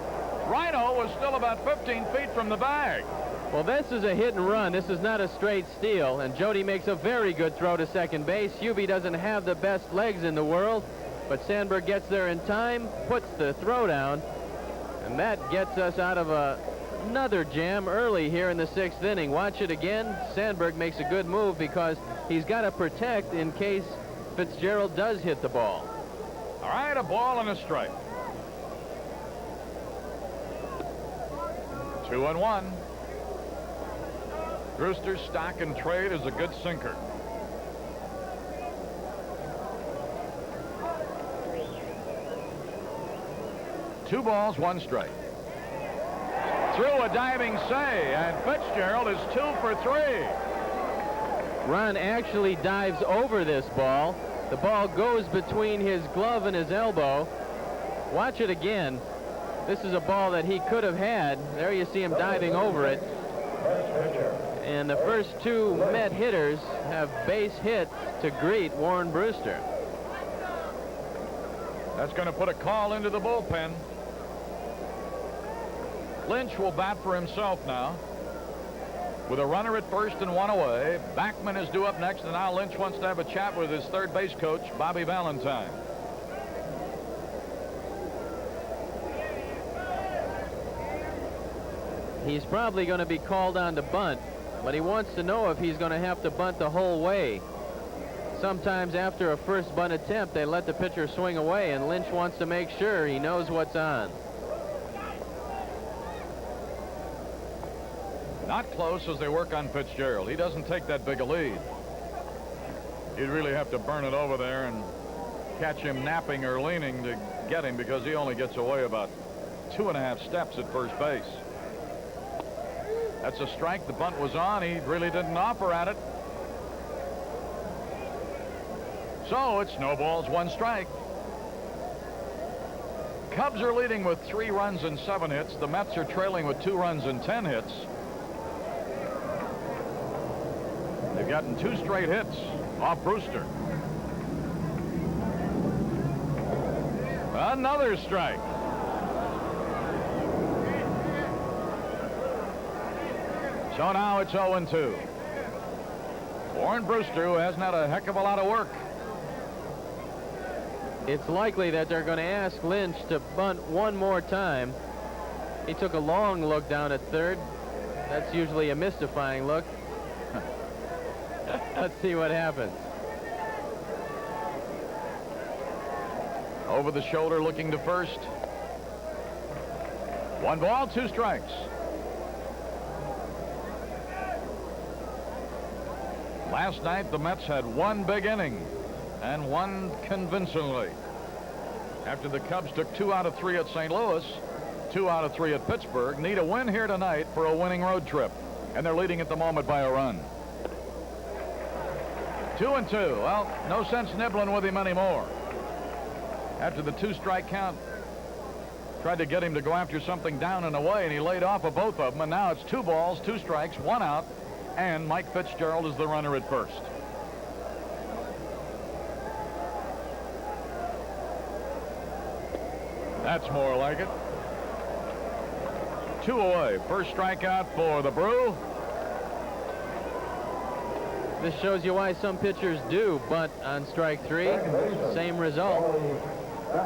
Rhino was still about 15 feet from the bag. Well, this is a hit and run. This is not a straight steal, and Jody makes a very good throw to second base. Hubie doesn't have the best legs in the world, but Sandberg gets there in time, puts the throw down, and that gets us out of another jam early here in the 6th inning. Watch it again. Sandberg makes a good move because he's got to protect in case Fitzgerald does hit the ball. All right, a ball and a strike. 2-1. Brewster's stock and trade is a good sinker. Two balls, 1 strike. Threw a diving say, and Fitzgerald is 2 for 3. Ron actually dives over this ball. The ball goes between his glove and his elbow. Watch it again. This is a ball that he could have had. There you see him diving over it. And the first 2 Met hitters have base hits to greet Warren Brewster. That's going to put a call into the bullpen. Lynch will bat for himself now. With a runner at first and 1 away, Backman is due up next, and now Lynch wants to have a chat with his third base coach, Bobby Valentine. He's probably going to be called on to bunt, but he wants to know if he's going to have to bunt the whole way. Sometimes after a first bunt attempt, they let the pitcher swing away, and Lynch wants to make sure he knows what's on. Not close as they work on Fitzgerald. He doesn't take that big a lead. You'd really have to burn it over there and catch him napping or leaning to get him, because he only gets away about 2.5 steps at first base. That's a strike. The bunt was on. He really didn't offer at it. So it's no balls, 1 strike. Cubs are leading with 3 runs and 7 hits. The Mets are trailing with 2 runs and 10 hits. They've gotten 2 straight hits off Brewster. Another strike. So now it's 0-2. Warren Brewster, who hasn't had a heck of a lot of work. It's likely that they're going to ask Lynch to bunt 1 more time. He took a long look down at third. That's usually a mystifying look. Let's see what happens. Over the shoulder, looking to first. 1 ball, 2 strikes. Last night, the Mets had 1 big inning, and 1 convincingly. After the Cubs took 2 out of 3 at St. Louis, 2 out of 3 at Pittsburgh, need a win here tonight for a winning road trip. And they're leading at the moment by a run. 2-2. Well, no sense nibbling with him anymore. After the 2-strike count, tried to get him to go after something down and away, and he laid off of both of them. And now it's 2 balls, 2 strikes, 1 out, and Mike Fitzgerald is the runner at first. That's more like it. 2 away. First strikeout for the Brew. This shows you why some pitchers do bunt on strike 3. Same result.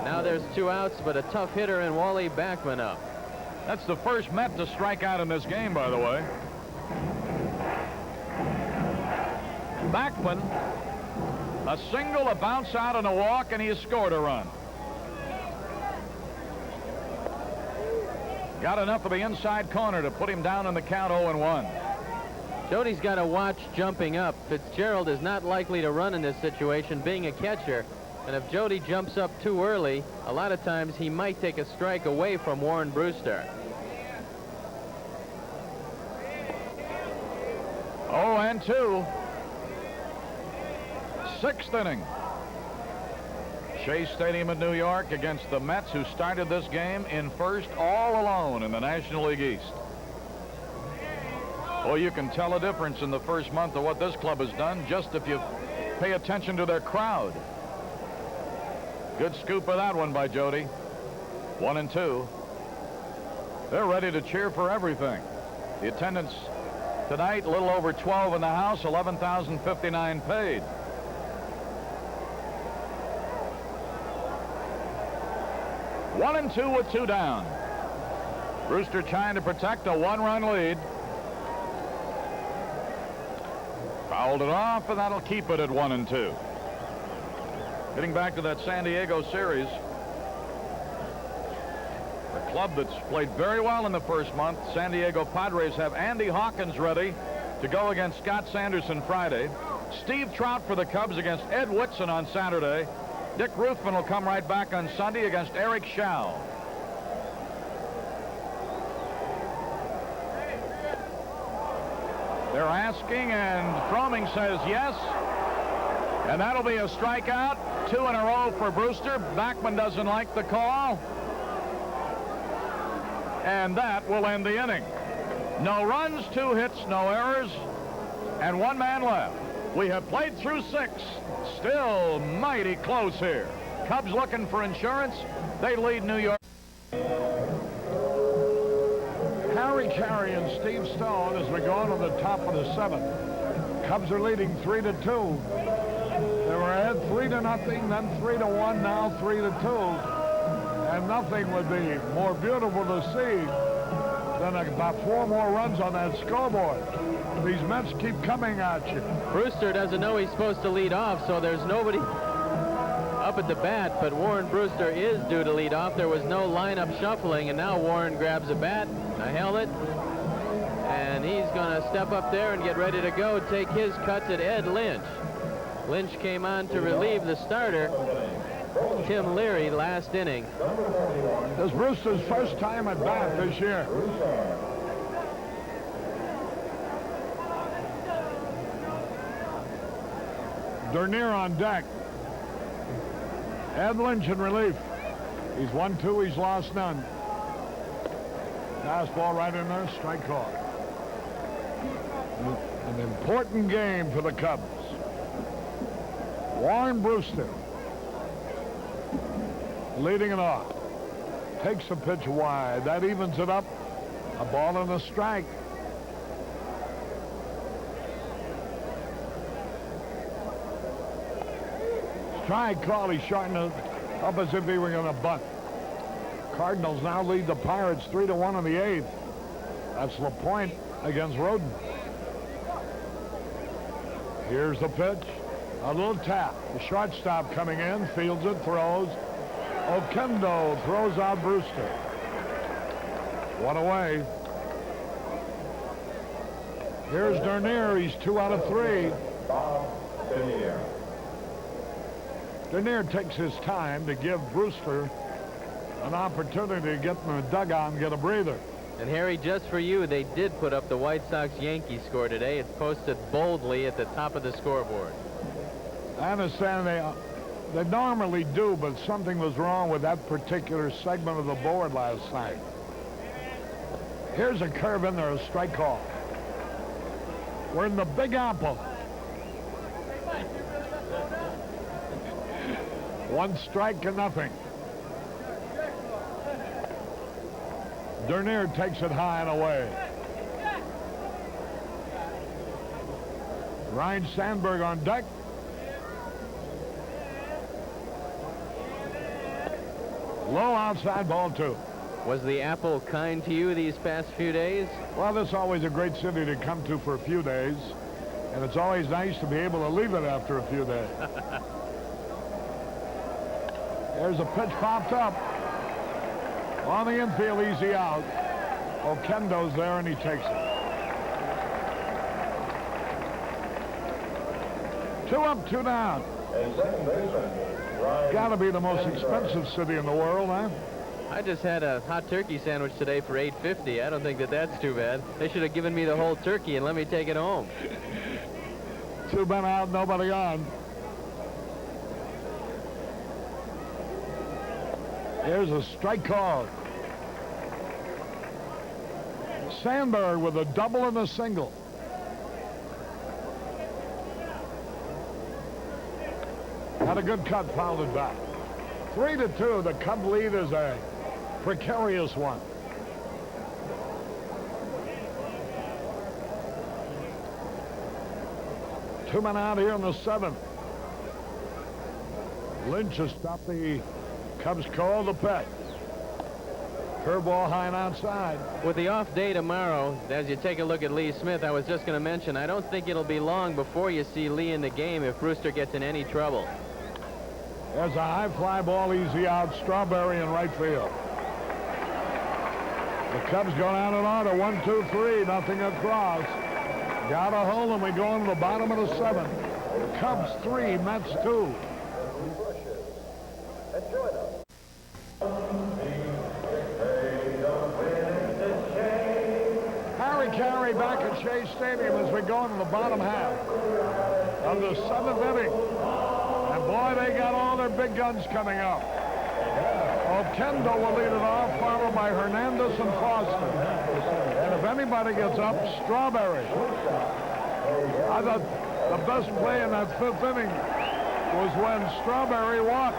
Now there's 2 outs, but a tough hitter in Wally Backman up. That's the first Met to strike out in this game, by the way. Backman, a single, a bounce out, and a walk, and he has scored a run. Got enough of the inside corner to put him down in the count 0-1. Jody's got to watch jumping up. Fitzgerald is not likely to run in this situation, being a catcher. And if Jody jumps up too early, a lot of times he might take a strike away from Warren Brewster. 0-2. 6th inning. Shea Stadium in New York against the Mets, who started this game in first all alone in the National League East. Well, you can tell a difference in the first month of what this club has done just if you pay attention to their crowd. Good scoop of that one by Jody. 1-2. They're ready to cheer for everything. The attendance tonight, a little over 12 in the house, 11,059 paid. One and 2 with 2 down. Brewster trying to protect a 1-run lead. Fouled it off, and that'll keep it at 1-2. Getting back to that San Diego series, the club that's played very well in the first month, San Diego Padres, have Andy Hawkins ready to go against Scott Sanderson Friday. Steve Trout for the Cubs against Ed Whitson on Saturday. Dick Ruthven will come right back on Sunday against Eric Schau. They're asking, and Fromming says yes. And that'll be a strikeout. 2 in a row for Brewster. Backman doesn't like the call. And that will end the inning. No runs, 2 hits, no errors, and 1 man left. We have played through 6. Still mighty close here. Cubs looking for insurance. They lead New York. Harry Carey and Steve Stone as we go on to the top of the 7th. Cubs are leading 3-2. They were ahead 3-0, then 3-1, now 3-2. And nothing would be more beautiful to see than about 4 more runs on that scoreboard. These Mets keep coming at you. Brewster doesn't know he's supposed to lead off, so there's nobody up at the bat, but Warren Brewster is due to lead off. There was no lineup shuffling, and now Warren grabs a bat, a helmet, and he's going to step up there and get ready to go, take his cuts at Ed Lynch. Lynch came on to relieve the starter, Tim Leary, last inning. This is Brewster's first time at bat this year. Dernier on deck. Ed Lynch in relief. He's 1-2. He's lost none. Fastball right in there. Strike call. An important game for the Cubs. Warren Brewster leading it off. Takes the pitch wide. That evens it up. A ball and a strike. Strike call. He shortened it up as if he were going to bunt. Cardinals now lead the Pirates 3-1 in the 8th. That's LaPointe against Rodin. Here's the pitch. A little tap. The shortstop coming in, fields it, throws. Okendo throws out Brewster. 1 away. Here's Dernier. He's 2 out of 3. Dernier takes his time to give Brewster an opportunity to get in the dugout and get a breather. And Harry, just for you, they did put up the White Sox-Yankees score today. It's posted boldly at the top of the scoreboard. I understand they normally do, but something was wrong with that particular segment of the board last night. Here's a curve in there, a strike call. We're in the Big Apple. One strike and nothing. Dernier takes it high and away. Ryan Sandberg on deck. Low outside, ball 2. Was the Apple kind to you these past few days? Well, this is always a great city to come to for a few days, and it's always nice to be able to leave it after a few days. There's a pitch popped up. On the infield, easy out. Oquendo's there, and he takes it. 2 up, 2 down. And second baseman, Ryan. Got to be the most expensive city in the world, huh? I just had a hot turkey sandwich today for $8.50. I don't think that's too bad. They should have given me the whole turkey and let me take it home. 2 men out, nobody on. Here's a strike call. Sandberg with a double and a single. Had a good cut, fouled it back. 3-2. The Cub lead is a precarious one. Two men out here in the 7th. Lynch has stopped the Cubs call the pet. Curveball high and outside. With the off day tomorrow, as you take a look at Lee Smith, I was just going to mention, I don't think it'll be long before you see Lee in the game if Brewster gets in any trouble. There's a high fly ball, easy out. Strawberry in right field. The Cubs go down and order. 1, 2, 3, nothing across. Got a hold, and we go into the bottom of the 7th. Cubs 3, Mets 2. Harry Carey back at Shea Stadium as we go into the bottom half of the 7th inning. And boy, they got all their big guns coming up. Oquendo will lead it off, followed by Hernandez and Foster. And if anybody gets up, Strawberry. I thought the best play in that 5th inning was when Strawberry walked.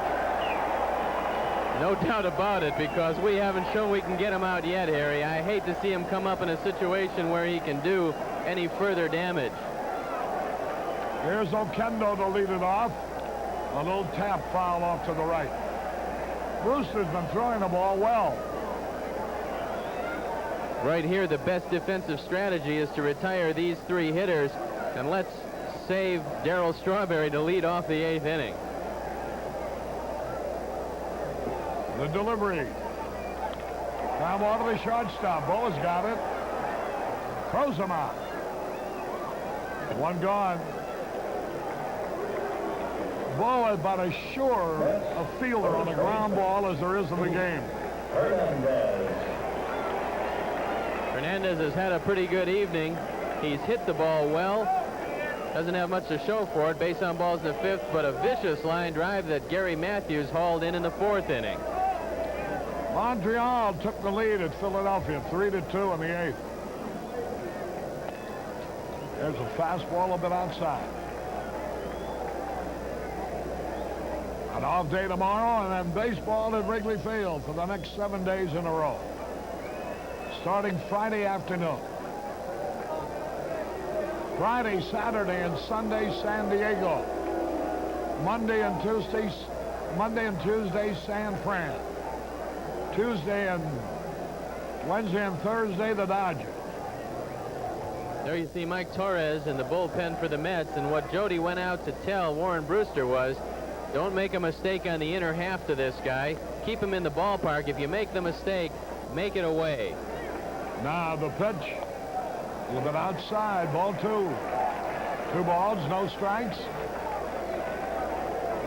No doubt about it, because we haven't shown we can get him out yet, Harry. I hate to see him come up in a situation where he can do any further damage. Here's Oquendo to lead it off. A little tap foul off to the right. Brewster's been throwing the ball well. Right here, the best defensive strategy is to retire these 3 hitters, and let's save Darryl Strawberry to lead off the 8th inning. The delivery. Foul ball to the shortstop. Boa's got it. Throws him out. 1 gone. Bo is about as sure a fielder on a ground ball as there is in the game. Hernandez has had a pretty good evening. He's hit the ball well. Doesn't have much to show for it. Base on balls in the 5th, but a vicious line drive that Gary Matthews hauled in the 4th inning. Montreal took the lead at Philadelphia, 3-2 in the 8th. There's a fastball a bit outside. An off day tomorrow, and then baseball at Wrigley Field for the next 7 days in a row. Starting Friday afternoon. Friday, Saturday, and Sunday, San Diego. Monday and Tuesday, San Fran. Tuesday and Wednesday and Thursday, the Dodgers. There you see Mike Torres in the bullpen for the Mets, and what Jody went out to tell Warren Brewster was, don't make a mistake on the inner half to this guy. Keep him in the ballpark. If you make the mistake, make it away. Now the pitch, a little bit outside, ball 2. 2 balls, no strikes.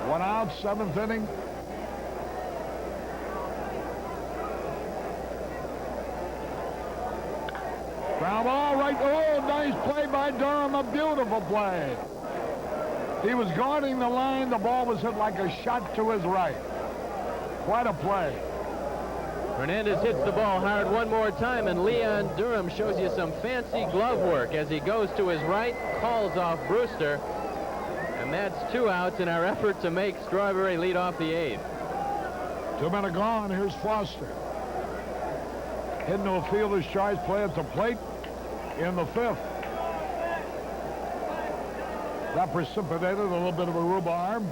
1 out, 7th inning. Ground ball right. Oh, nice play by Durham. A beautiful play. He was guarding the line. The ball was hit like a shot to his right. Quite a play. Hernandez hits the ball hard one more time, and Leon Durham shows you some fancy glove work as he goes to his right, calls off Brewster, and that's 2 outs in our effort to make Strawberry lead off the 8th. 2 men are gone. Here's Foster. Heading to a fielder's choice play at the plate in the 5th. That precipitated a little bit of a rhubarb.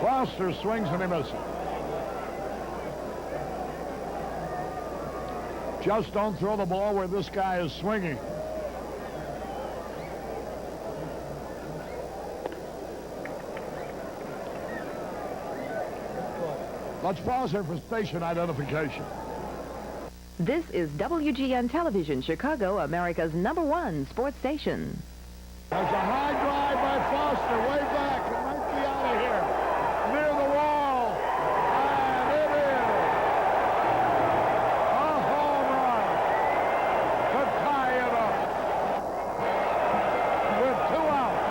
Foster swings and he misses. Just don't throw the ball where this guy is swinging. Let's pause here for station identification. This is WGN Television, Chicago, America's #1 sports station. There's a high drive by Foster, way back. It might be out of here. Near the wall. And it is a home run to tie it up with 2 outs.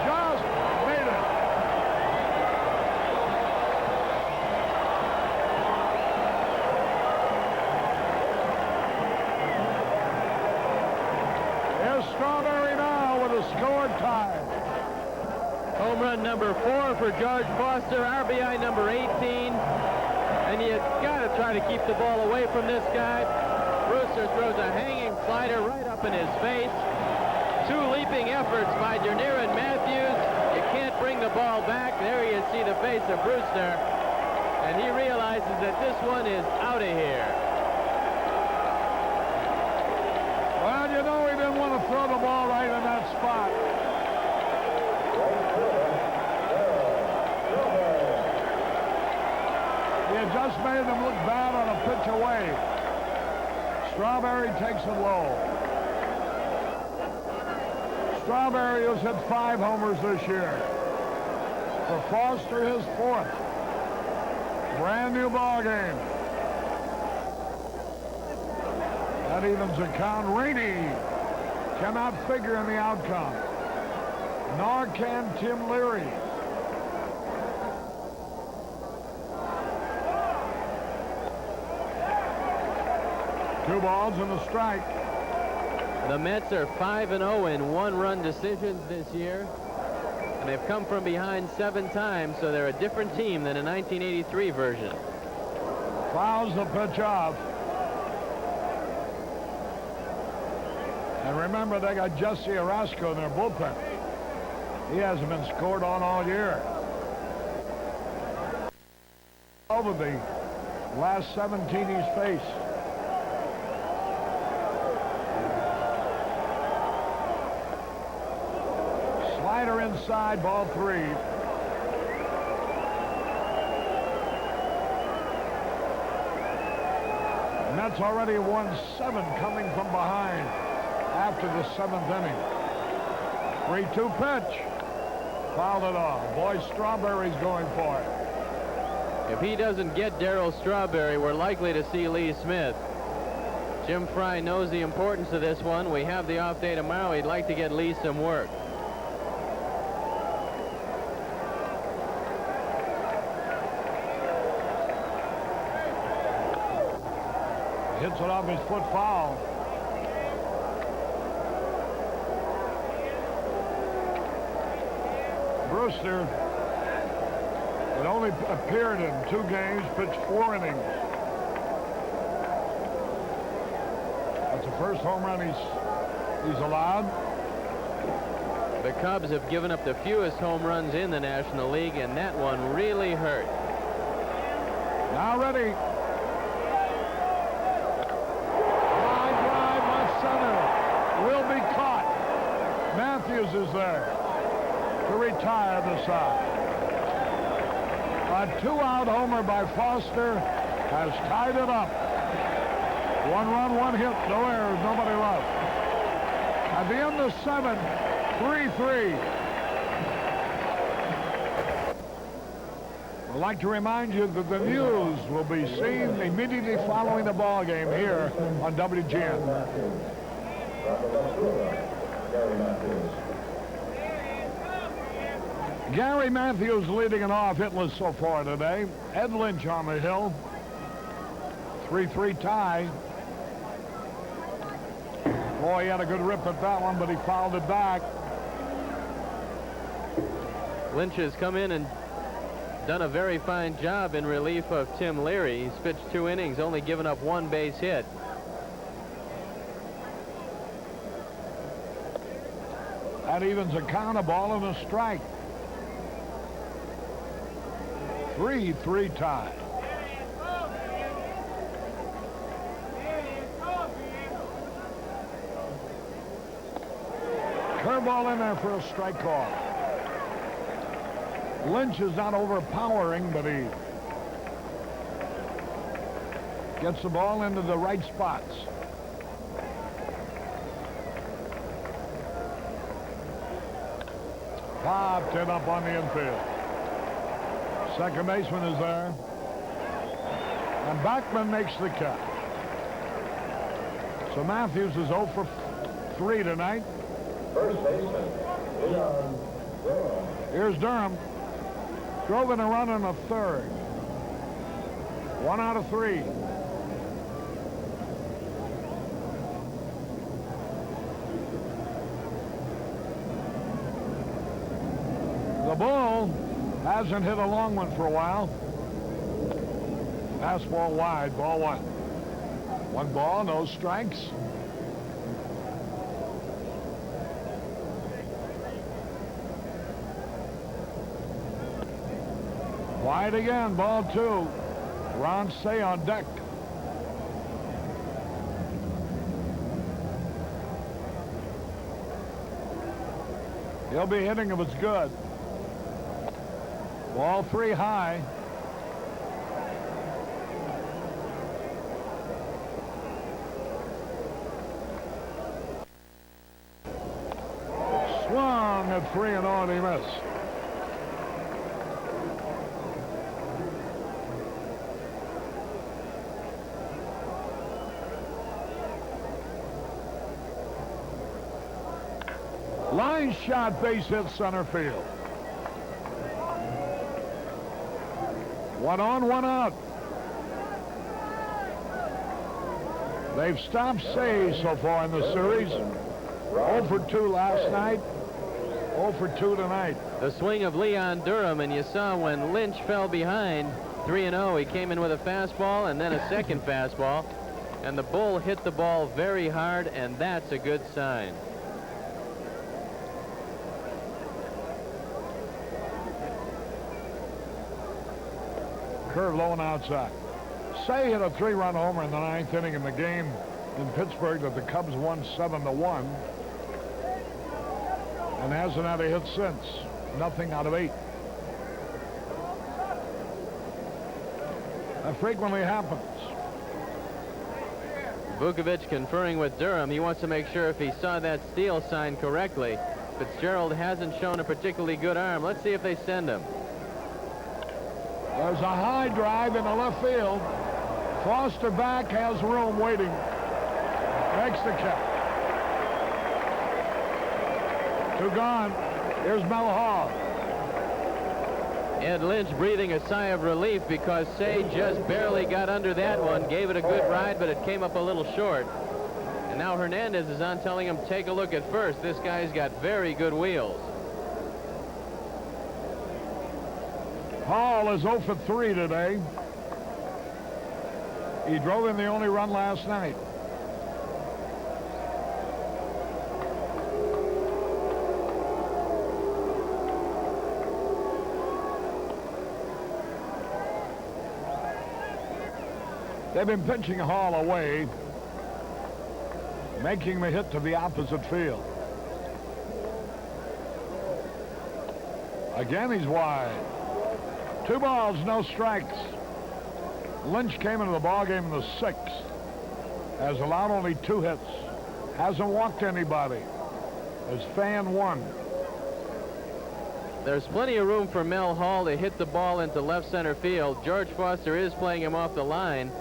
Just made it. Here's Strawberry now with a score tie. Home run number 4 for George Foster, RBI number 18. And you got to try to keep the ball away from this guy. Brewster throws a hanging slider right up in his face. 2 leaping efforts by Dernier and Matthews. You can't bring the ball back. There you see the face of Brewster. And he realizes that this one is out of here. Well, you know he didn't want to throw the ball right in that spot. He had just made them look bad on a pitch away. Strawberry takes it low. Strawberry has hit 5 homers this year. For Foster, his 4th. Brand new ball game. That evens the count. Rainey cannot figure in the outcome. Nor can Tim Leary. Two balls and a strike. The Mets are 5-0 in 1-run decisions this year. And they've come from behind 7 times, so they're a different team than a 1983 version. Fouls the pitch off. And remember, they got Jesse Orozco in their bullpen. He hasn't been scored on all year. Over the last 17 he's faced. Slider inside, ball 3. Mets already won 7 coming from behind after the 7th inning. 3-2 pitch. Fouled it off. Boy, Strawberry's going for it. If he doesn't get Darryl Strawberry, we're likely to see Lee Smith. Jim Fry knows the importance of this one. We have the off day tomorrow. He'd like to get Lee some work. Hits it off his foot, foul. Brewster had only appeared in 2 games, pitched 4 innings. That's the first home run he's allowed. The Cubs have given up the fewest home runs in the National League, and that one really hurt. Now ready. High drive left center. Will be caught. Matthews is there to retire the side. A 2-out homer by Foster has tied it up. 1 run, 1 hit, no errors, nobody left. At the end of 7, 3-3. I'd like to remind you that the news will be seen immediately following the ball game here on WGN. Gary Matthews leading it off hitless so far today. Ed Lynch on the hill. 3-3 tie. Boy, he had a good rip at that one, but he fouled it back. Lynch has come in and done a very fine job in relief of Tim Leary. He's pitched 2 innings, only given up 1 base hit. That evens a count, a ball and a strike. 3-3 tie. Curveball in there for a strike call. Lynch is not overpowering, but he gets the ball into the right spots. Popped it up on the infield. Second baseman is there. And Bachman makes the catch. So Matthews is 0 for 3 tonight. First baseman, Leon Durham. Here's Durham. Drove in a run in the third. 1 out of 3. The Bull hasn't hit a long one for a while. Fastball wide, ball 1. 1 ball, no strikes. Wide again, ball 2. Ron Say on deck. He'll be hitting if it's good. Ball 3 high. Swung at 3-0 and he missed. Line shot, base hit center field. 1 on, 1 out. They've stopped Say so far in the series. 0 for 2 last night. 0 for 2 tonight. The swing of Leon Durham, and you saw when Lynch fell behind 3-0, he came in with a fastball and then a second fastball. And the Bull hit the ball very hard, and that's a good sign. Curve low and outside. Say hit a 3-run homer in the 9th inning in the game in Pittsburgh that the Cubs won 7-1. And hasn't had a hit since. Nothing out of 8. That frequently happens. Vukovich conferring with Durham. He wants to make sure if he saw that steal sign correctly. Fitzgerald hasn't shown a particularly good arm. Let's see if they send him. There's a high drive in the left field. Foster back, has room waiting. Makes the catch. 2 gone. Here's Mel Hall. Ed Lynch breathing a sigh of relief because Say just barely got under that one. Gave it a good ride, but it came up a little short. And now Hernandez is on telling him, take a look at first. This guy's got very good wheels. Hall is 0 for 3 today. He drove in the only run last night. They've been pitching Hall away, making the hit to the opposite field. Again, he's wide. 2 balls, no strikes. Lynch came into the ballgame in the 6th. Has allowed only 2 hits. Hasn't walked anybody. as fan 1. There's plenty of room for Mel Hall to hit the ball into left center field. George Foster is playing him off the line,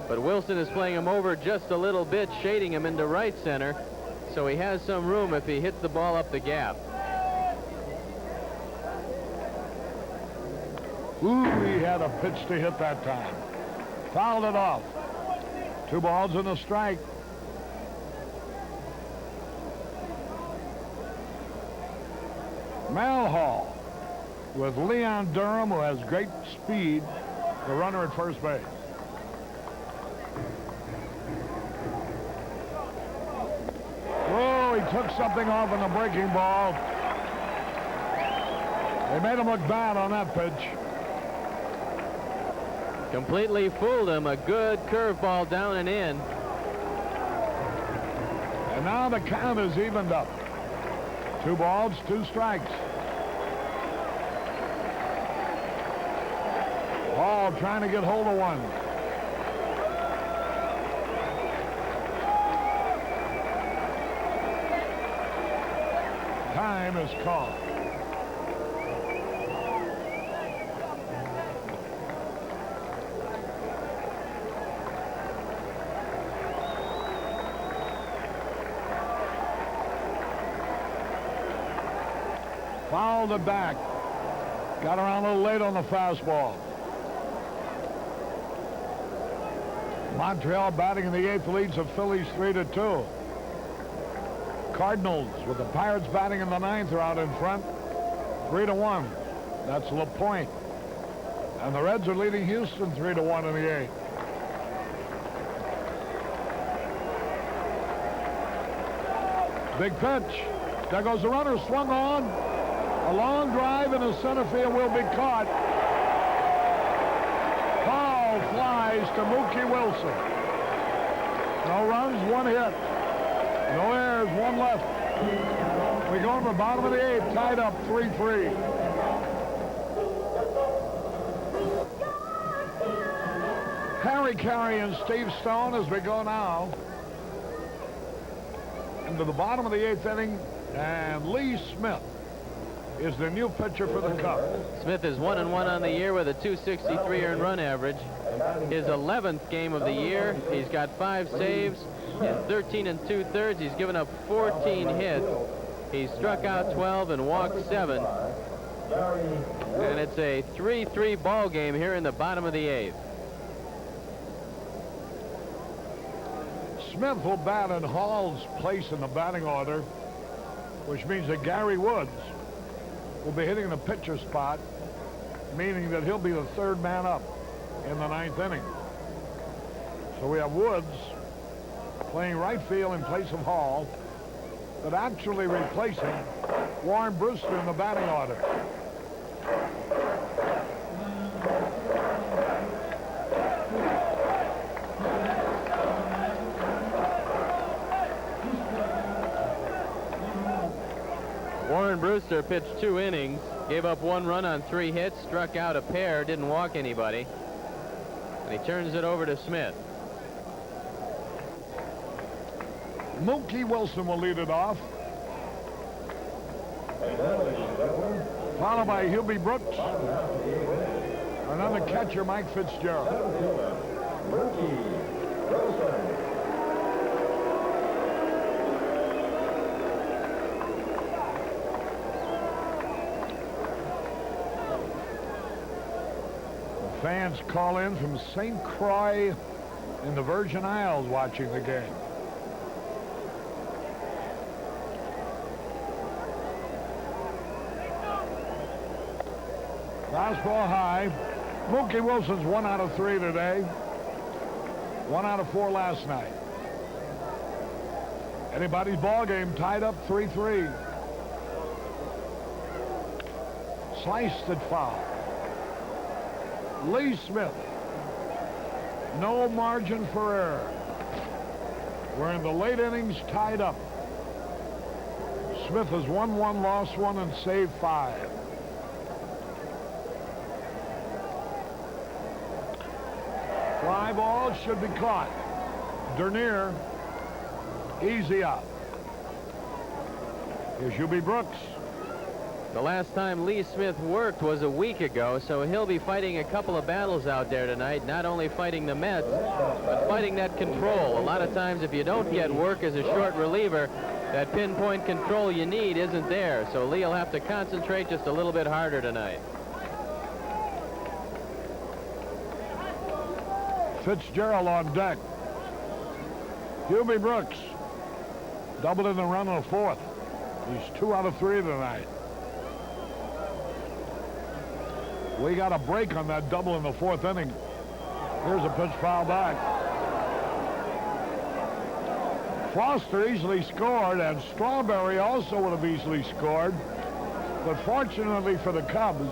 but Wilson is playing him over just a little bit, shading him into right center, so he has some room if he hits the ball up the gap. Ooh, he had a pitch to hit that time. Fouled it off. 2 balls and a strike. Mel Hall with Leon Durham, who has great speed, the runner at first base. Oh, he took something off in the breaking ball. They made him look bad on that pitch. Completely fooled him. A good curveball down and in. And now the count is evened up. 2 balls, 2 strikes. Hall trying to get hold of one. Time is called. Fouled it back. Got around a little late on the fastball. Montreal batting in the 8th leads the Phillies 3-2. Cardinals with the Pirates batting in the 9th are out in front. 3-1. That's LaPointe. And the Reds are leading Houston 3-1 in the 8th. Big pitch. There goes the runner, swung on. A long drive in the center field will be caught. Ball flies to Mookie Wilson. No runs, 1 hit. No errors, 1 left. We go to the bottom of the 8th, tied up 3-3. Harry Carey and Steve Stone as we go now into the bottom of the 8th inning, and Lee Smith is the new pitcher for the Cubs. Smith is 1-1 on the year with a .263 earned run average. His 11th game of the year. He's got 5 saves in 13 2/3. He's given up 14 hits. He struck out 12 and walked 7. And it's a 3-3 ball game here in the bottom of the 8th. Smith will bat in Hall's place in the batting order, which means that Gary Woods will be hitting the pitcher spot, meaning that he'll be the 3rd man up in the 9th inning. So we have Woods playing right field in place of Hall, but actually replacing Warren Brewster in the batting order. Warren Brewster pitched 2 innings, gave up 1 run on 3 hits, struck out a pair, didn't walk anybody. And he turns it over to Smith. Mookie Wilson will lead it off, followed by Hubie Brooks, and then the catcher Mike Fitzgerald. Fans call in from St. Croix in the Virgin Isles watching the game. Fastball high. Mookie Wilson's 1 out of 3 today. 1 out of 4 last night. Anybody's ball game, tied up 3-3. Sliced it foul. Lee Smith. No margin for error. We're in the late innings, tied up. Smith has won 1, lost 1, and saved 5. Fly ball should be caught. Dernier, easy out. Here's Hubie Brooks. The last time Lee Smith worked was a week ago, so he'll be fighting a couple of battles out there tonight, not only fighting the Mets, but fighting that control. A lot of times if you don't get work as a short reliever, that pinpoint control you need isn't there, so Lee will have to concentrate just a little bit harder tonight. Fitzgerald on deck. Hubie Brooks doubled in the run in the fourth. He's 2 out of 3 tonight. We got a break on that double in the fourth inning. Here's a pitch foul back. Foster easily scored, and Strawberry also would have easily scored. But fortunately for the Cubs,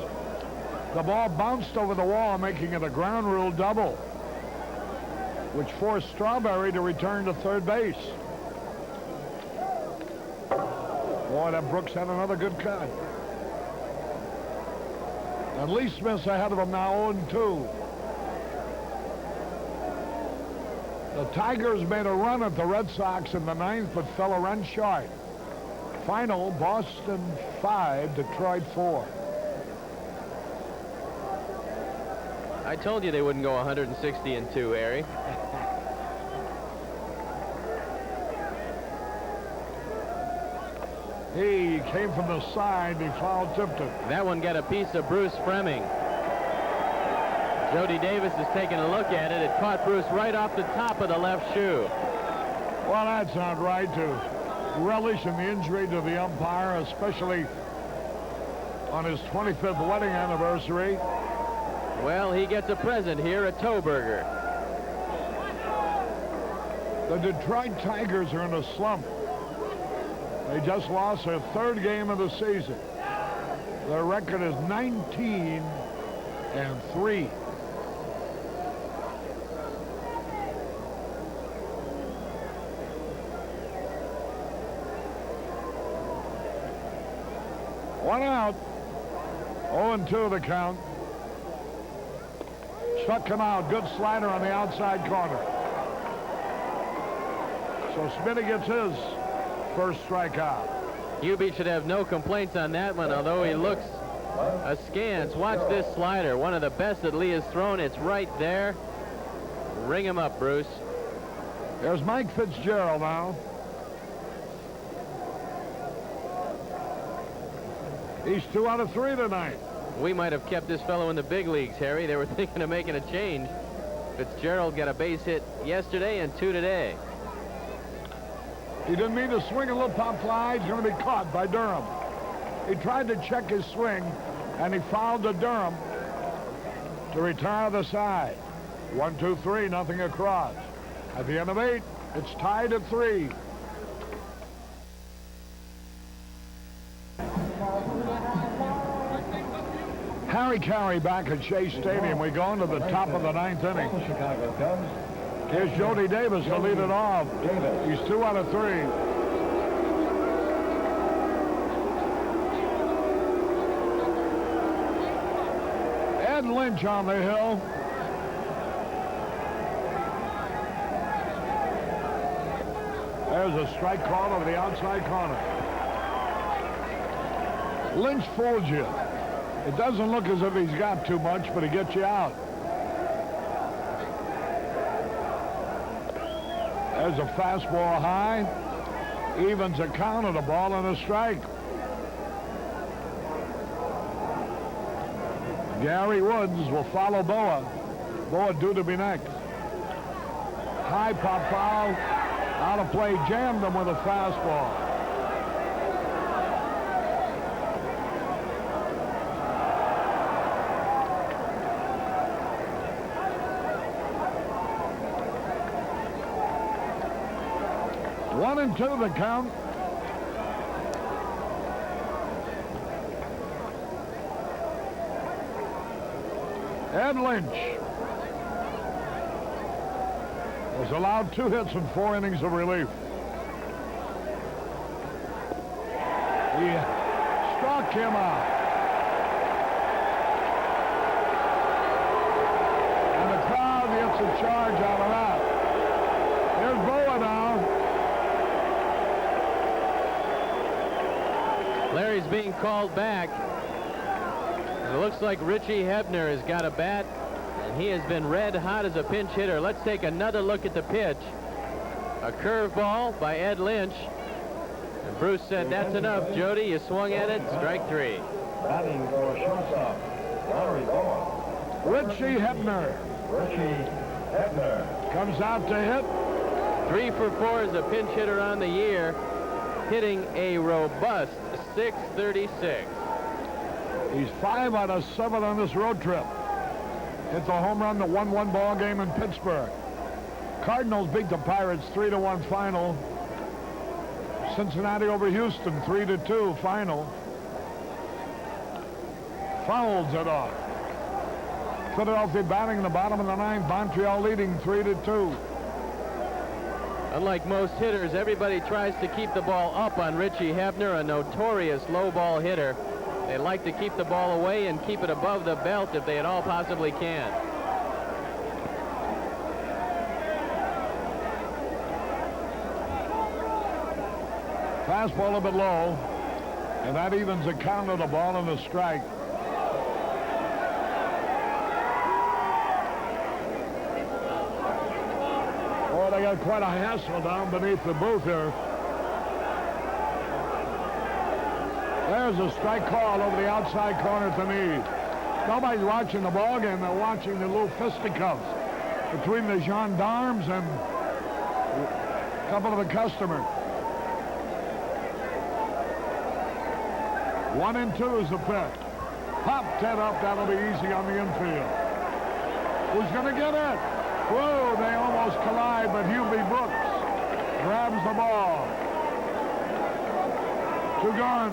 the ball bounced over the wall, making it a ground rule double, which forced Strawberry to return to third base. Boy, that Brooks had another good cut. And Lee Smith's ahead of him now 0-2. The Tigers made a run at the Red Sox in the 9th, but fell a run short. Final, Boston 5, Detroit 4. I told you they wouldn't go 160-2, Harry. He came from the side. He foul tipped it. That one got a piece of Bruce Fremming. Jody Davis is taking a look at it. It caught Bruce right off the top of the left shoe. Well, that's not right to relish in the injury to the umpire, especially on his 25th wedding anniversary. Well, he gets a present here, a toe burger. The Detroit Tigers are in a slump. They just lost their 3rd game of the season. Their record is 19-3. One out. 0-2 the count. Struck him out. Good slider on the outside corner. So Smitty gets his first strikeout. Hubie should have no complaints on that one, although he looks askance. Watch this slider. One of the best that Lee has thrown. It's right there. Ring him up, Bruce. There's Mike Fitzgerald now. He's 2 out of 3 tonight. We might have kept this fellow in the big leagues, Harry. They were thinking of making a change. Fitzgerald got a base hit yesterday and 2 today. He didn't mean to swing a little pop fly. He's going to be caught by Durham. He tried to check his swing, and he fouled to Durham to retire the side. 1, 2, 3, nothing across. At the end of 8, it's tied at 3. Harry Carey back at Shea Stadium. We go into the top of the 9th inning. Chicago Cubs. Here's Jody Davis to lead it off. He's 2 out of 3. Ed Lynch on the hill. There's a strike call over the outside corner. Lynch fools you. It doesn't look as if he's got too much, but he gets you out. There's a fastball high. Evens a count of the ball and a strike. Gary Woods will follow Boa. Boa due to be next. High pop foul. Out of play. Jammed him with a fastball. One and 2 the count. Ed Lynch was allowed 2 hits in 4 innings of relief. He struck him out. And the crowd gets a charge out of that. Here's Boa now. Larry's being called back. It looks like Richie Hebner has got a bat, and he has been red hot as a pinch hitter. Let's take another look at the pitch. A curveball by Ed Lynch. And Bruce said, "That's enough, Jody. You swung at it. Strike 3." Batting for shortstop, Larry Bowen. Richie Hebner comes out to hit. 3 for 4 as a pinch hitter on the year, hitting a robust .636. He's 5 out of 7 on this road trip. Hits a home run, the 1-1 ball game in Pittsburgh. Cardinals beat the Pirates 3-1 final. Cincinnati over Houston 3-2 final. Fouls it off. Philadelphia batting in the bottom of the 9th. Montreal leading 3-2. Unlike most hitters, everybody tries to keep the ball up on Richie Hebner, a notorious low ball hitter. They like to keep the ball away and keep it above the belt if they at all possibly can. Fastball a bit low, and that evens the count of the ball and the strike. Oh, they got quite a hassle down beneath the booth here. There's a strike call over the outside corner at the knee. Nobody's watching the ball game. They're watching the little fisticuffs between the gendarmes and a couple of the customers. 1-2 is the pitch. Popped it up. That'll be easy on the infield. Who's going to get it? Whoa, they almost collide, but Hubie Brooks grabs the ball. 2 gone.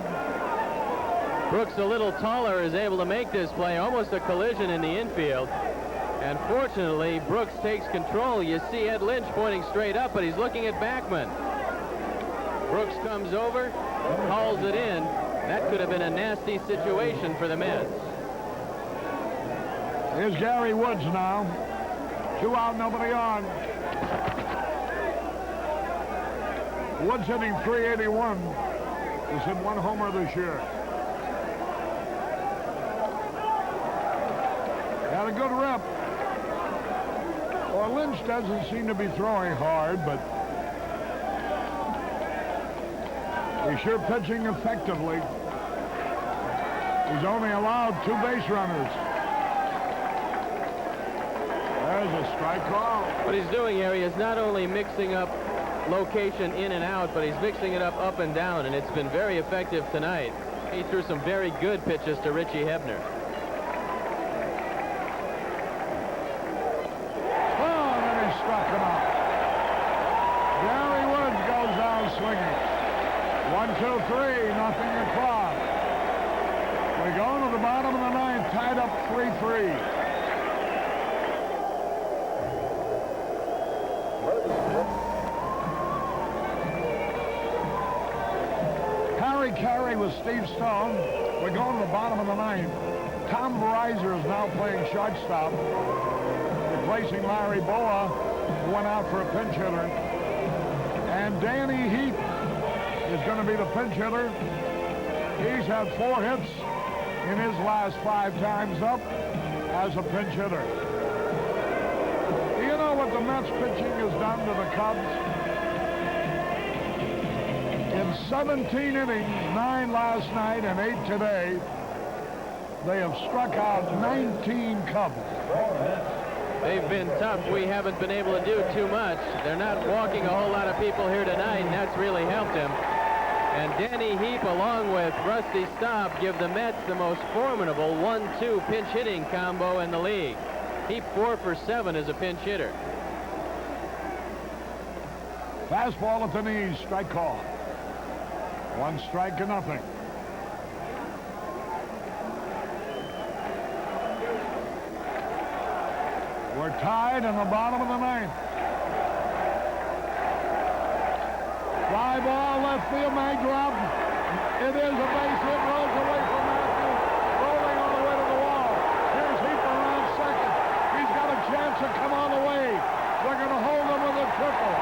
Brooks, a little taller, is able to make this play. Almost a collision in the infield. And fortunately, Brooks takes control. You see Ed Lynch pointing straight up, but he's looking at Backman. Brooks comes over, hauls it in. That could have been a nasty situation for the Mets. Here's Gary Woods now. 2 out, nobody on. Woods hitting .381. He's hit 1 homer this year. Got a good rep. Well, Lynch doesn't seem to be throwing hard, but he's sure pitching effectively. He's only allowed 2 base runners. There's a strike call. What he's doing here, he is not only mixing up location in and out, but he's mixing it up and down, and it's been very effective tonight. He threw some very good pitches to Richie Hebner. Oh, and then he struck him out. Gary Woods goes down swinging. 1, 2, 3, nothing o'clock. We go to the bottom of the 9th, tied up 3-3. Carey with Steve Stone. We're going to the bottom of the 9th. Tom Reiser is now playing shortstop, replacing Larry Boa, who went out for a pinch hitter. And Danny Heap is going to be the pinch hitter. He's had 4 hits in his last 5 times up as a pinch hitter. Do you know what the Mets pitching has done to the Cubs? In 17 innings, 9 last night and 8 today, they have struck out 19 Cubs. They've been tough. We haven't been able to do too much. They're not walking a whole lot of people here tonight, and that's really helped him. And Danny Heap, along with Rusty Staub, give the Mets the most formidable 1-2 pinch hitting combo in the league. Heap 4 for 7 as a pinch hitter. Fastball at the knees, strike call. 1 strike to nothing. We're tied in the bottom of the 9th. Fly ball, left field, may drop. It is a base hit, rolls away from Matthews, rolling on the way to the wall. Here's Heap around second. He's got a chance to come all the way. They're going to hold him with a triple.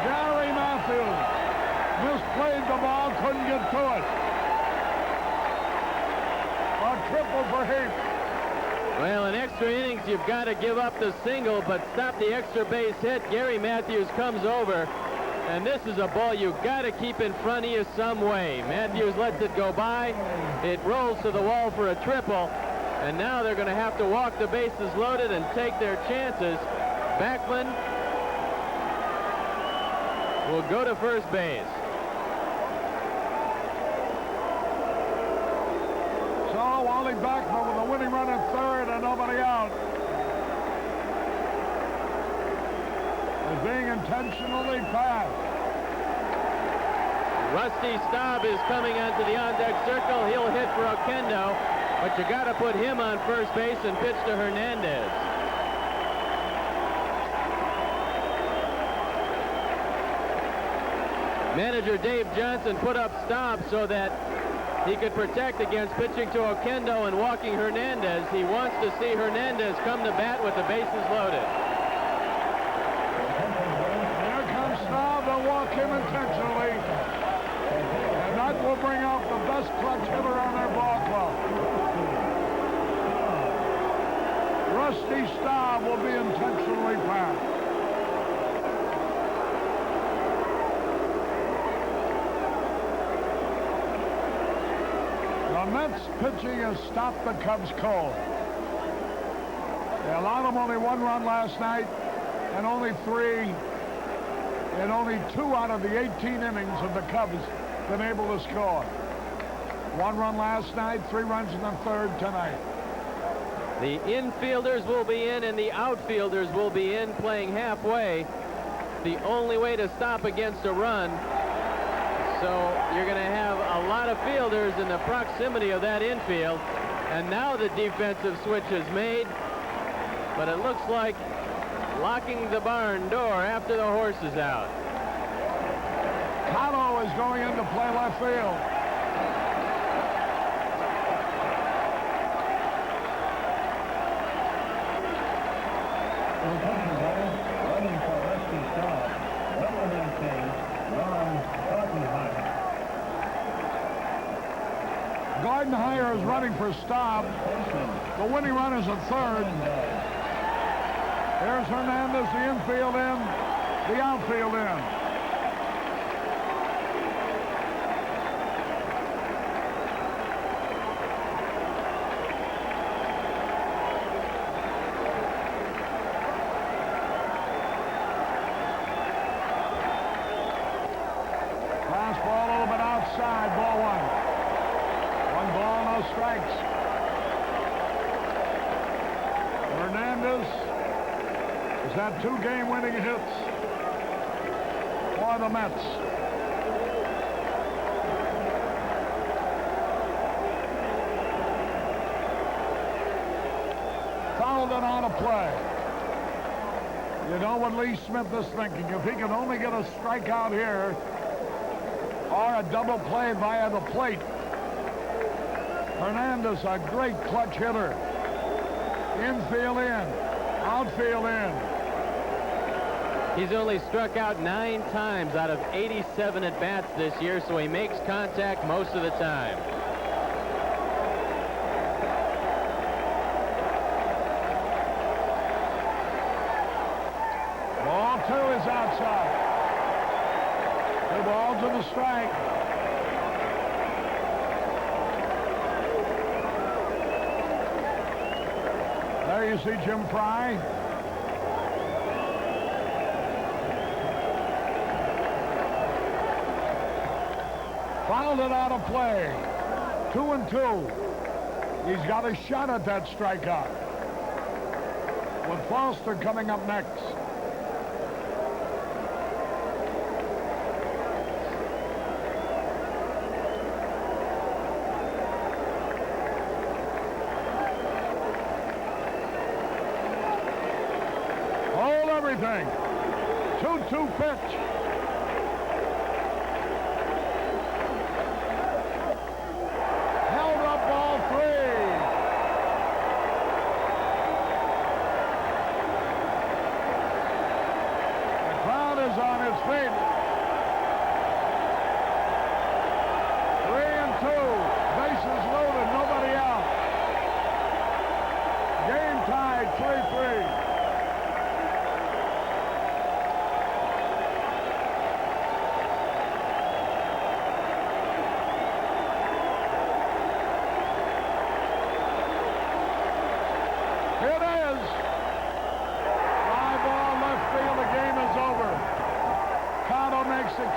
Gary Misplayed the ball, couldn't get to it. A triple for Heath. Well, in extra innings, you've got to give up the single, but stop the extra base hit. Gary Matthews comes over, and this is a ball you've got to keep in front of you some way. Matthews lets it go by. It rolls to the wall for a triple, and now they're going to have to walk the bases loaded and take their chances. Backlund will go to first base. So Wally Backlund with a winning run at third and nobody out. Is being intentionally passed. Rusty Staub is coming onto the on-deck circle. He'll hit for Oquendo, but you got to put him on first base and pitch to Hernandez. Manager Dave Johnson put up Staub so that he could protect against pitching to Oquendo and walking Hernandez. He wants to see Hernandez come to bat with the bases loaded. Here comes Staub to walk him intentionally. And that will bring out the best clutch hitter on their ball club. Rusty Staub will be intentionally passed. The Mets pitching has stopped the Cubs cold. They allowed them only one run last night and only three. And only 2 out of the 18 innings of the Cubs been able to score. 1 run last night, 3 runs in the third tonight. The infielders will be in and the outfielders will be in, playing halfway. The only way to stop against a run. So you're going to have a lot of fielders in the proximity of that infield. And now the defensive switch is made. But it looks like locking the barn door after the horse is out. Cotto is going in to play left field. Running for Rusty Staub. Number 19, Ron Gardenhire. Gardenhire is running for Staub. The winning run is at third. There's Hernandez, the infield in, the outfield in. Fastball a little bit outside, ball 1. 1 ball, no strikes. Hernandez has had 2 game-winning hits for the Mets. Fouled and out of play. You know what Lee Smith is thinking. If he can only get a strikeout here or a double play via the plate. Hernandez, a great clutch hitter. Infield in, outfield in. He's only struck out 9 times out of 87 at-bats this year, so he makes contact most of the time. Ball 2 is outside. 2 balls and a strike. There you see Jim Fry. Fouled it out of play. 2-2. He's got a shot at that strikeout. With Foster coming up next. Hold everything. 2-2 pitch. Held up ball 3. The crowd is on its feet.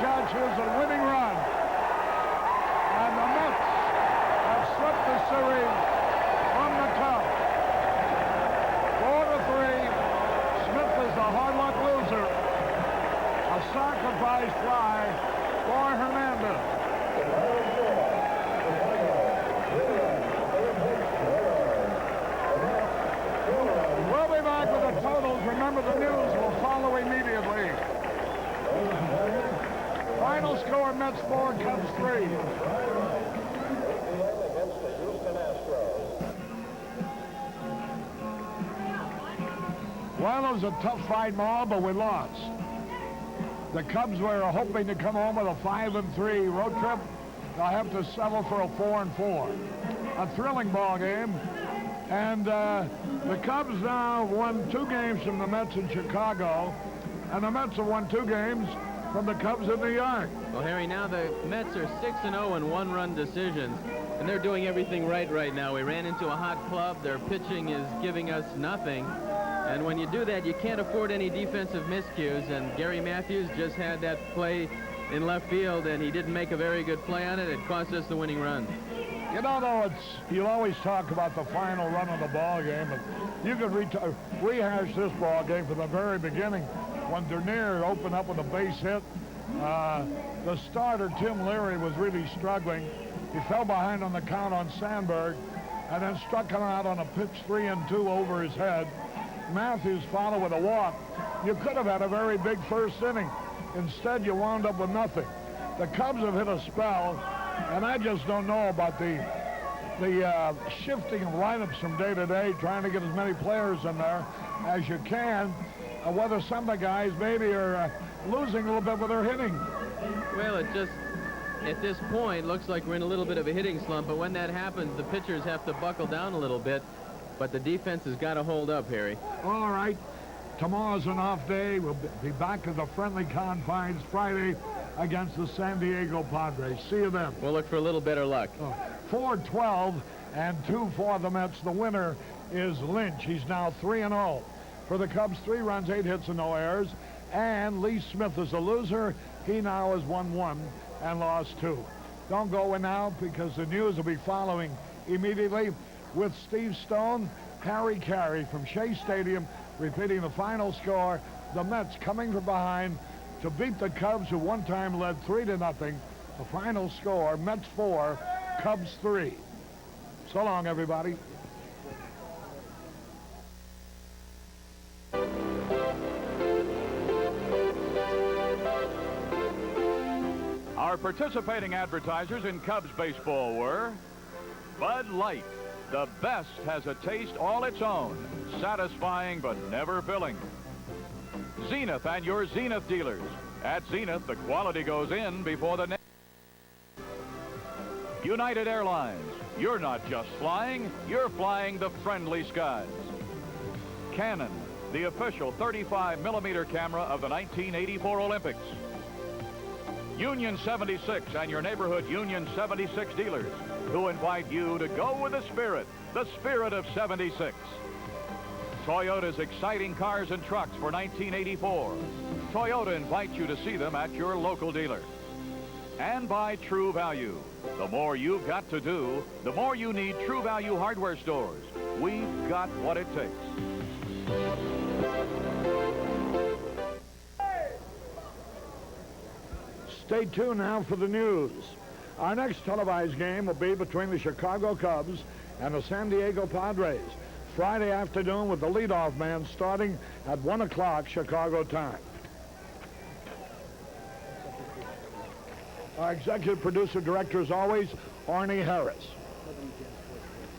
catch. Here's a winning run. And the Mets have swept the series from the Cubs. 4-3. Smith is the hard luck loser. A sacrifice fly for Hernandez. We'll be back with the totals. Remember, the news will follow immediately. Final score, Mets 4, Cubs 3. Well, it was a tough fight, Ma, but we lost. The Cubs were hoping to come home with a 5-3 road trip. They'll have to settle for a 4-4. A thrilling ball game. And the Cubs now won 2 games from the Mets in Chicago, and the Mets have won 2 games from the Cubs in New York. Well, Harry, now the Mets are 6-0 in one-run decisions, and they're doing everything right now. We ran into a hot club. Their pitching is giving us nothing. And when you do that, you can't afford any defensive miscues, and Gary Matthews just had that play in left field, and he didn't make a very good play on it. It cost us the winning run. You know, though, you'll always talk about the final run of the ball game, but you could rehash this ball game from the very beginning when Dernier opened up with a base hit. The starter, Tim Leary, was really struggling. He fell behind on the count on Sandberg and then struck him out on a pitch 3-2 over his head. Matthews followed with a walk. You could have had a very big first inning. Instead, you wound up with nothing. The Cubs have hit a spell, and I just don't know about the shifting of lineups from day to day, trying to get as many players in there as you can, whether some of the guys maybe are losing a little bit with their hitting. Well, it just, at this point, looks like we're in a little bit of a hitting slump, but when that happens, the pitchers have to buckle down a little bit, but the defense has got to hold up, Harry. All right. Tomorrow's an off day. We'll be back at the friendly confines Friday against the San Diego Padres. See you then. We'll look for a little better luck. 4-12 and 2 for the Mets. The winner is Lynch. He's now 3-0. For the Cubs, 3 runs, 8 hits, and no errors. And Lee Smith is a loser. He now has won 1 and lost 2. Don't go in now because the news will be following immediately with Steve Stone, Harry Carey from Shea Stadium, repeating the final score. The Mets coming from behind to beat the Cubs, who one time led 3-0. The final score, Mets 4, Cubs 3. So long, everybody. Our participating advertisers in Cubs baseball were Bud Light. The best has a taste all its own, satisfying but never filling. Zenith and your Zenith dealers. At Zenith, the quality goes in before the next. United Airlines. You're not just flying, you're flying the friendly skies. Canon, the official 35mm camera of the 1984 Olympics. Union 76 and your neighborhood Union 76 dealers, who invite you to go with the spirit of 76. Toyota's exciting cars and trucks for 1984. Toyota invites you to see them at your local dealer. And by True Value. The more you've got to do, the more you need True Value hardware stores. We've got what it takes. Stay tuned now for the news. Our next televised game will be between the Chicago Cubs and the San Diego Padres, Friday afternoon with the leadoff man starting at 1 o'clock Chicago time. Our executive producer director, as always, Arnie Harris.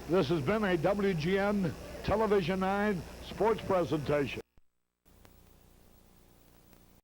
This has been a WGN Television 9 sports presentation.